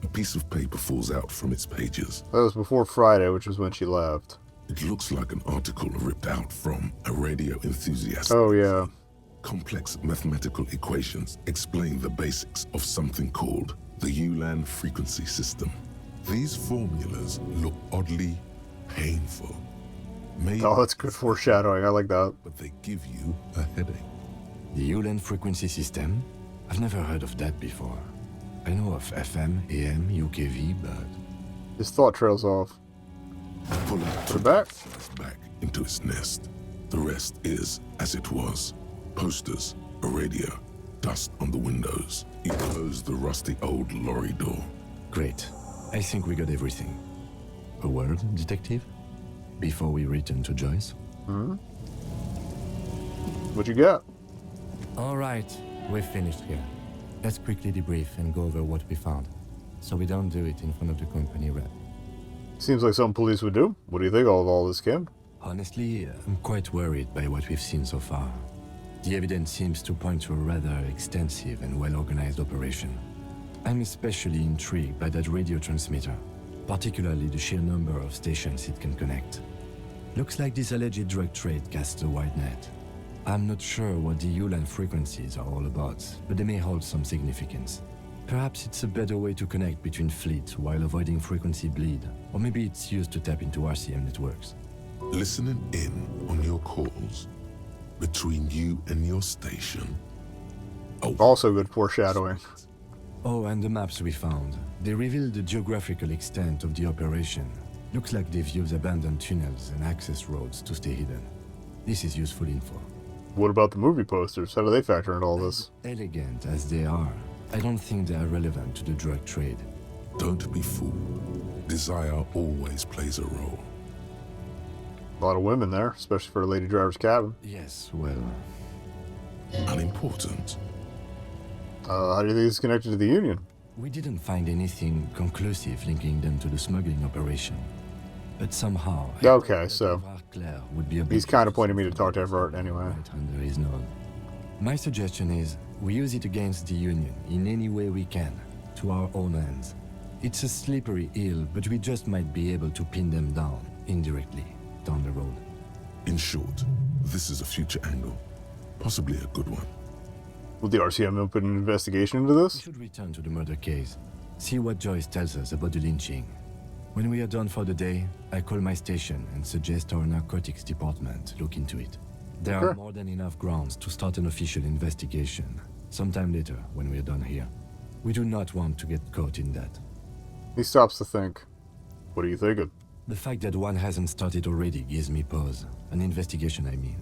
A piece of paper falls out from its pages. That was before Friday, which was when she left. It looks like an article ripped out from a radio enthusiast. Oh, yeah. Complex mathematical equations explain the basics of something called the Ulan frequency system. These formulas look oddly painful. Maybe Oh, that's good foreshadowing. I like that. But they give you a headache. The Ulan frequency system? I've never heard of that before. I know of FM, AM, UKV, but... His thought trails off. Pull out Put it back. back into its nest. The rest is as it was. Posters, a radio, dust on the windows. You close the rusty old lorry door. Great. I think we got everything. A word, detective? Before we return to Joyce? Hmm? What you got? All right, we're finished here. Let's quickly debrief and go over what we found, so we don't do it in front of the company rep. Seems like something police would do. What do you think of all this, Kim? Honestly, I'm quite worried by what we've seen so far. The evidence seems to point to a rather extensive and well-organized operation. I'm especially intrigued by that radio transmitter, particularly the sheer number of stations it can connect. Looks like this alleged drug trade casts a wide net. I'm not sure what the Ulan frequencies are all about, but they may hold some significance. Perhaps it's a better way to connect between fleets while avoiding frequency bleed, or maybe it's used to tap into RCM networks. Listening in on your calls between you and your station. Oh. Also good foreshadowing. Oh, and the maps we found. They reveal the geographical extent of the operation. Looks like they've used abandoned tunnels and access roads to stay hidden. This is useful info. What about the movie posters? How do they factor into all this? Elegant as they are, I don't think they are relevant to the drug trade. Don't be fooled. Desire always plays a role. A lot of women there, especially for a lady driver's cabin. Yes, well... Unimportant. How do you think it's connected to the Union? We didn't find anything conclusive linking them to the smuggling operation. But somehow... Okay, so... would be a he's kind of pointing me to talk to Everett anyway. Right under his nose. My suggestion is, we use it against the Union in any way we can, to our own ends. It's a slippery hill, but we just might be able to pin them down, indirectly, down the road. In short, this is a future angle. Possibly a good one. Will the RCM open an investigation into this? We should return to the murder case. See what Joyce tells us about the lynching. When we are done for the day, I call my station and suggest our narcotics department look into it. There are more than enough grounds to start an official investigation, sometime later when we are done here. We do not want to get caught in that. He stops to think. What are you thinking? The fact that one hasn't started already gives me pause. An investigation, I mean.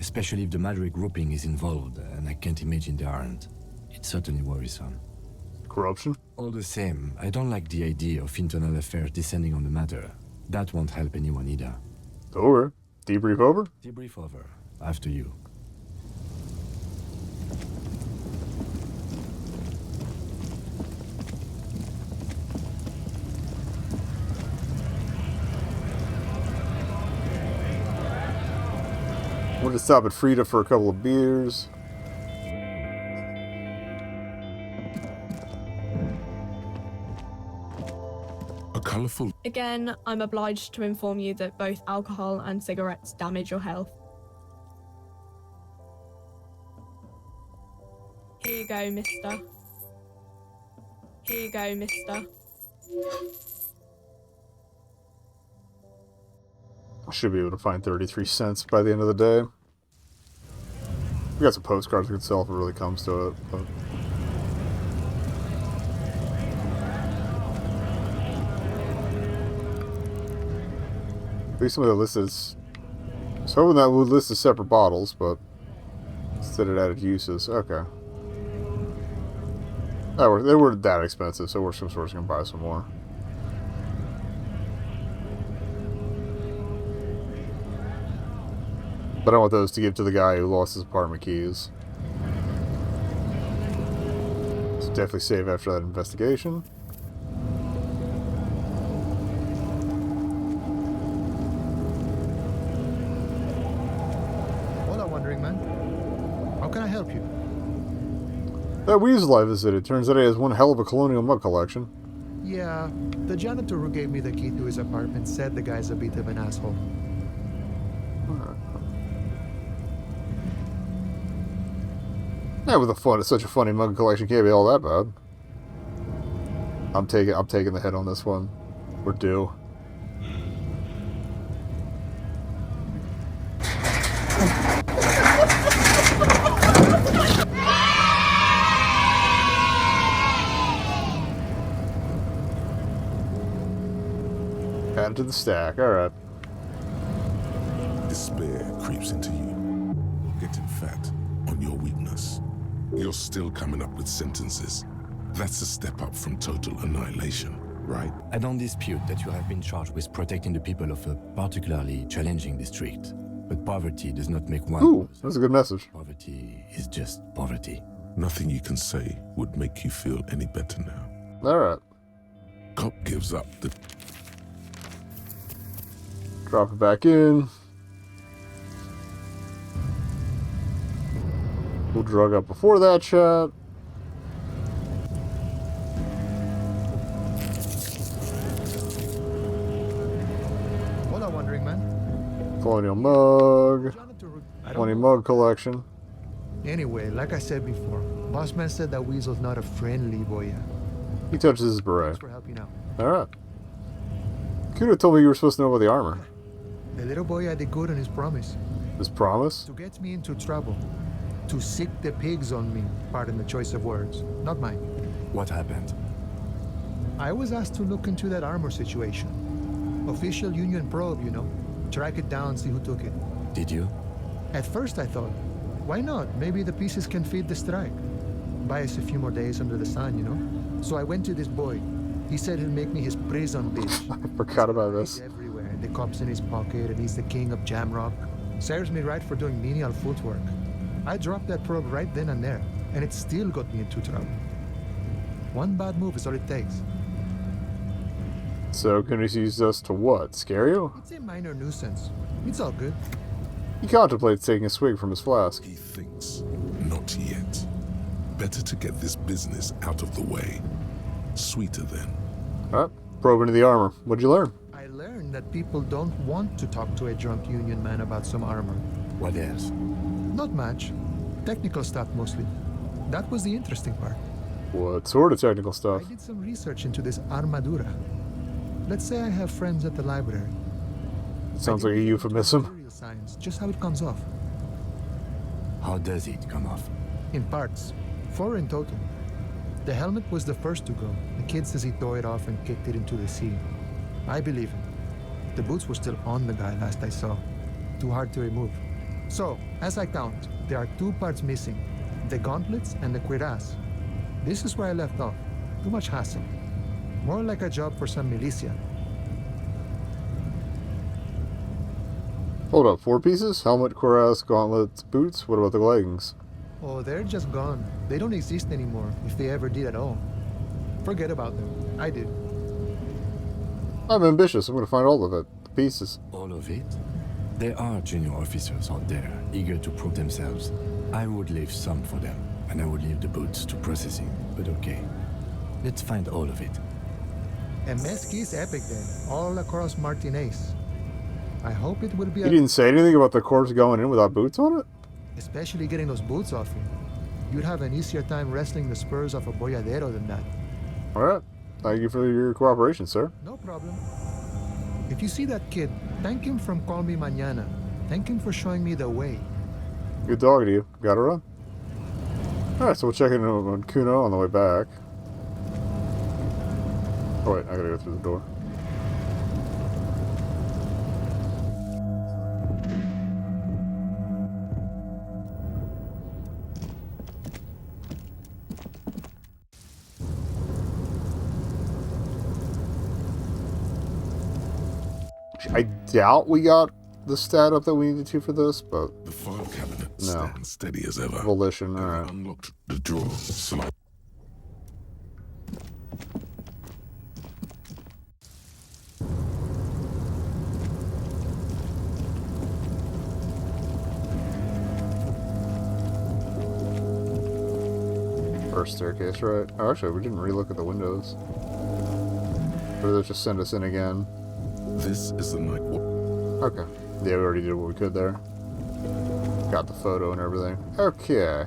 Especially if the Madrid grouping is involved, and I can't imagine they aren't. It's certainly worrisome. Corruption? All the same, I don't like the idea of internal affairs descending on the matter. That won't help anyone either. Over. Debrief over? Debrief over. After you. We'll just stop at Frida for a couple of beers. A colorful... Again, I'm obliged to inform you that both alcohol and cigarettes damage your health. Here you go, mister. Here you go, mister. I should be able to find 33 cents by the end of the day. We got some postcards we could sell if it really comes to it. But... at least some of the listed. I was hoping that would list as separate bottles, but instead it added uses. Okay. They weren't that expensive, so we're going to buy some more. But I want those to give to the guy who lost his apartment keys. So definitely save after that investigation. Hola, wandering man. How can I help you? That weasel I visited, turns out he has one hell of a colonial mug collection. Yeah, the janitor who gave me the key to his apartment said the guy's a bit of an asshole. Yeah, with such a funny mug collection can't be all that bad. I'm taking the hit on this one. We're due. Add it to the stack. All right. Despair creeps into you, getting fat on your weakness. You're still coming up with sentences. That's a step up from total annihilation, right? I don't dispute that you have been charged with protecting the people of a particularly challenging district. But poverty does not make one. Ooh, that's a good message. Poverty is just poverty. Nothing you can say would make you feel any better now. All right. Cop gives up the... Drop it back in. We'll drug up before that chat. Hola, wandering man. Colonial mug. 20 mug collection. Anyway, like I said before, boss man said that Weasel's not a friendly boy. He touches his beret. Thanks for helping out. Alright. Kudo told me you were supposed to know about the armor. The little boy had the good on his promise. His promise? To get me into trouble. To sick the pigs on me. Pardon the choice of words. Not mine. What happened? I was asked to look into that armor situation. Official Union probe, you know. Track it down, see who took it. Did you? At first I thought, why not? Maybe the pieces can feed the strike. Buy us a few more days under the sun, you know? So I went to this boy. He said he'll make me his prison bitch. I forgot about this. Everywhere. The cop's in his pocket and he's the king of Jamrock. Serves me right for doing menial footwork. I dropped that probe right then and there, and it still got me into trouble. One bad move is all it takes. So, can he use us to what? Scare you? It's a minor nuisance. It's all good. He contemplates taking a swig from his flask. He thinks, not yet. Better to get this business out of the way. Sweeter then. Alright, probe into the armor. What'd you learn? I learned that people don't want to talk to a drunk union man about some armor. What else? Not much. Technical stuff mostly. That was the interesting part. What sort of technical stuff? I did some research into this armadura. Let's say I have friends at the library. Sounds like a euphemism. Science, just how it comes off. How does it come off? In parts. 4 in total. The helmet was the first to go. The kid says he tore it off and kicked it into the sea. I believe him. The boots were still on the guy last I saw. Too hard to remove. So, as I count, there are 2 parts missing. The gauntlets and the cuirass. This is where I left off. Too much hassle. More like a job for some militia. Hold up, 4 pieces? Helmet, cuirass, gauntlets, boots? What about the leggings? Oh, they're just gone. They don't exist anymore, if they ever did at all. Forget about them. I did. I'm ambitious. I'm going to find all of it. The pieces. All of it? There are junior officers out there, eager to prove themselves. I would leave some for them, and I would leave the boots to processing, but okay. Let's find all of it. And Mesqui's epic then, all across Martinez. I hope it will be He didn't say anything about the corpse going in without boots on it? Especially getting those boots off you. You'd have an easier time wrestling the spurs off a boyadero than that. Alright. Thank you for your cooperation, sir. No problem. If you see that kid, thank him from Call Me Mañana. Thank him for showing me the way. Good dog to you. Got it run. Alright, so we'll check in on Kuno on the way back. Oh wait, I gotta go through the door. I doubt we got the stat up that we needed to for this, but... The file cabinet no. stands steady as ever. Volition, alright. Unlocked the drawer slide. First staircase, right? Oh, actually, we didn't relook at the windows. Or did they just send us in again? This is the night walk. Okay. Yeah, we already did what we could there. Got the photo and everything. Okay.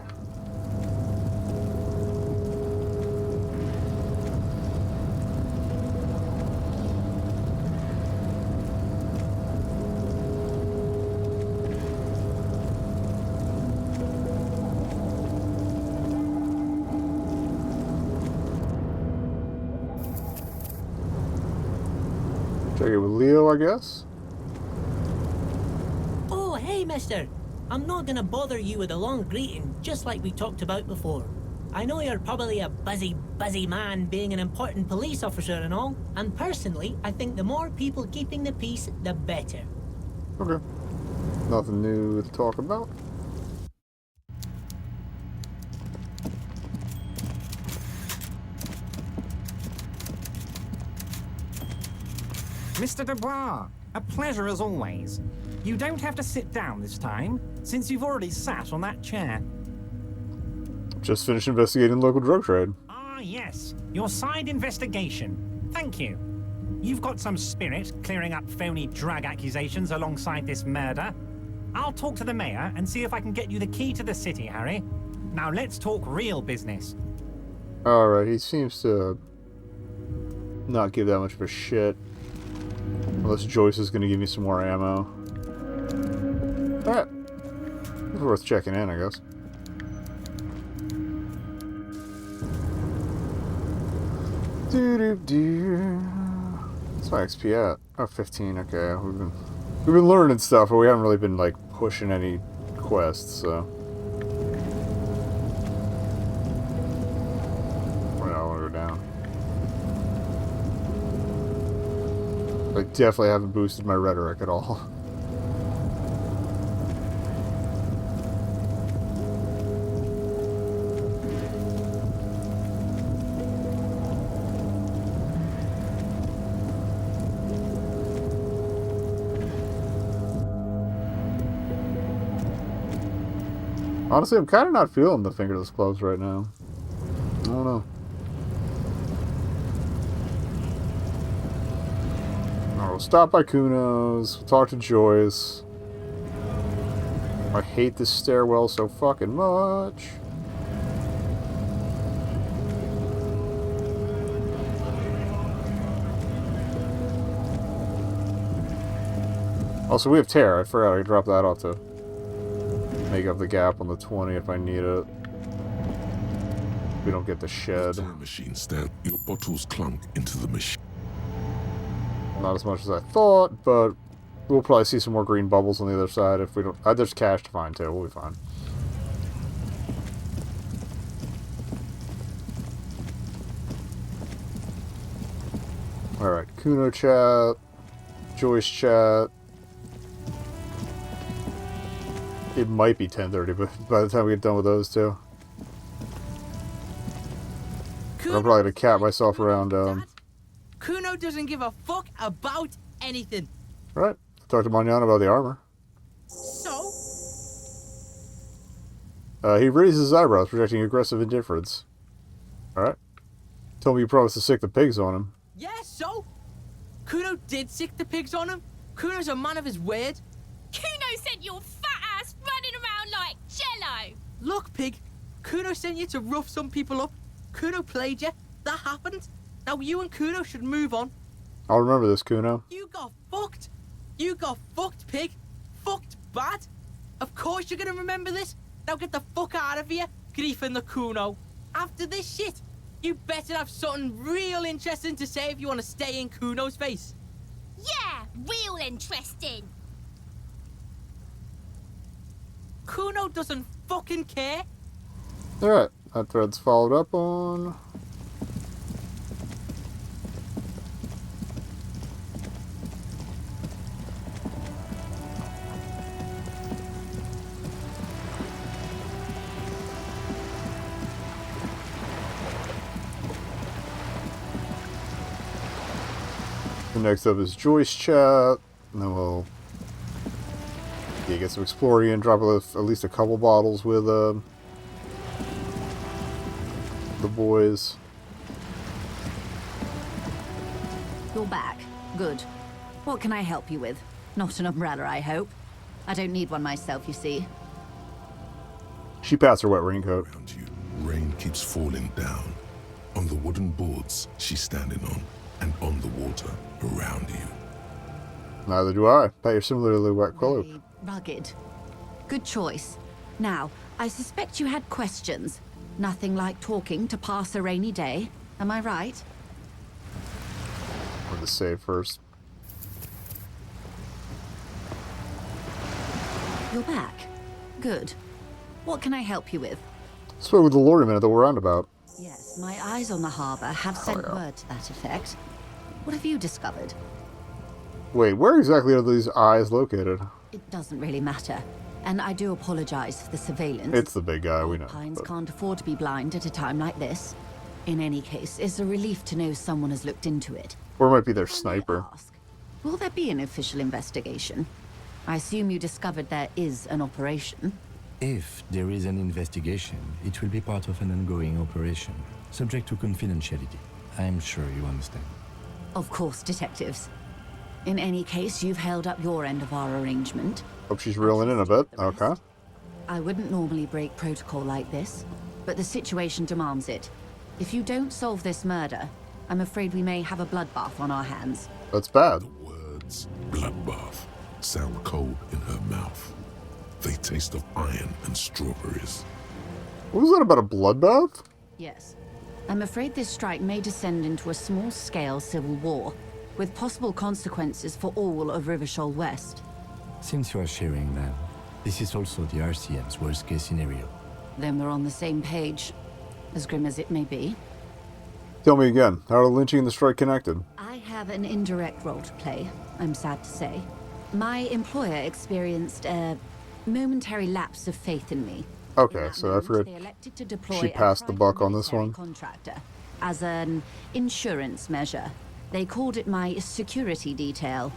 Check it with Leo, I guess? Oh, hey, mister. I'm not gonna bother you with a long greeting, just like we talked about before. I know you're probably a busy man being an important police officer and all, and personally, I think the more people keeping the peace, the better. Okay. Nothing new to talk about. Mr. Dubois, a pleasure as always. You don't have to sit down this time, since you've already sat on that chair. Just finished investigating local drug trade. Ah, yes. Your side investigation. Thank you. You've got some spirit clearing up phony drug accusations alongside this murder. I'll talk to the mayor and see if I can get you the key to the city, Harry. Now let's talk real business. Alright, he seems to not give that much of a shit. Unless Joyce is going to give me some more ammo. Alright. It's worth checking in, I guess. What's my XP at? Oh, 15. Okay, we've been learning stuff, but we haven't really been like pushing any quests, so. I want to go down. I definitely haven't boosted my rhetoric at all. Honestly, I'm kind of not feeling the fingerless gloves right now. I don't know. We'll stop by Kuno's, we'll talk to Joyce. I hate this stairwell so fucking much. Also, we have Terra. I forgot I could drop that off to make up the gap on the 20 if I need it. We don't get the shed. Machine stand. Your bottles clunk into the machine. Not as much as I thought, but we'll probably see some more green bubbles on the other side if we don't. There's cash to find too. We'll be fine. All right, Kuno chat, Joyce chat. It might be 10:30, but by the time we get done with those two, I'm probably gonna cap myself around. Kuno doesn't give a fuck about anything. Right. Talk to Manana about the armor. So? He raises his eyebrows, projecting aggressive indifference. Alright. Told me you promised to sick the pigs on him. Yeah, so? Kuno did sick the pigs on him. Kuno's a man of his word. Kuno sent your fat ass running around like jello. Look, pig. Kuno sent you to rough some people up. Kuno played you. That happened. Now you and Kuno should move on. I'll remember this, Kuno. You got fucked. You got fucked, pig. Fucked bad. Of course you're gonna remember this. Now get the fuck out of here, griefing the Kuno. After this shit, you better have something real interesting to say if you want to stay in Kuno's face. Yeah, real interesting. Kuno doesn't fucking care. Alright, that thread's followed up on. Next up is Joyce chat, and then we'll get some exploring and drop at least a couple bottles with the boys. You're back. Good. What can I help you with? Not an umbrella, I hope. I don't need one myself, you see. She pats her wet raincoat. Around you, rain keeps falling down on the wooden boards she's standing on, and on the water around you. Neither do I. Pat your similarly wet cloak. Rugged. Good choice. Now, I suspect you had questions. Nothing like talking to pass a rainy day. Am I right? I'm going to save first. You're back. Good. What can I help you with? Spoke with the lorryman at the roundabout. Yes, my eyes on the harbour have sent word to that effect. What have you discovered? Wait, where exactly are these eyes located? It doesn't really matter. And I do apologize for the surveillance. It's the big guy, we know. Pines can't afford to be blind at a time like this. In any case, it's a relief to know someone has looked into it. Or it might be their sniper. Will there be an official investigation? I assume you discovered there is an operation. If there is an investigation, it will be part of an ongoing operation, subject to confidentiality. I'm sure you understand. Of course, detectives. In any case, you've held up your end of our arrangement. Hope she's reeling in a bit. Okay. I wouldn't normally break protocol like this, but the situation demands it. If you don't solve this murder, I'm afraid we may have a bloodbath on our hands. That's bad. The words bloodbath sound cold in her mouth. They taste of iron and strawberries. What was that about a bloodbath? Yes. I'm afraid this strike may descend into a small-scale civil war, with possible consequences for all of Rivershoal West. Since you are sharing now, this is also the RCM's worst-case scenario. Then we're on the same page, as grim as it may be. Tell me again, how are the lynching and the strike connected? I have an indirect role to play, I'm sad to say. My employer experienced a momentary lapse of faith in me. Okay, so I forgot she passed the buck on this one. Contractor as an insurance measure. They called it my security detail.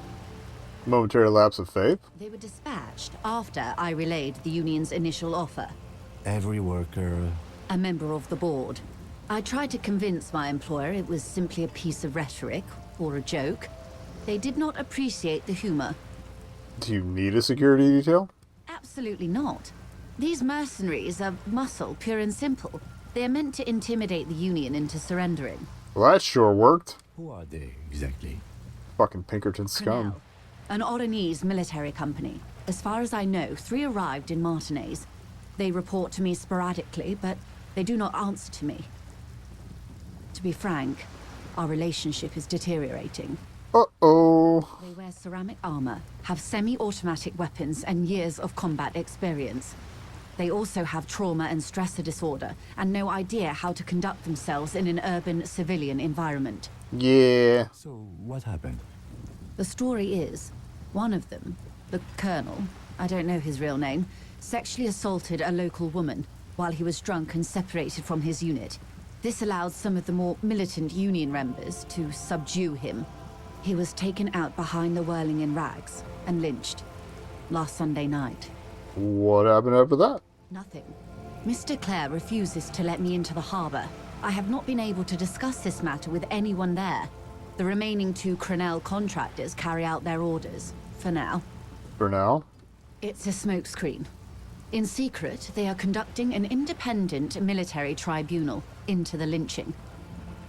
Momentary lapse of faith? They were dispatched after I relayed the union's initial offer. Every worker... A member of the board. I tried to convince my employer it was simply a piece of rhetoric or a joke. They did not appreciate the humor. Do you need a security detail? Absolutely not. These mercenaries are muscle, pure and simple. They are meant to intimidate the Union into surrendering. Well, that sure worked. Who are they, exactly? Fucking Pinkerton scum. Crenel, an Oranese military company. As far as I know, 3 arrived in Martinez. They report to me sporadically, but they do not answer to me. To be frank, our relationship is deteriorating. Uh-oh. They wear ceramic armor, have semi-automatic weapons, and years of combat experience. They also have trauma and stressor disorder, and no idea how to conduct themselves in an urban civilian environment. Yeah. So, what happened? The story is, one of them, the colonel, I don't know his real name, sexually assaulted a local woman while he was drunk and separated from his unit. This allowed some of the more militant Union members to subdue him. He was taken out behind the whirling in rags and lynched last Sunday night. What happened after that? Nothing. Mr. Clare refuses to let me into the harbor. I have not been able to discuss this matter with anyone there. The remaining 2 Crenel contractors carry out their orders, for now. For now? It's a smokescreen. In secret, they are conducting an independent military tribunal into the lynching.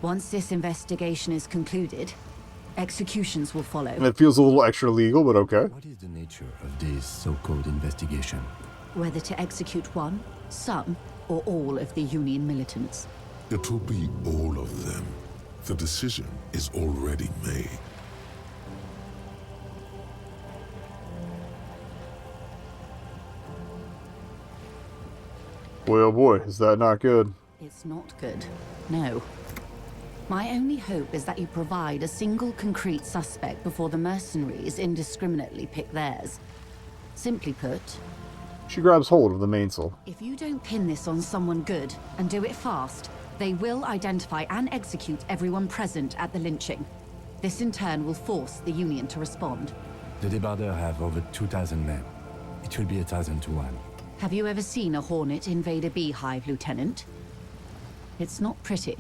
Once this investigation is concluded, executions will follow. And it feels a little extra legal, but okay. What is the nature of this so-called investigation? Whether to execute one, some, or all of the Union militants. It will be all of them. The decision is already made. Boy, oh boy, is that not good? It's not good. No. My only hope is that you provide a single concrete suspect before the mercenaries indiscriminately pick theirs. Simply put, She grabs hold of the mainsail. if you don't pin this on someone good and do it fast, they will identify and execute everyone present at the lynching. This in turn will force the Union to respond. The Debarders have over 2,000 men. It will be 1,000 to 1. Have you ever seen a Hornet invade a beehive, Lieutenant? It's not pretty.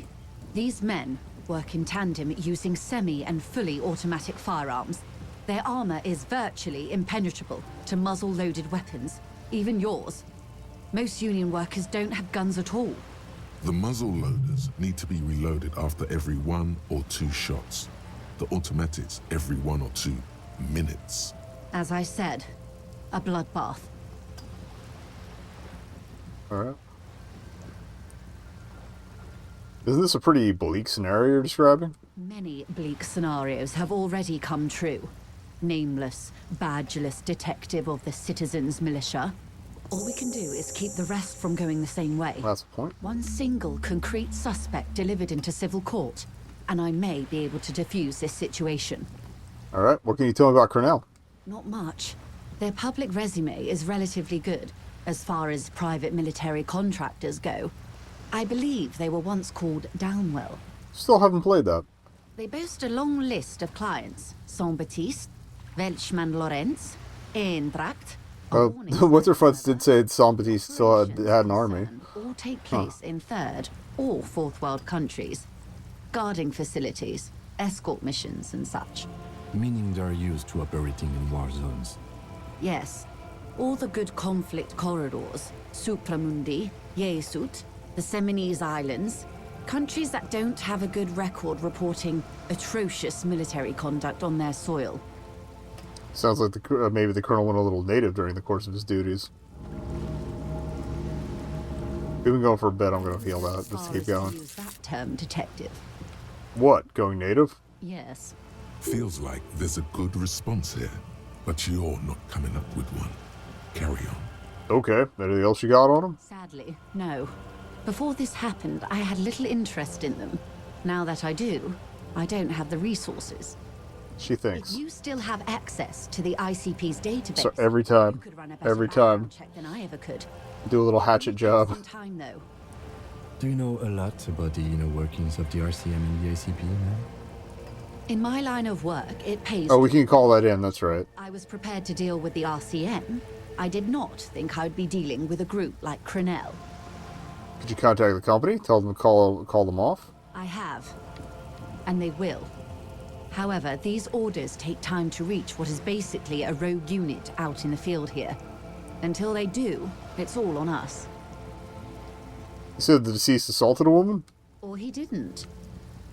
These men work in tandem using semi and fully automatic firearms. Their armor is virtually impenetrable to muzzle-loaded weapons, even yours. Most Union workers don't have guns at all. The muzzle loaders need to be reloaded after every 1 or 2 shots. The automatics every 1 or 2 minutes. As I said, a bloodbath. Alright. Isn't this a pretty bleak scenario you're describing? Many bleak scenarios have already come true. Nameless, badgeless detective of the citizens' militia. All we can do is keep the rest from going the same way. That's the point. One single concrete suspect delivered into civil court, and I may be able to defuse this situation. Alright, what can you tell me about Crenel? Not much. Their public resume is relatively good, as far as private military contractors go. I believe they were once called Downwell. Still haven't played that. They boast a long list of clients. Saint-Baptiste, Welchman-Lorenz, Eendracht. What's her friends did say Saint-Baptiste still had an army. All take place in third or fourth world countries. Guarding facilities, escort missions and such. Meaning they're used to operating in war zones. Yes. All the good conflict corridors. Supramundi, Yesut, the Seminese Islands. Countries that don't have a good record reporting atrocious military conduct on their soil. Sounds like maybe the colonel went a little native during the course of his duties. We've been going for a bit, I'm going to feel that, just to keep going. Use that term, detective. What, going native? Yes. Feels like there's a good response here, but you're not coming up with one. Carry on. Okay, anything else you got on him? Sadly, no. Before this happened, I had little interest in them. Now that I do, I don't have the resources. She thinks. If you still have access to the ICP's database, So every time, you could run a better every time, background check than I ever could. do a little hatchet job. Some time though. Do you know a lot about the inner workings of the RCM and the ICP, ma'am? In my line of work, it pays. Oh, we can call that in. That's right. I was prepared to deal with the RCM. I did not think I'd be dealing with a group like Crenell. Could you contact the company? Tell them to call them off? I have. And they will. However, these orders take time to reach what is basically a rogue unit out in the field here. Until they do, it's all on us. You said the deceased assaulted a woman? Or he didn't.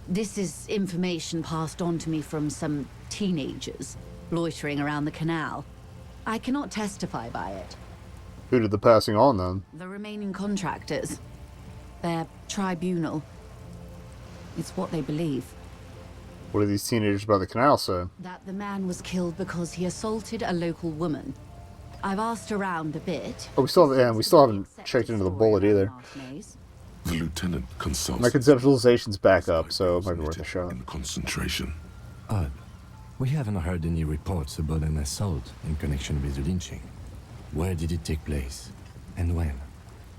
This is information passed on to me from some teenagers loitering around the canal. I cannot testify by it. Who did the passing on, then? The remaining contractors. Their tribunal. It's what they believe. What do these teenagers by the canal say? That the man was killed because he assaulted a local woman. I've asked around a bit. Oh, we still haven't checked into the bullet either. The lieutenant consults. My conceptualization's back up, so it might be worth a shot. In concentration. Odd. We haven't heard any reports about an assault in connection with the lynching. Where did it take place? And when?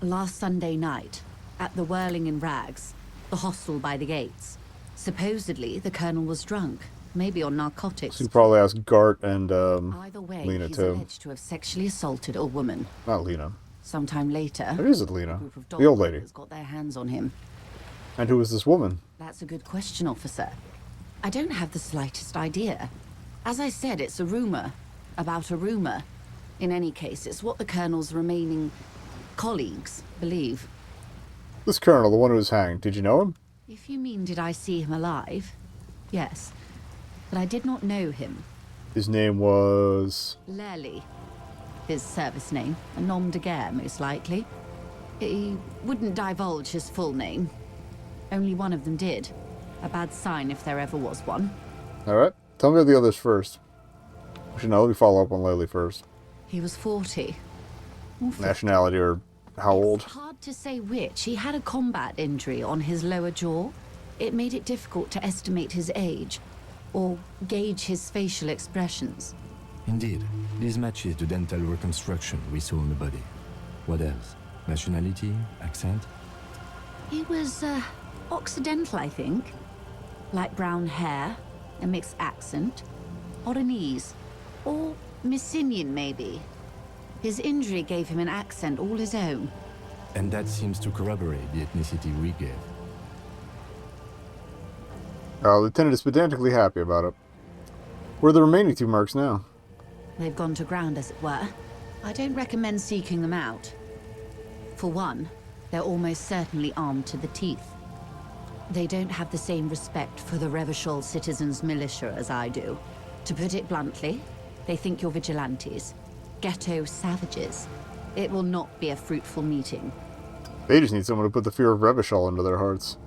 Last Sunday night, at the Whirling in Rags, the hostel by the gates. Supposedly, the colonel was drunk, maybe on narcotics. So you probably ask Gart and Either way, Lena he's too. alleged to have sexually assaulted a woman. Not Lena. Sometime later, Or is it Lena? a group of The old lady. dog got their hands on him. And who is this woman? That's a good question, officer. I don't have the slightest idea. As I said, it's a rumor about a rumor. In any case, it's what the colonel's remaining colleagues believe. This colonel, the one who was hanged, did you know him? If you mean did I see him alive? Yes. But I did not know him. His name was... Lely. His service name. A nom de guerre, most likely. He wouldn't divulge his full name. Only one of them did. A bad sign if there ever was one. Alright. Tell me about the others first. Actually, no, let me follow up on Lely first. He was 40. Nationality or how old? Hard to say which. He had a combat injury on his lower jaw. It made it difficult to estimate his age or gauge his facial expressions. Indeed. This matches the dental reconstruction we saw on the body. What else? Nationality? Accent? He was, Occidental, I think. Light brown hair, a mixed accent, Oranese, or Messinian, maybe. His injury gave him an accent all his own. And that seems to corroborate the ethnicity we gave. Lieutenant is pedantically happy about it. Where are the remaining two marks now? They've gone to ground, as it were. I don't recommend seeking them out. For one, they're almost certainly armed to the teeth. They don't have the same respect for the Revachol citizens' militia as I do. To put it bluntly, they think you're vigilantes. Ghetto savages. It will not be a fruitful meeting. They just need someone to put the fear of Revachol into their hearts.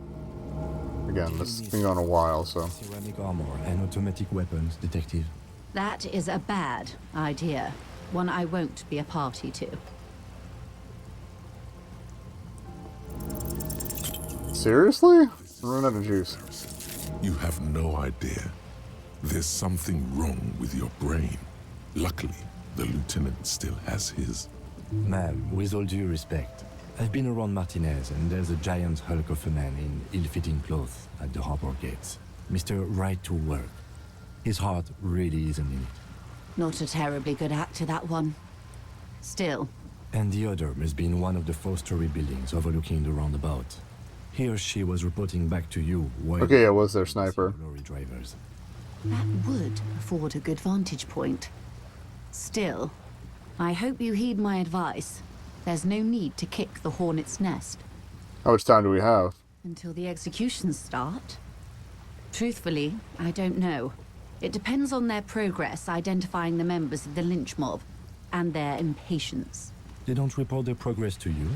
Again, this has been on a while, so... Ceramic armor and automatic weapons, Detective. That is a bad idea. One I won't be a party to. Seriously? Run out of juice. You have no idea. There's something wrong with your brain. Luckily, the lieutenant still has his. Ma'am, with all due respect, I've been around Martinez, and there's a giant hulk of a man in ill-fitting clothes at the harbor gates. Mr. Right to Work. His heart really isn't in it. Not a terribly good actor, that one. Still. And the other must be in one of the four-story buildings overlooking the roundabout. He or she was reporting back to you while... Okay, it was their sniper. Lorry drivers. That would afford a good vantage point. Still, I hope you heed my advice. There's no need to kick the hornet's nest. How much time do we have? Until the executions start? Truthfully, I don't know. It depends on their progress identifying the members of the lynch mob, and their impatience. They don't report their progress to you?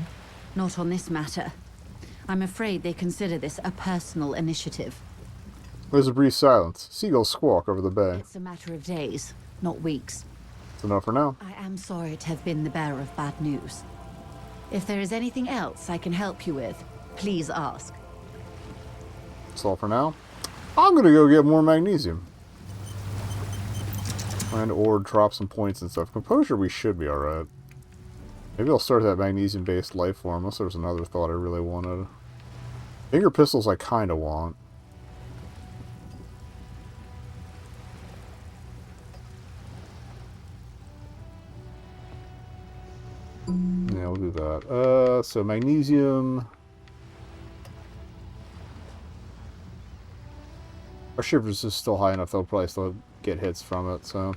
Not on this matter. I'm afraid they consider this a personal initiative. There's a brief silence. Seagulls squawk over the bay. It's a matter of days, not weeks. That's enough for now. I am sorry to have been the bearer of bad news. If there is anything else I can help you with, please ask. That's all for now. I'm gonna go get more magnesium. And or drop some points and stuff. Composure, we should be alright. Maybe I'll start that magnesium-based life form, unless there's another thought I really wanted. Finger pistols I kind of want. Yeah, we'll do that. So magnesium. Our shivers is still high enough, they'll probably still get hits from it, so.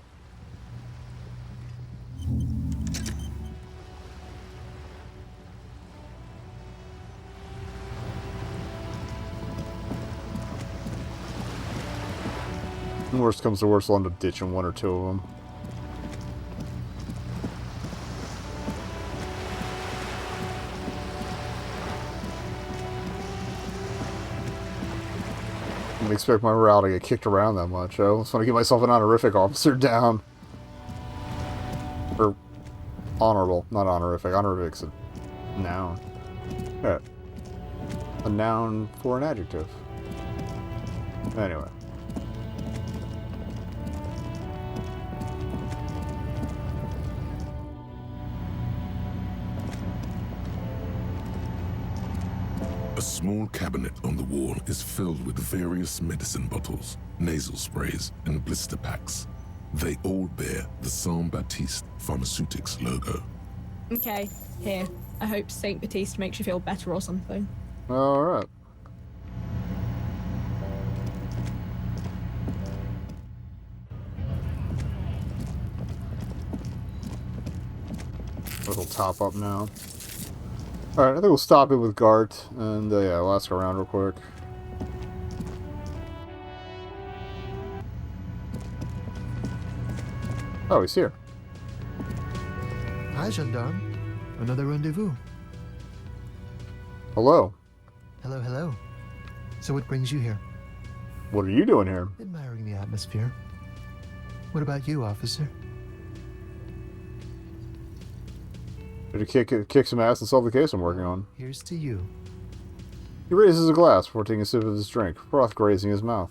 Worst comes to worst, I'll end up ditching one or two of them. I didn't expect my morale to get kicked around that much. I just want to get myself an honorific officer down. Or honorable, not honorific. Honorific's a noun. Yeah. A noun for an adjective. Anyway. A small cabinet on the wall is filled with various medicine bottles, nasal sprays, and blister packs. They all bear the Saint Baptiste Pharmaceutics logo. Okay, here. I hope Saint Baptiste makes you feel better or something. Alright. Little top up now. Alright, I think we'll stop it with Gart, and yeah, we'll ask around real quick. Oh, he's here. Hi, gendarme. Another rendezvous. Hello. Hello, hello. So what brings you here? What are you doing here? Admiring the atmosphere. What about you, officer? Did you kick some ass and solve the case I'm working on? Here's to you. He raises a glass before taking a sip of his drink, froth grazing his mouth.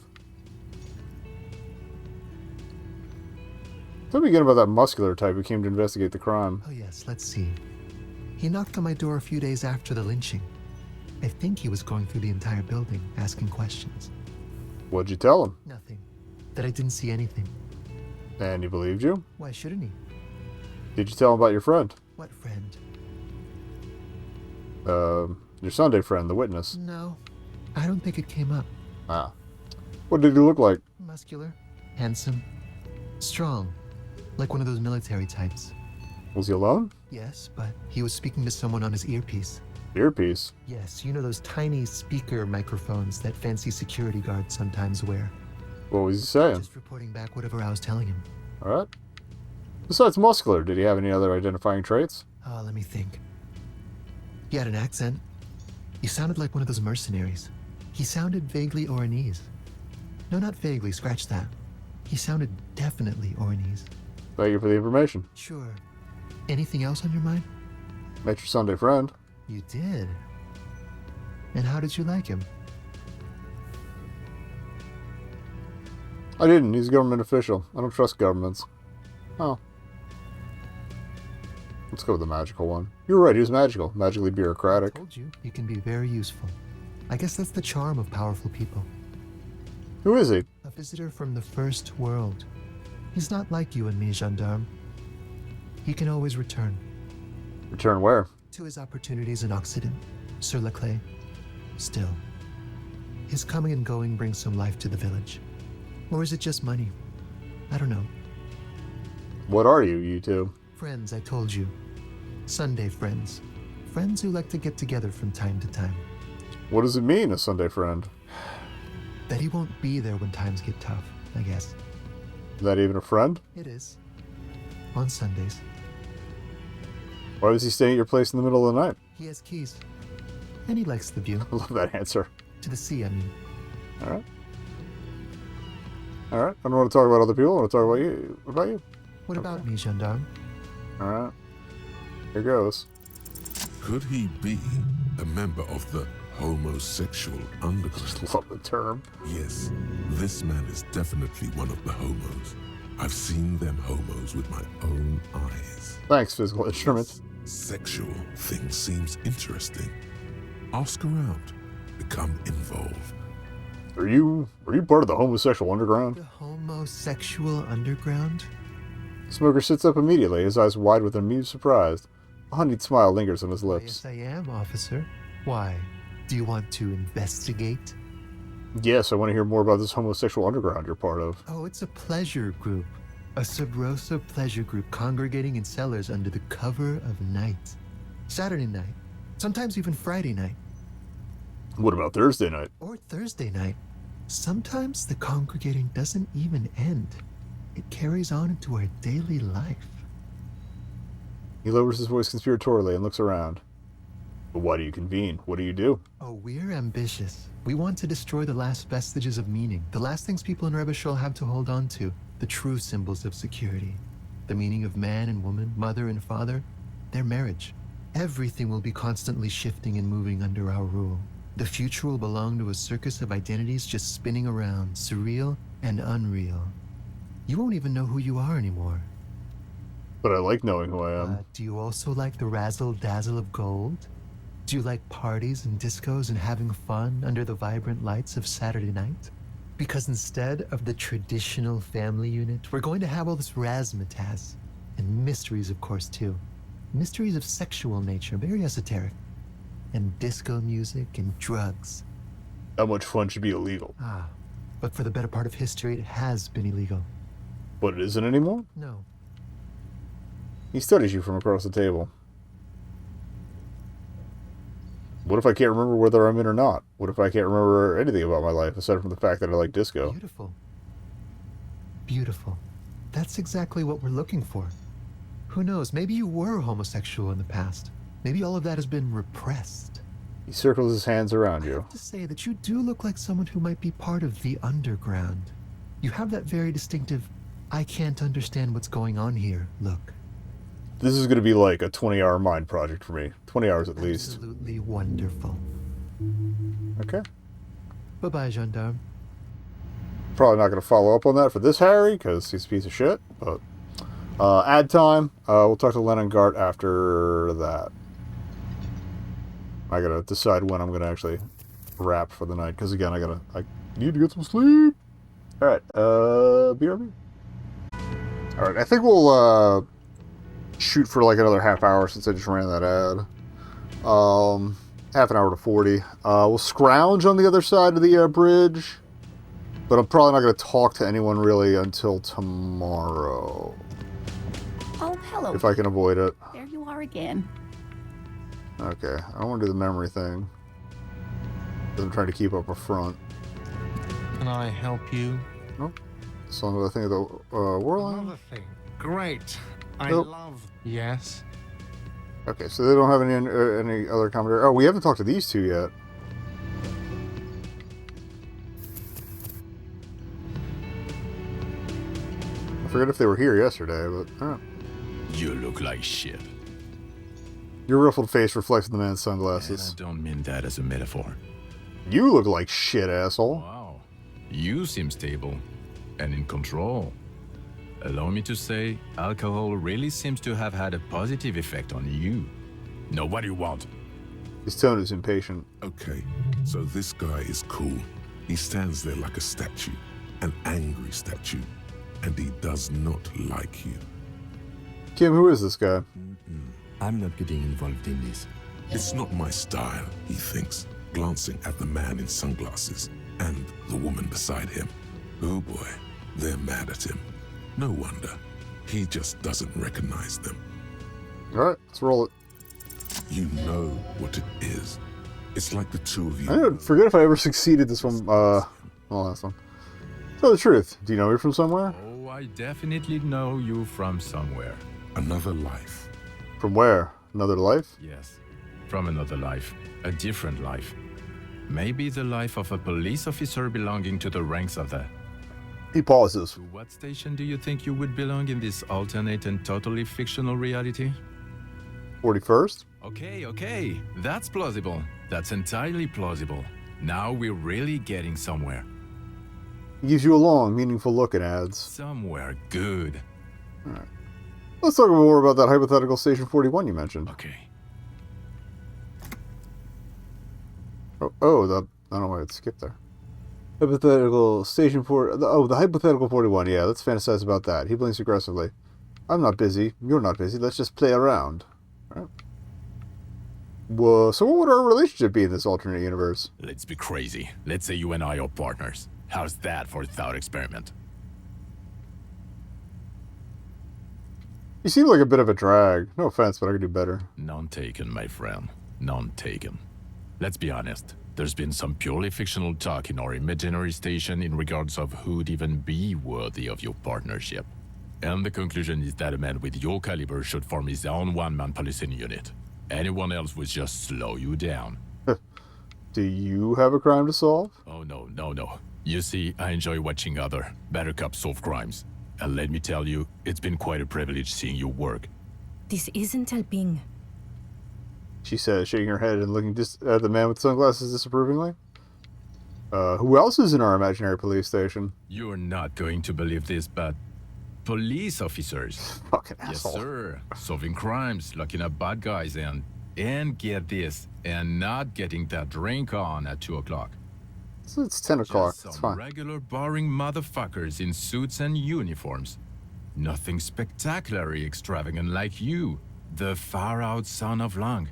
Tell me again about that muscular type who came to investigate the crime. Oh yes, let's see. He knocked on my door a few days after the lynching. I think he was going through the entire building, asking questions. What'd you tell him? Nothing. That I didn't see anything. And he believed you? Why shouldn't he? Did you tell him about your friend? What friend? Your Sunday friend, the witness. No. I don't think it came up. Ah. What did he look like? Muscular. Handsome. Strong. Like one of those military types. Was he alone? Yes, but he was speaking to someone on his earpiece. Earpiece? Yes, you know those tiny speaker microphones that fancy security guards sometimes wear. What was he saying? Just reporting back whatever I was telling him. Alright. Besides muscular, did he have any other identifying traits? Oh, let me think. He had an accent. He sounded like one of those mercenaries. He sounded vaguely Oranese. No, not vaguely, scratch that. He sounded definitely Oranese. Thank you for the information. Sure. Anything else on your mind? Met your Sunday friend. You did? And how did you like him? I didn't. He's a government official. I don't trust governments. Oh. Let's go with the magical one. You were right, he was magical. Magically bureaucratic. I told you, he can be very useful. I guess that's the charm of powerful people. Who is he? A visitor from the first world. He's not like you and me, gendarme. He can always return. Return where? To his opportunities in Occident, sur la clé. Still, his coming and going brings some life to the village. Or is it just money? I don't know. What are you two? Friends, I told you. Sunday friends. Friends who like to get together from time to time. What does it mean, a Sunday friend? That he won't be there when times get tough, I guess. Is that even a friend? It is. On Sundays. Why was he staying at your place in the middle of the night? He has keys. And he likes the view. I love that answer. To the sea, I mean. Alright. Alright. I don't want to talk about other people. I want to talk about you. What about you? What about me, gendarme? Alright. Here goes. Could he be a member of the homosexual underground? Love the term. Yes, this man is definitely one of the homos. I've seen them homos with my own eyes. Thanks, physical instrument. Sexual thing seems interesting. Ask around. Become involved. Are you part of the homosexual underground? The homosexual underground? Smoker sits up immediately, his eyes wide with amused surprise. A honeyed smile lingers on his lips. Yes, I am, officer. Why? Do you want to investigate? Yes, I want to hear more about this homosexual underground you're part of. Oh, it's a pleasure group. A sub rosa pleasure group congregating in cellars under the cover of night. Saturday night. Sometimes even Friday night. What about Thursday night? Or Thursday night. Sometimes the congregating doesn't even end. It carries on into our daily life. He lowers his voice conspiratorially and looks around. But why do you convene? What do you do? Oh, we're ambitious. We want to destroy the last vestiges of meaning, the last things people in Rebishol have to hold on to, the true symbols of security. The meaning of man and woman, mother and father, their marriage. Everything will be constantly shifting and moving under our rule. The future will belong to a circus of identities just spinning around, surreal and unreal. You won't even know who you are anymore. But I like knowing who I am. Do you also like the razzle-dazzle of gold? Do you like parties and discos and having fun under the vibrant lights of Saturday night? Because instead of the traditional family unit, we're going to have all this razzmatazz. And mysteries, of course, too. Mysteries of sexual nature, very esoteric. And disco music and drugs. How much fun should be illegal? Ah, but for the better part of history, it has been illegal. But it isn't anymore? No. He studies you from across the table. What if I can't remember whether I'm in or not? What if I can't remember anything about my life aside from the fact that I like disco? Beautiful. Beautiful. That's exactly what we're looking for. Who knows, maybe you were homosexual in the past. Maybe all of that has been repressed. He circles his hands around you. I have to say that you do look like someone who might be part of the underground. You have that very distinctive, I can't understand what's going on here look. This is going to be like a 20-hour mind project for me. 20 hours at least. Absolutely wonderful. Okay. Bye-bye, gendarme. Probably not going to follow up on that for this Harry, because he's a piece of shit. But ad time. We'll talk to Len and Gart after that. I got to decide when I'm going to actually wrap for the night, because again, I need to get some sleep. All right. BRB. All right. I think we'll shoot for like another half hour since I just ran that ad. Half an hour to 40. We'll scrounge on the other side of the bridge, but I'm probably not going to talk to anyone really until tomorrow. Oh, hello. If I can avoid it. There you are again. Okay, I don't want to do the memory thing. I'm trying to keep up a front. Can I help you? Nope. So another thing of the Warline? Another thing. Great. I Nope. love... Yes? Okay, so they don't have any other commentary. Oh, we haven't talked to these two yet. I forget if they were here yesterday, but... You look like shit. Your ruffled face reflects the man's sunglasses. And I don't mean that as a metaphor. You look like shit, asshole. Wow. You seem stable and in control. Allow me to say, alcohol really seems to have had a positive effect on you. Now, what do you want? His tone is impatient. Okay, so this guy is cool. He stands there like a statue, an angry statue, and he does not like you. Kim, who is this guy? I'm not getting involved in this. It's not my style, he thinks, glancing at the man in sunglasses and the woman beside him. Oh boy, they're mad at him. No wonder. He just doesn't recognize them. Alright, let's roll it. You know what it is. It's like the two of you. I forget if I ever succeeded this one, last one. Tell the truth. Do you know me from somewhere? Oh, I definitely know you from somewhere. Another life. From where? Another life? Yes, from another life. A different life. Maybe the life of a police officer belonging to the ranks of the... He pauses. To what station do you think you would belong in this alternate and totally fictional reality? 41st? Okay. That's plausible. That's entirely plausible. Now we're really getting somewhere. He gives you a long, meaningful look and adds, Somewhere good. Alright. Let's talk more about that hypothetical Station 41 you mentioned. Okay. I don't know why it skipped there. Hypothetical Station 4... the hypothetical 41, yeah, let's fantasize about that. He blinks aggressively. I'm not busy. You're not busy. Let's just play around. Alright. Whoa, so what would our relationship be in this alternate universe? Let's be crazy. Let's say you and I are partners. How's that for a thought experiment? You seem like a bit of a drag. No offense, but I could do better. None taken, my friend. None taken. Let's be honest. There's been some purely fictional talk in our imaginary station in regards of who'd even be worthy of your partnership. And the conclusion is that a man with your caliber should form his own one-man policing unit. Anyone else would just slow you down. Do you have a crime to solve? Oh, no. You see, I enjoy watching other better cops solve crimes. And let me tell you, it's been quite a privilege seeing you work. This isn't helping. She says, shaking her head and looking at the man with sunglasses disapprovingly. Who else is in our imaginary police station? You're not going to believe this, but police officers. Fucking Yes, asshole. sir. Solving crimes, locking up bad guys, and get this, and not getting that drink on at 2 o'clock. So it's 10 o'clock. Just It's some fine. regular boring motherfuckers in suits and uniforms. Nothing spectacularly extravagant like you, the far-out son of Lung.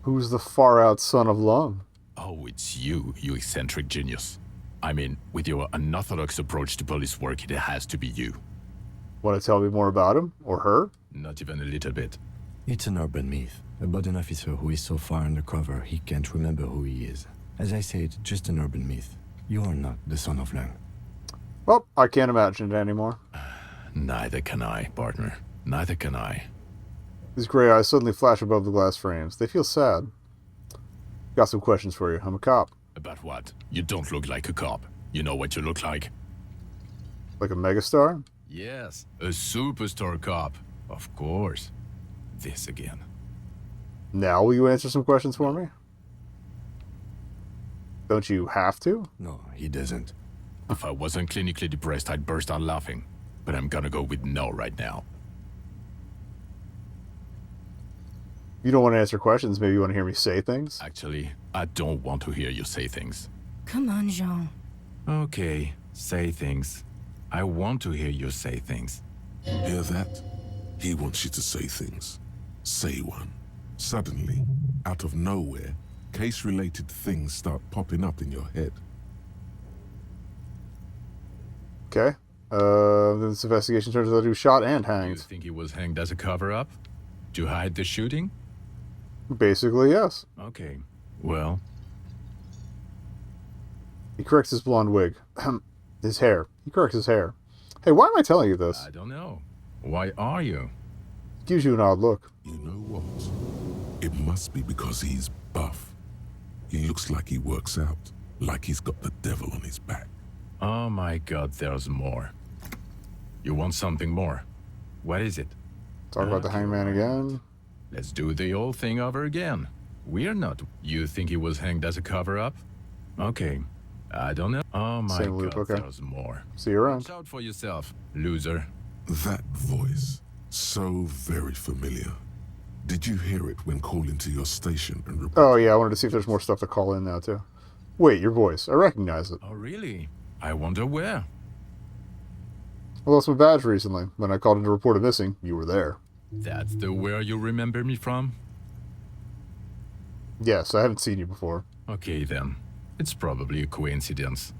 Who's the far-out son of Lung? Oh, it's you eccentric genius. I mean, with your unorthodox approach to police work, it has to be you. Want to tell me more about him? Or her? Not even a little bit. It's an urban myth about an officer who is so far undercover he can't remember who he is. As I said, just an urban myth. You are not the son of Lang. Well, I can't imagine it anymore. Neither can I, partner. Neither can I. His gray eyes suddenly flash above the glass frames. They feel sad. Got some questions for you. I'm a cop. About what? You don't look like a cop. You know what you look like? Like a megastar? Yes, a superstar cop. Of course. This again. Now will you answer some questions for me? Don't you have to? No, he doesn't. If I wasn't clinically depressed, I'd burst out laughing. But I'm gonna go with no right now. You don't want to answer questions, maybe you want to hear me say things? Actually, I don't want to hear you say things. Come on, Jean. Okay, say things. I want to hear you say things. Hear that? He wants you to say things. Say one. Suddenly, out of nowhere, case-related things start popping up in your head. Okay. This investigation turns out he was shot and You hanged. think he was hanged as a cover-up? To hide the shooting? Basically, yes. Okay, well, He corrects his blonde wig. His hair. He corrects his hair. Hey, why am I telling you this? I don't know. Why are you? Gives you an odd look. You know what? It must be because he's buff. He looks like he works out, like he's got the devil on his back. Oh my god, there's more. You want something more? What is it? Talk about the hangman again. Let's do the old thing over again. We're not. You think he was hanged as a cover-up? Okay. I don't know. Oh my Same loop, god, okay. there's more. See you around. Watch out for yourself, loser. That voice, so very familiar. Did you hear it when calling to your station and Oh yeah, I wanted to see if there's more stuff to call in now too. Wait, your voice. I recognize it. Oh really? I wonder where. I lost my badge recently. When I called in to report a missing, you were there. That's the where you remember me from? Yes, I haven't seen you before. Okay then. It's probably a coincidence.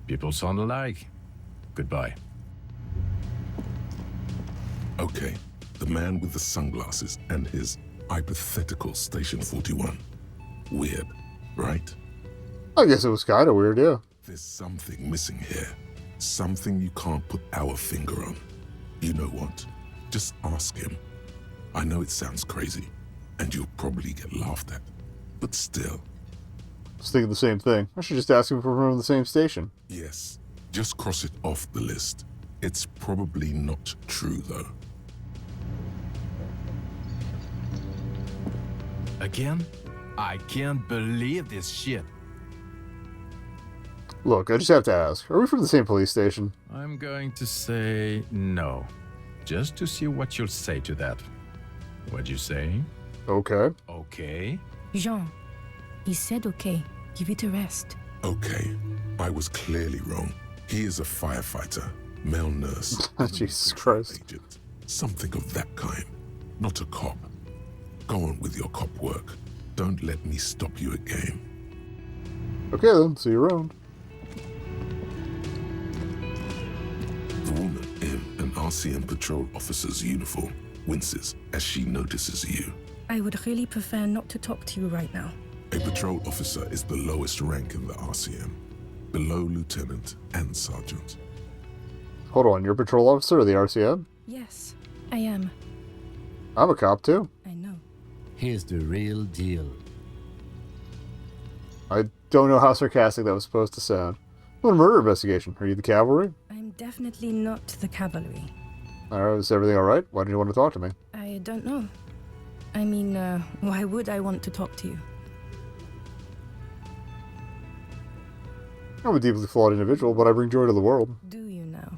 People sound alike. Goodbye. Okay, the man with the sunglasses and his hypothetical Station 41. Weird, right? I guess it was kind of weird, yeah. There's something missing here. Something you can't put our finger on. You know what? Just ask him. I know it sounds crazy, and you'll probably get laughed at. But still. I was thinking the same thing. I should just ask him if we're from the same station. Yes, just cross it off the list. It's probably not true, though. Again? I can't believe this shit. Look, I just have to ask. Are we from the same police station? I'm going to say no. Just to see what you'll say to that. What'd you say? Okay. Okay. Jean, he said okay. Give it a rest. Okay. I was clearly wrong. He is a firefighter, male nurse. Jesus Christ. Agent. Something of that kind. Not a cop. Go on with your cop work. Don't let me stop you again. Okay then, see you around. The woman in an RCM patrol officer's uniform winces as she notices you. I would really prefer not to talk to you right now. A patrol officer is the lowest rank in the RCM, below lieutenant and sergeant. Hold on, you're a patrol officer of the RCM? Yes, I am. I'm a cop too. I know. Here's the real deal. I don't know how sarcastic that was supposed to sound. What a murder investigation. Are you the cavalry? I'm definitely not the cavalry. Alright, is everything alright? Why did you want to talk to me? I don't know. I mean, why would I want to talk to you? I'm a deeply flawed individual, but I bring joy to the world. Do you now?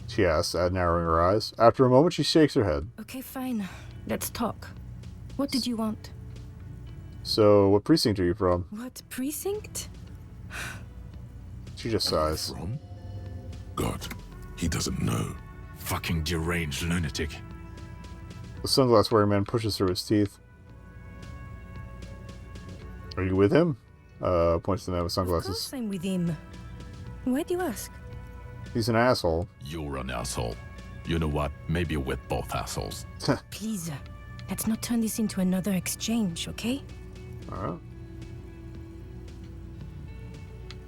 She asks, narrowing her eyes. After a moment, she shakes her head. Okay, fine. Let's talk. What did you want? So, what precinct are you from? What precinct? She just sighs. From? God, he doesn't know. Fucking deranged lunatic. The sunglass-wearing man pushes through his teeth. Are you with him? Points to the man with Of sunglasses. course I'm with him. Why do you ask? He's an asshole. You're an asshole. You know what? Maybe we're both assholes. Please, let's not turn this into another exchange, okay? Alright.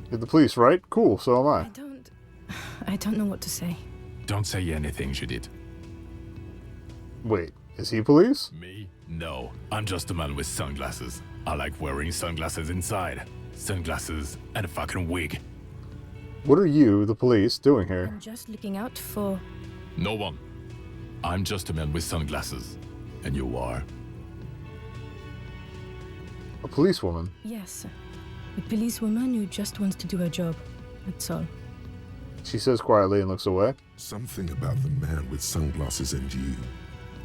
You're the police, right? Cool, so am I. I don't know what to say. Don't say anything, Judith. Wait, is he police? Me? No. I'm just a man with sunglasses. I like wearing sunglasses inside. Sunglasses and a fucking wig. What are you, the police, doing here? I'm just looking out for... No one. I'm just a man with sunglasses. And you are? A policewoman? Yes, a policewoman who just wants to do her job. That's all. She says quietly and looks away. Something about the man with sunglasses and you.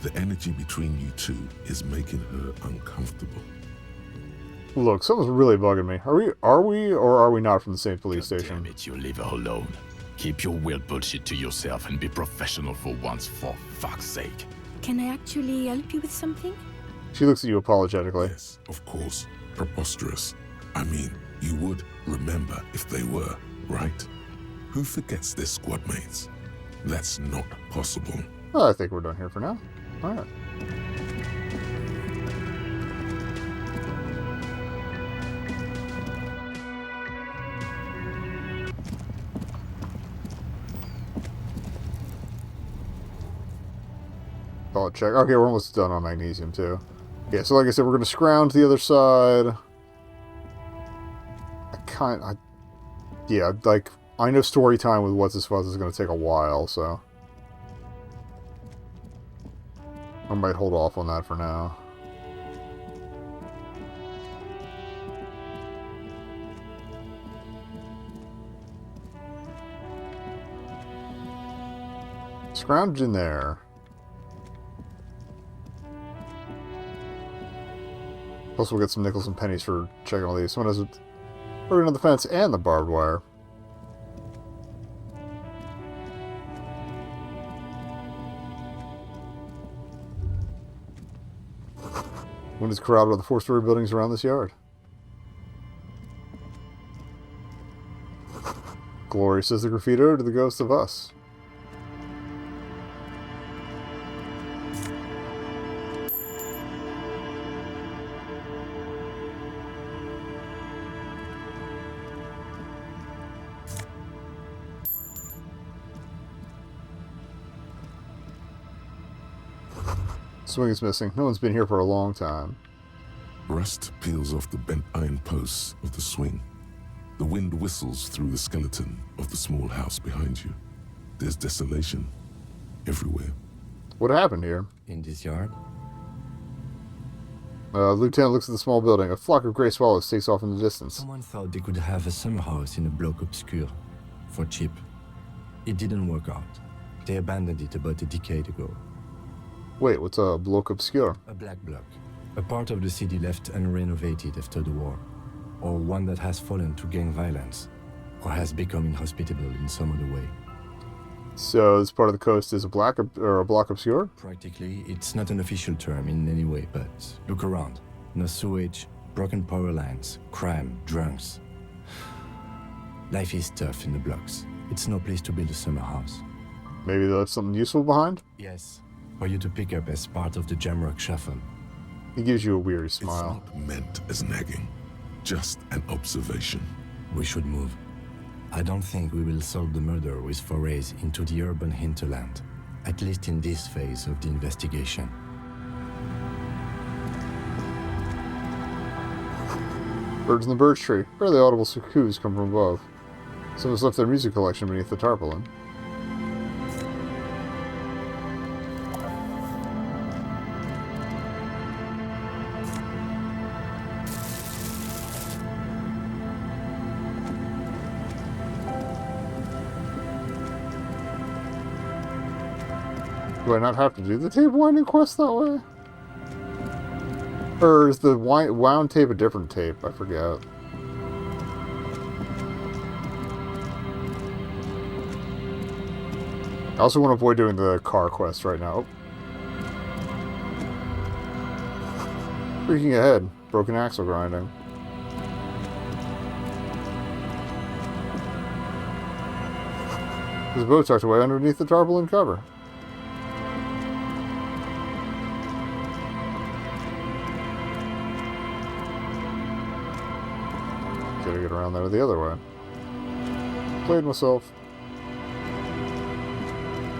The energy between you two is making her uncomfortable. Look, something's really bugging me. Are we or are we not from the same police station? Damn it, you leave her alone. Keep your weird bullshit to yourself and be professional for once, for fuck's sake. Can I actually help you with something? She looks at you apologetically. Yes, of course. Preposterous. I mean, you would remember if they were, right? Who forgets their squad mates? That's not possible. Well, I think we're done here for now. Alright. I'll check. Okay, we're almost done on magnesium too. Yeah, so like I said, we're going to scrounge the other side. I know story time with What's His Fuzz is going to take a while, so I might hold off on that for now. Scrounge in there. Plus we'll get some nickels and pennies for checking all these. Someone has it working on the fence and the barbed wire. When is crowded with the 4-story buildings around this yard? Glory says the graffito to the ghost of us. Swing is missing. No one's been here for a long time. Rust peels off the bent iron posts of the swing. The wind whistles through the skeleton of the small house behind you. There's desolation everywhere. What happened here? In this yard? Lieutenant looks at the small building. A flock of gray swallows takes off in the distance. Someone thought they could have a summer house in a block obscure. For cheap. It didn't work out. They abandoned it about a decade ago. Wait, what's a block obscure? A black block. A part of the city left unrenovated after the war. Or one that has fallen to gang violence. Or has become inhospitable in some other way. So this part of the coast is a block obscure? Practically, it's not an official term in any way, but look around. No sewage, broken power lines, crime, drunks. Life is tough in the blocks. It's no place to build a summer house. Maybe they left something useful behind? Yes. For you to pick up as part of the Jamrock shuffle. He gives you a weary smile. It's not meant as nagging. Just an observation. We should move. I don't think we will solve the murder with forays into the urban hinterland. At least in this phase of the investigation. Birds in the birch tree. Barely audible cuckoos come from above. Someone's left their music collection beneath the tarpaulin. Do I not have to do the tape winding quest that way? Or is the wound tape a different tape? I forget. I also want to avoid doing the car quest right now. Freaking ahead. Broken axle grinding. This boat tucked away underneath the tarpaulin cover. Gotta get around there the other way. Played myself.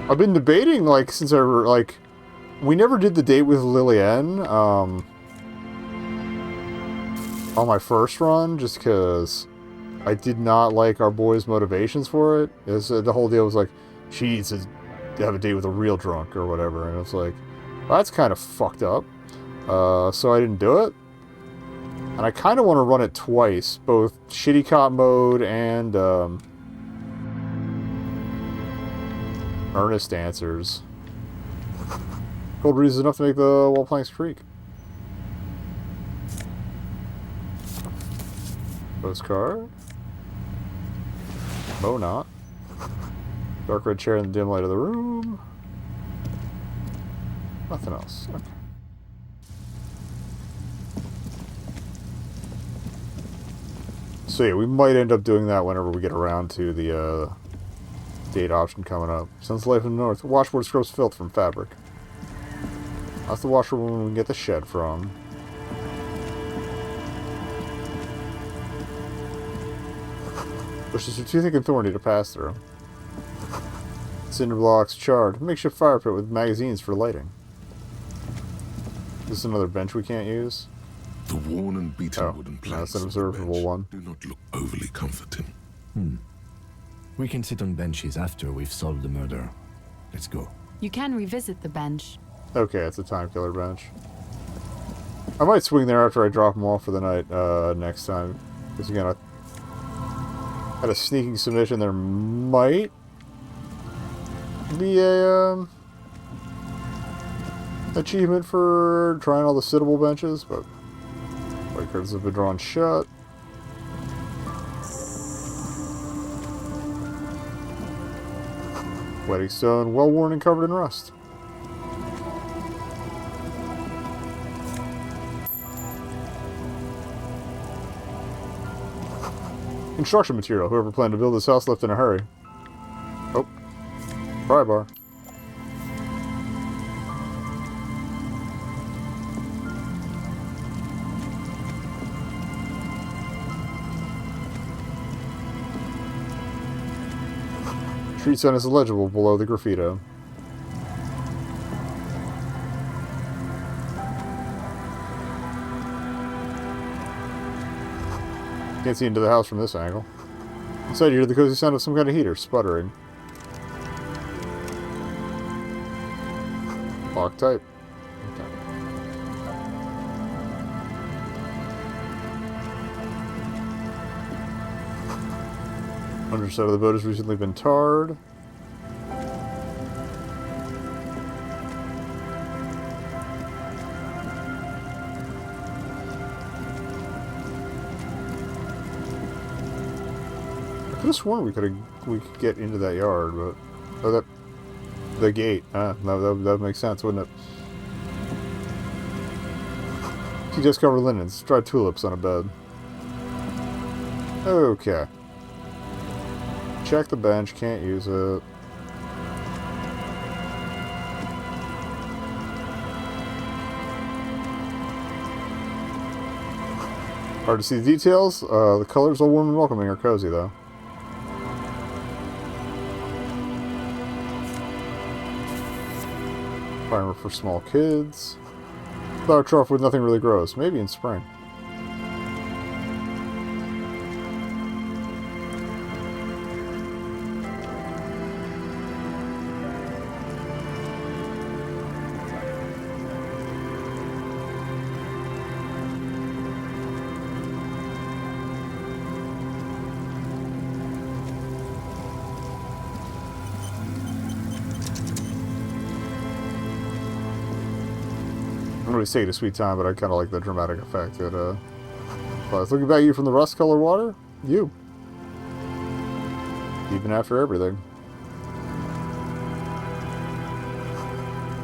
I've been debating, like, since we never did the date with Lillian, on my first run, just because I did not like our boy's motivations for it. The whole deal was like, she needs to have a date with a real drunk or whatever, and it was like, well, that's kind of fucked up. So I didn't do it. And I kind of want to run it twice, both shitty cop mode and earnest answers. Cold breeze is enough to make the wall planks creak. Postcard. No, not. Dark red chair in the dim light of the room. Nothing else. Okay. So yeah, we might end up doing that whenever we get around to the date option coming up. Sun's life in the north. Washboard scrubs filth from fabric. That's the washroom we can get the shed from. Bushes are too thick and thorny to pass through. Cinder blocks charred. Makeshift fire pit with magazines for lighting. This is another bench we can't use. The worn and beaten wooden planks that's an observable one. Do not look overly comforting. We can sit on benches after we've solved the murder. Let's go. You can revisit the bench. Okay, it's a time killer bench. I might swing there after I drop them off for the night next time. Because again, I had a sneaking submission. There might be a achievement for trying all the sittable benches, but white curtains have been drawn shut. Wedding stone, well worn and covered in rust. Construction material. Whoever planned to build this house left in a hurry. Oh. Pry bar. Street sign is illegible below the graffito. Can't see into the house from this angle. Inside you hear the cozy sound of some kind of heater sputtering. Lock type. Okay. Underside of the boat has recently been tarred. I could have sworn we could get into that yard, but the gate. No, that would make sense, wouldn't it? She just covered linens, dried tulips on a bed. Okay. Check the bench, can't use it. Hard to see the details. The colors, all warm and welcoming, are cozy though. Primer for small kids. Flower trough with nothing really grows. Maybe in spring. I don't really say it a sweet time, but I kind of like the dramatic effect. It, but looking back at you from the rust-colored water, you. Even after everything.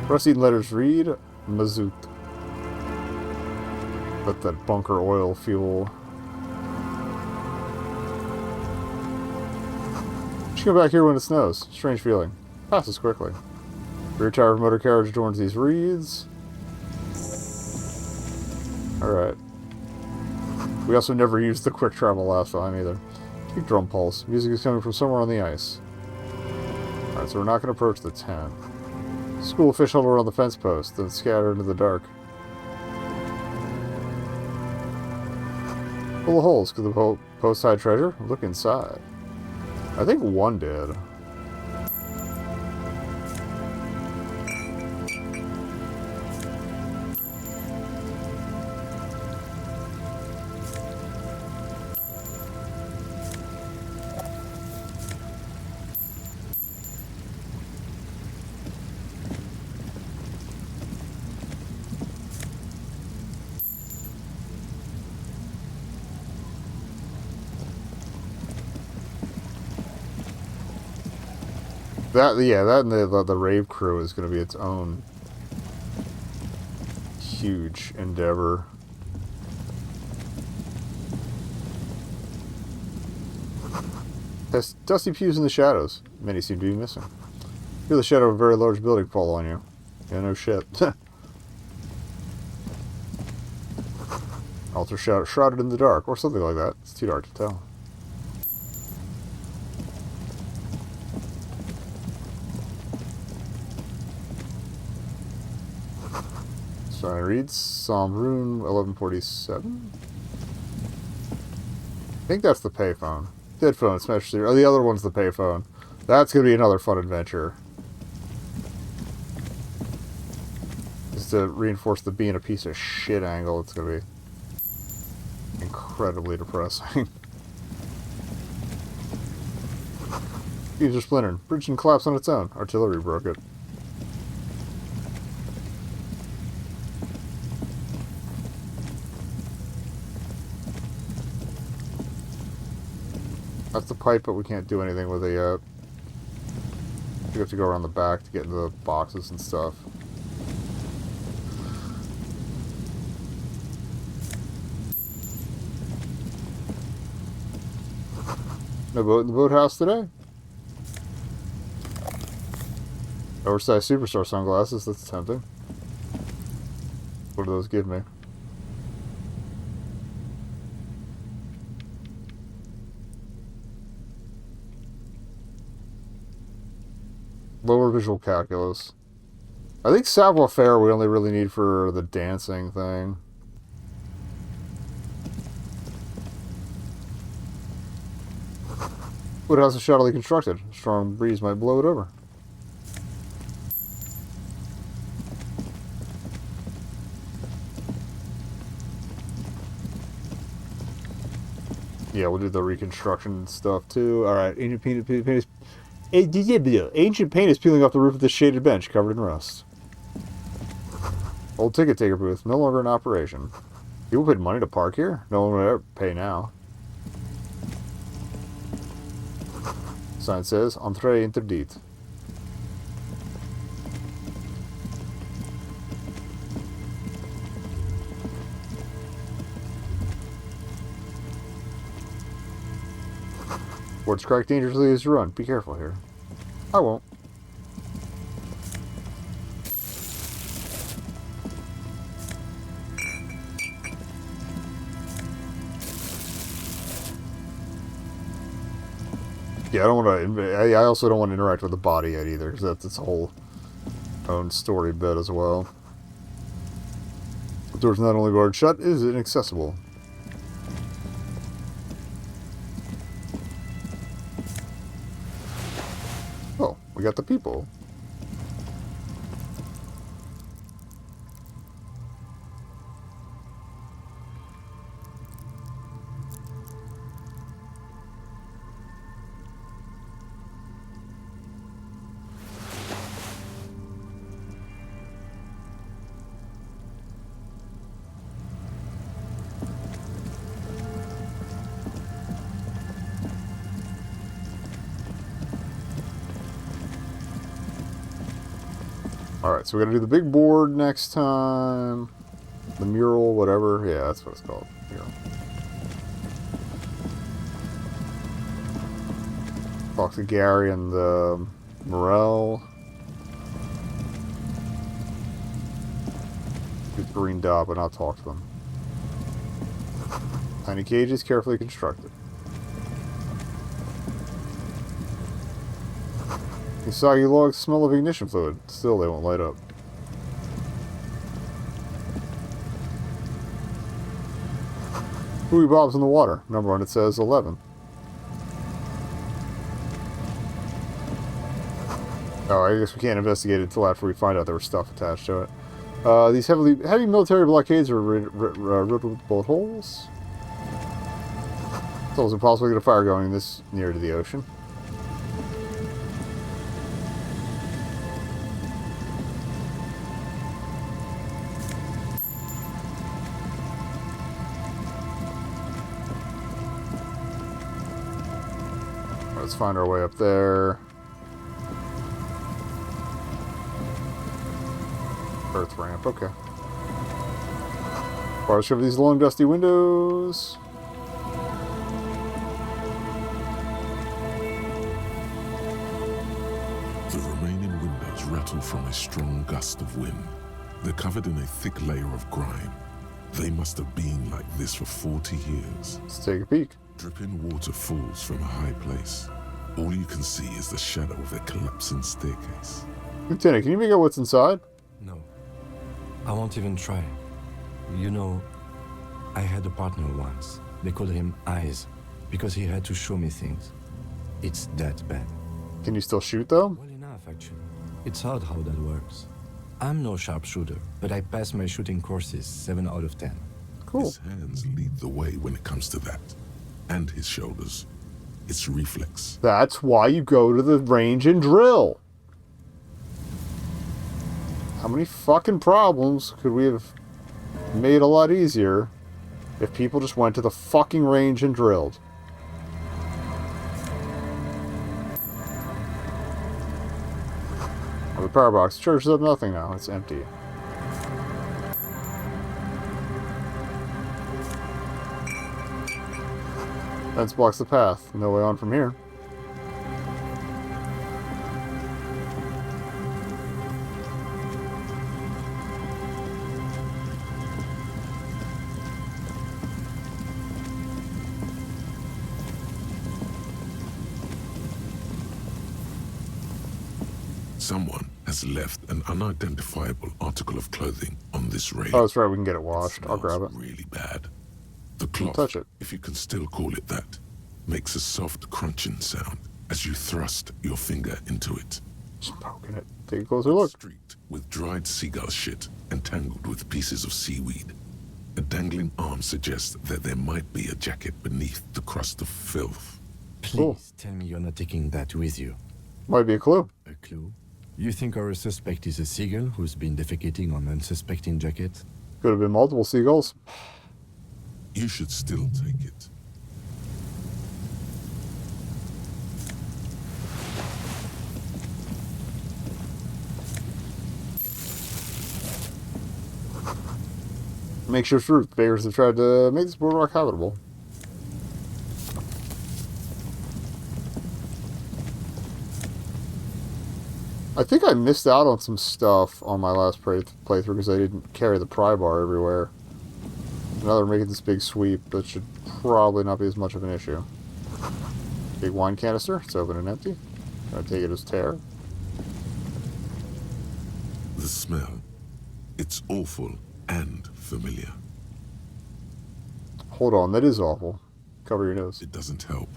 Rust-eaten letters read, Mazoot. Let that bunker oil fuel. Should come back here when it snows. Strange feeling. Passes quickly. Rear tire of motor carriage adorns these reeds. Alright. We also never used the quick travel last time either. Big drum pulse. Music is coming from somewhere on the ice. Alright, so we're not going to approach the tent. School fish huddle around the fence post, then scatter into the dark. Full of holes. Could the post hide treasure? Look inside. I think one did. That and the rave crew is going to be its own huge endeavor. There's dusty pews in the shadows. Many seem to be missing. Feel the shadow of a very large building fall on you. Yeah, no shit. Altar shrouded in the dark, or something like that. It's too dark to tell. So I read Psalm Rune 1147. I think that's the payphone. Dead phone, smash through. Oh, the other one's the payphone. That's gonna be another fun adventure. Just to reinforce the being a piece of shit angle, it's gonna be incredibly depressing. Fuse are splintered. Bridge can collapse on its own. Artillery broke it. That's the pipe, but we can't do anything with it yet. We have to go around the back to get into the boxes and stuff. No boat in the boathouse today? Oversized superstar sunglasses, that's tempting. What do those give me? Lower visual calculus. I think savoir-faire we only really need for the dancing thing. Woodhouse is shoddily constructed. A strong breeze might blow it over. Yeah, we'll do the reconstruction stuff too. Alright, ancient paint is peeling off the roof of the shaded bench covered in rust. Old ticket taker booth, no longer in operation. People paid money to park here? No one would ever pay now. Sign says, Entrée interdite. Words crack dangerously as you run. Be careful here. I won't. Yeah, I don't want to. I also don't want to interact with the body yet either, because that's its whole own story bit as well. The door's not only barred shut, it is inaccessible. Oh, we got the people. Alright, so we gotta do the big board next time. The mural, whatever. Yeah, that's what it's called. Mural. Talk to Gary and Morel. Good green dot, but not talk to them. Tiny cages, carefully constructed. These soggy logs smell of ignition fluid. Still, they won't light up. Buoy bobs in the water. Number on it says 11. Oh, I guess we can't investigate it until after we find out there was stuff attached to it. These heavy military blockades are riddled with bullet holes. It's almost impossible to get a fire going this near to the ocean. Let's find our way up there. Earth ramp, okay. Bars cover these long dusty windows. The remaining windows rattle from a strong gust of wind. They're covered in a thick layer of grime. They must have been like this for 40 years. Let's take a peek. Dripping water falls from a high place. All you can see is the shadow of a collapsing staircase. Lieutenant, can you make out what's inside? No. I won't even try. You know, I had a partner once. They called him Eyes, because he had to show me things. It's that bad. Can you still shoot, though? Well enough, actually. It's odd how that works. I'm no sharpshooter, but I passed my shooting courses 7 out of 10. Cool. His hands lead the way when it comes to that. And his shoulders. It's reflex. That's why you go to the range and drill. How many fucking problems could we have made a lot easier if people just went to the fucking range and drilled? Oh, the power box charges up nothing now. It's empty. Fence blocks the path. No way on from here. Someone has left an unidentifiable article of clothing on this rail. Oh, that's right. We can get it washed. I'll grab it. Really bad. The cloth, touch it. if you can still call it that, makes a soft crunching sound as you thrust your finger into it. Just poking it. Take a closer look. Streaked with dried seagull shit and tangled with pieces of seaweed. A dangling arm suggests that there might be a jacket beneath the crust of filth. Please tell me you're not taking that with you. Might be a clue. A clue? You think our suspect is a seagull who's been defecating on unsuspecting jacket? Could have been multiple seagulls. You should still take it. Makes your truth. Bears have tried to make this boardwalk habitable. I think I missed out on some stuff on my last playthrough because I didn't carry the pry bar everywhere. Now they're making this big sweep, that should probably not be as much of an issue. Big wine canister. It's open and empty. Gonna take it as tear. The smell. It's awful and familiar. Hold on, that is awful. Cover your nose. It doesn't help.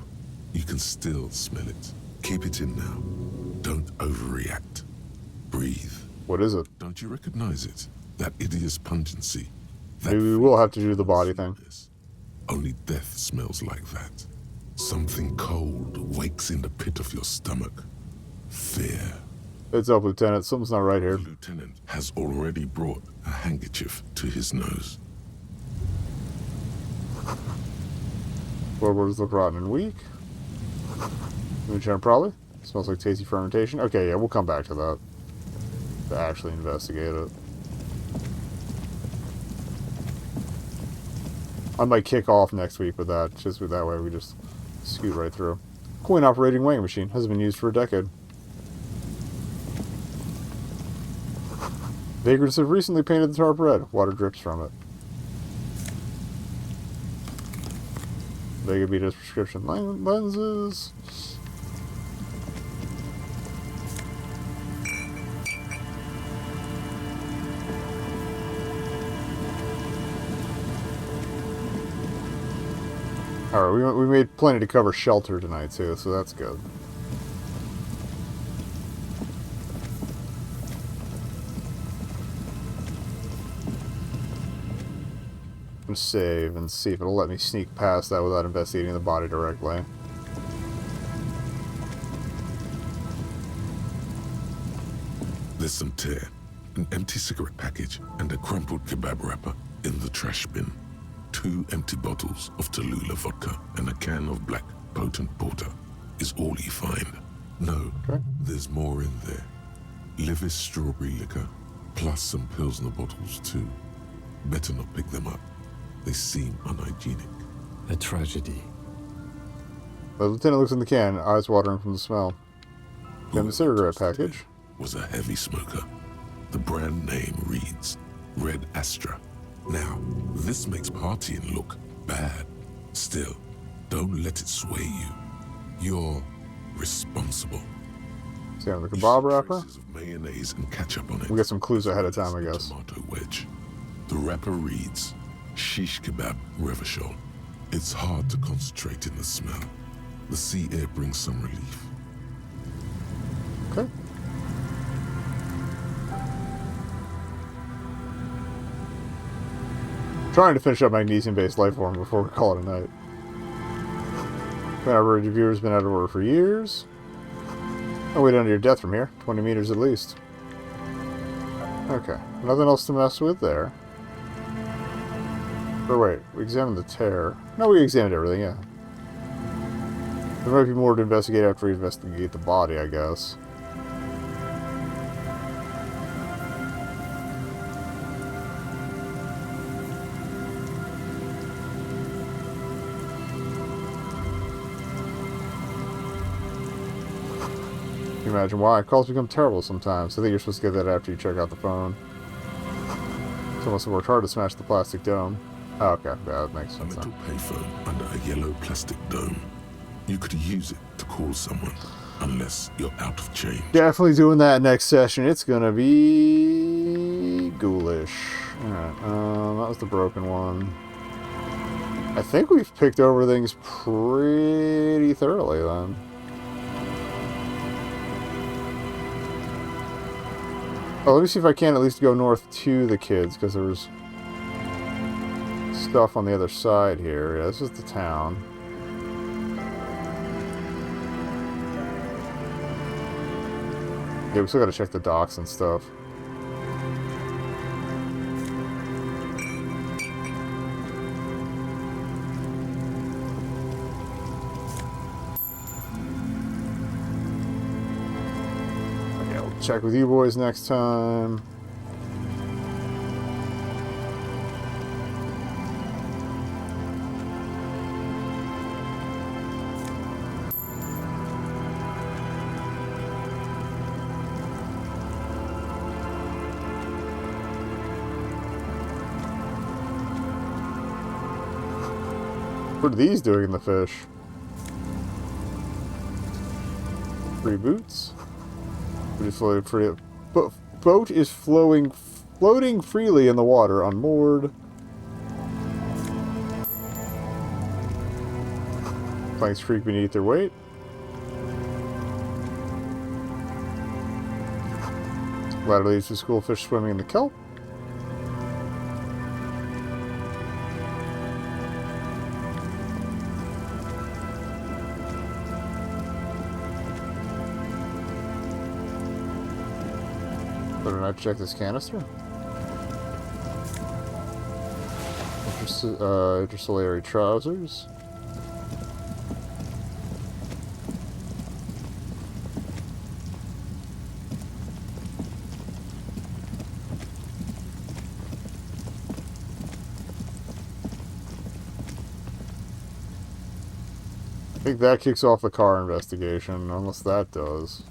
You can still smell it. Keep it in now. Don't overreact. Breathe. What is it? Don't you recognize it? That hideous pungency. Maybe we will have to do the body thing. Only death smells like that. Something cold wakes in the pit of your stomach. Fear. It's up, Lieutenant. Something's not right here. The lieutenant has already brought a handkerchief to his nose. Floorboards look rotten and weak. Moonshine probably. Smells like tasty fermentation. Okay, yeah, we'll come back to that. To actually investigate it. I might kick off next week with that. Just with that way we just scoot right through. Coin operating weighing machine. Hasn't been used for a decade. Vagrants have recently painted the tarp red. Water drips from it. Vega Vita's prescription lenses. Alright, we made plenty to cover shelter tonight too, so that's good. I'm gonna save and see if it'll let me sneak past that without investigating the body directly. There's some tear, an empty cigarette package, and a crumpled kebab wrapper in the trash bin. 2 empty bottles of Tallulah vodka and a can of black potent porter is all you find. No, there's more in there. Livis strawberry liquor, plus some Pilsner bottles too. Better not pick them up. They seem unhygienic. A tragedy. The lieutenant looks in the can, eyes watering from the smell. Then the cigarette package. Was a heavy smoker. The brand name reads Red Astra. Now, this makes partying look bad. Still, don't let it sway you. You're responsible. See on the kebab wrapper. Of mayonnaise and ketchup on it. We got some clues ahead of time, I guess. Tomato wedge. The wrapper reads Shish Kebab Revachol. It's hard to concentrate in the smell. The sea air brings some relief. Okay. Trying to finish up magnesium-based life form before we call it a night. Average viewer's been out of order for years. Oh, wait, under your death from here. 20 meters at least. Okay. Nothing else to mess with there. Or wait, we examined the tear. No, we examined everything, yeah. There might be more to investigate after we investigate the body, I guess. Can you imagine why? Calls become terrible sometimes. I think you're supposed to get that after you check out the phone. Someone must have worked hard to smash the plastic dome. Oh, okay, yeah, that makes sense. A little payphone under a yellow plastic dome. You could use it to call someone, unless you're out of change. Definitely doing that next session. It's gonna be ghoulish. Alright, that was the broken one. I think we've picked over things pretty thoroughly then. Oh, let me see if I can at least go north to the kids, because there was stuff on the other side here. Yeah, this is the town. Yeah, we still gotta check the docks and stuff. Okay, we'll check with you boys next time. What are these doing in the fish? Free boots. Boat is floating freely in the water, unmoored. Planks creak beneath their weight. Ladder leads to school fish swimming in the kelp. Better not check this canister. Interciliary trousers. I think that kicks off the car investigation, unless that does.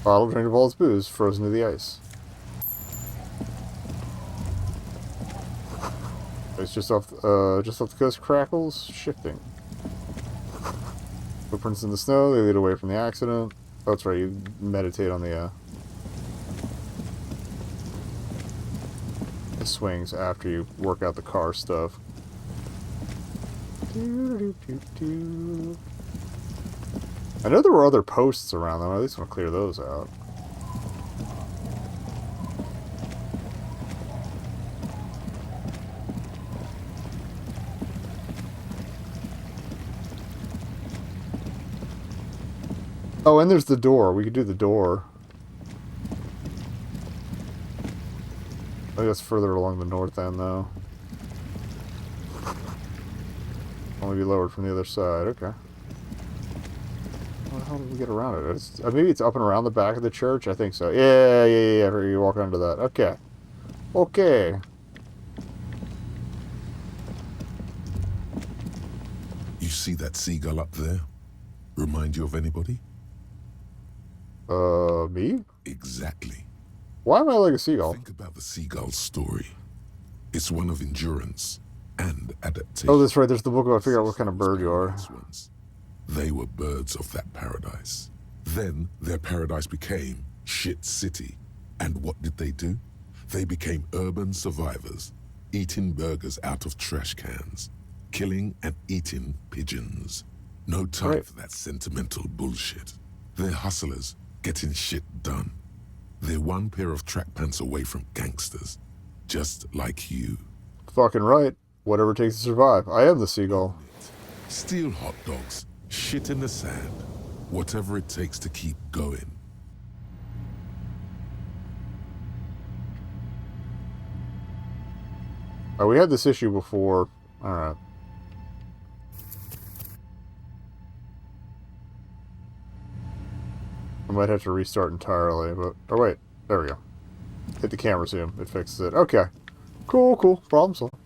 Bottle drink of all its booze, frozen to the ice. It's just off the coast, crackles, shifting. Footprints in the snow, they lead away from the accident. Oh, that's right, you meditate on the swings after you work out the car stuff. I know there were other posts around them. I at least want to clear those out. Oh, and there's the door. We could do the door. I think that's further along the north end, though. Only be lowered from the other side. Okay. How did we get around it? Maybe it's up and around the back of the church? I think so. Yeah. You walk under that. Okay. Okay. You see that seagull up there? Remind you of anybody? Me? Exactly. Why am I like a seagull? Think about the seagull's story. It's one of endurance and adaptation. Oh, that's right. There's the book about figuring out what kind of bird you are. They were birds of that paradise. Then their paradise became Shit City. And what did they do? They became urban survivors, eating burgers out of trash cans, killing and eating pigeons. No time for that sentimental bullshit. They're hustlers, getting shit done. They're one pair of track pants away from gangsters, just like you. Fucking right. Whatever it takes to survive. I am the seagull. Steal hot dogs, shit in the sand, whatever it takes to keep going. Oh, we had this issue before. Alright. I might have to restart entirely, but... Oh, wait. There we go. Hit the camera zoom. It fixes it. Okay. Cool. Problem solved.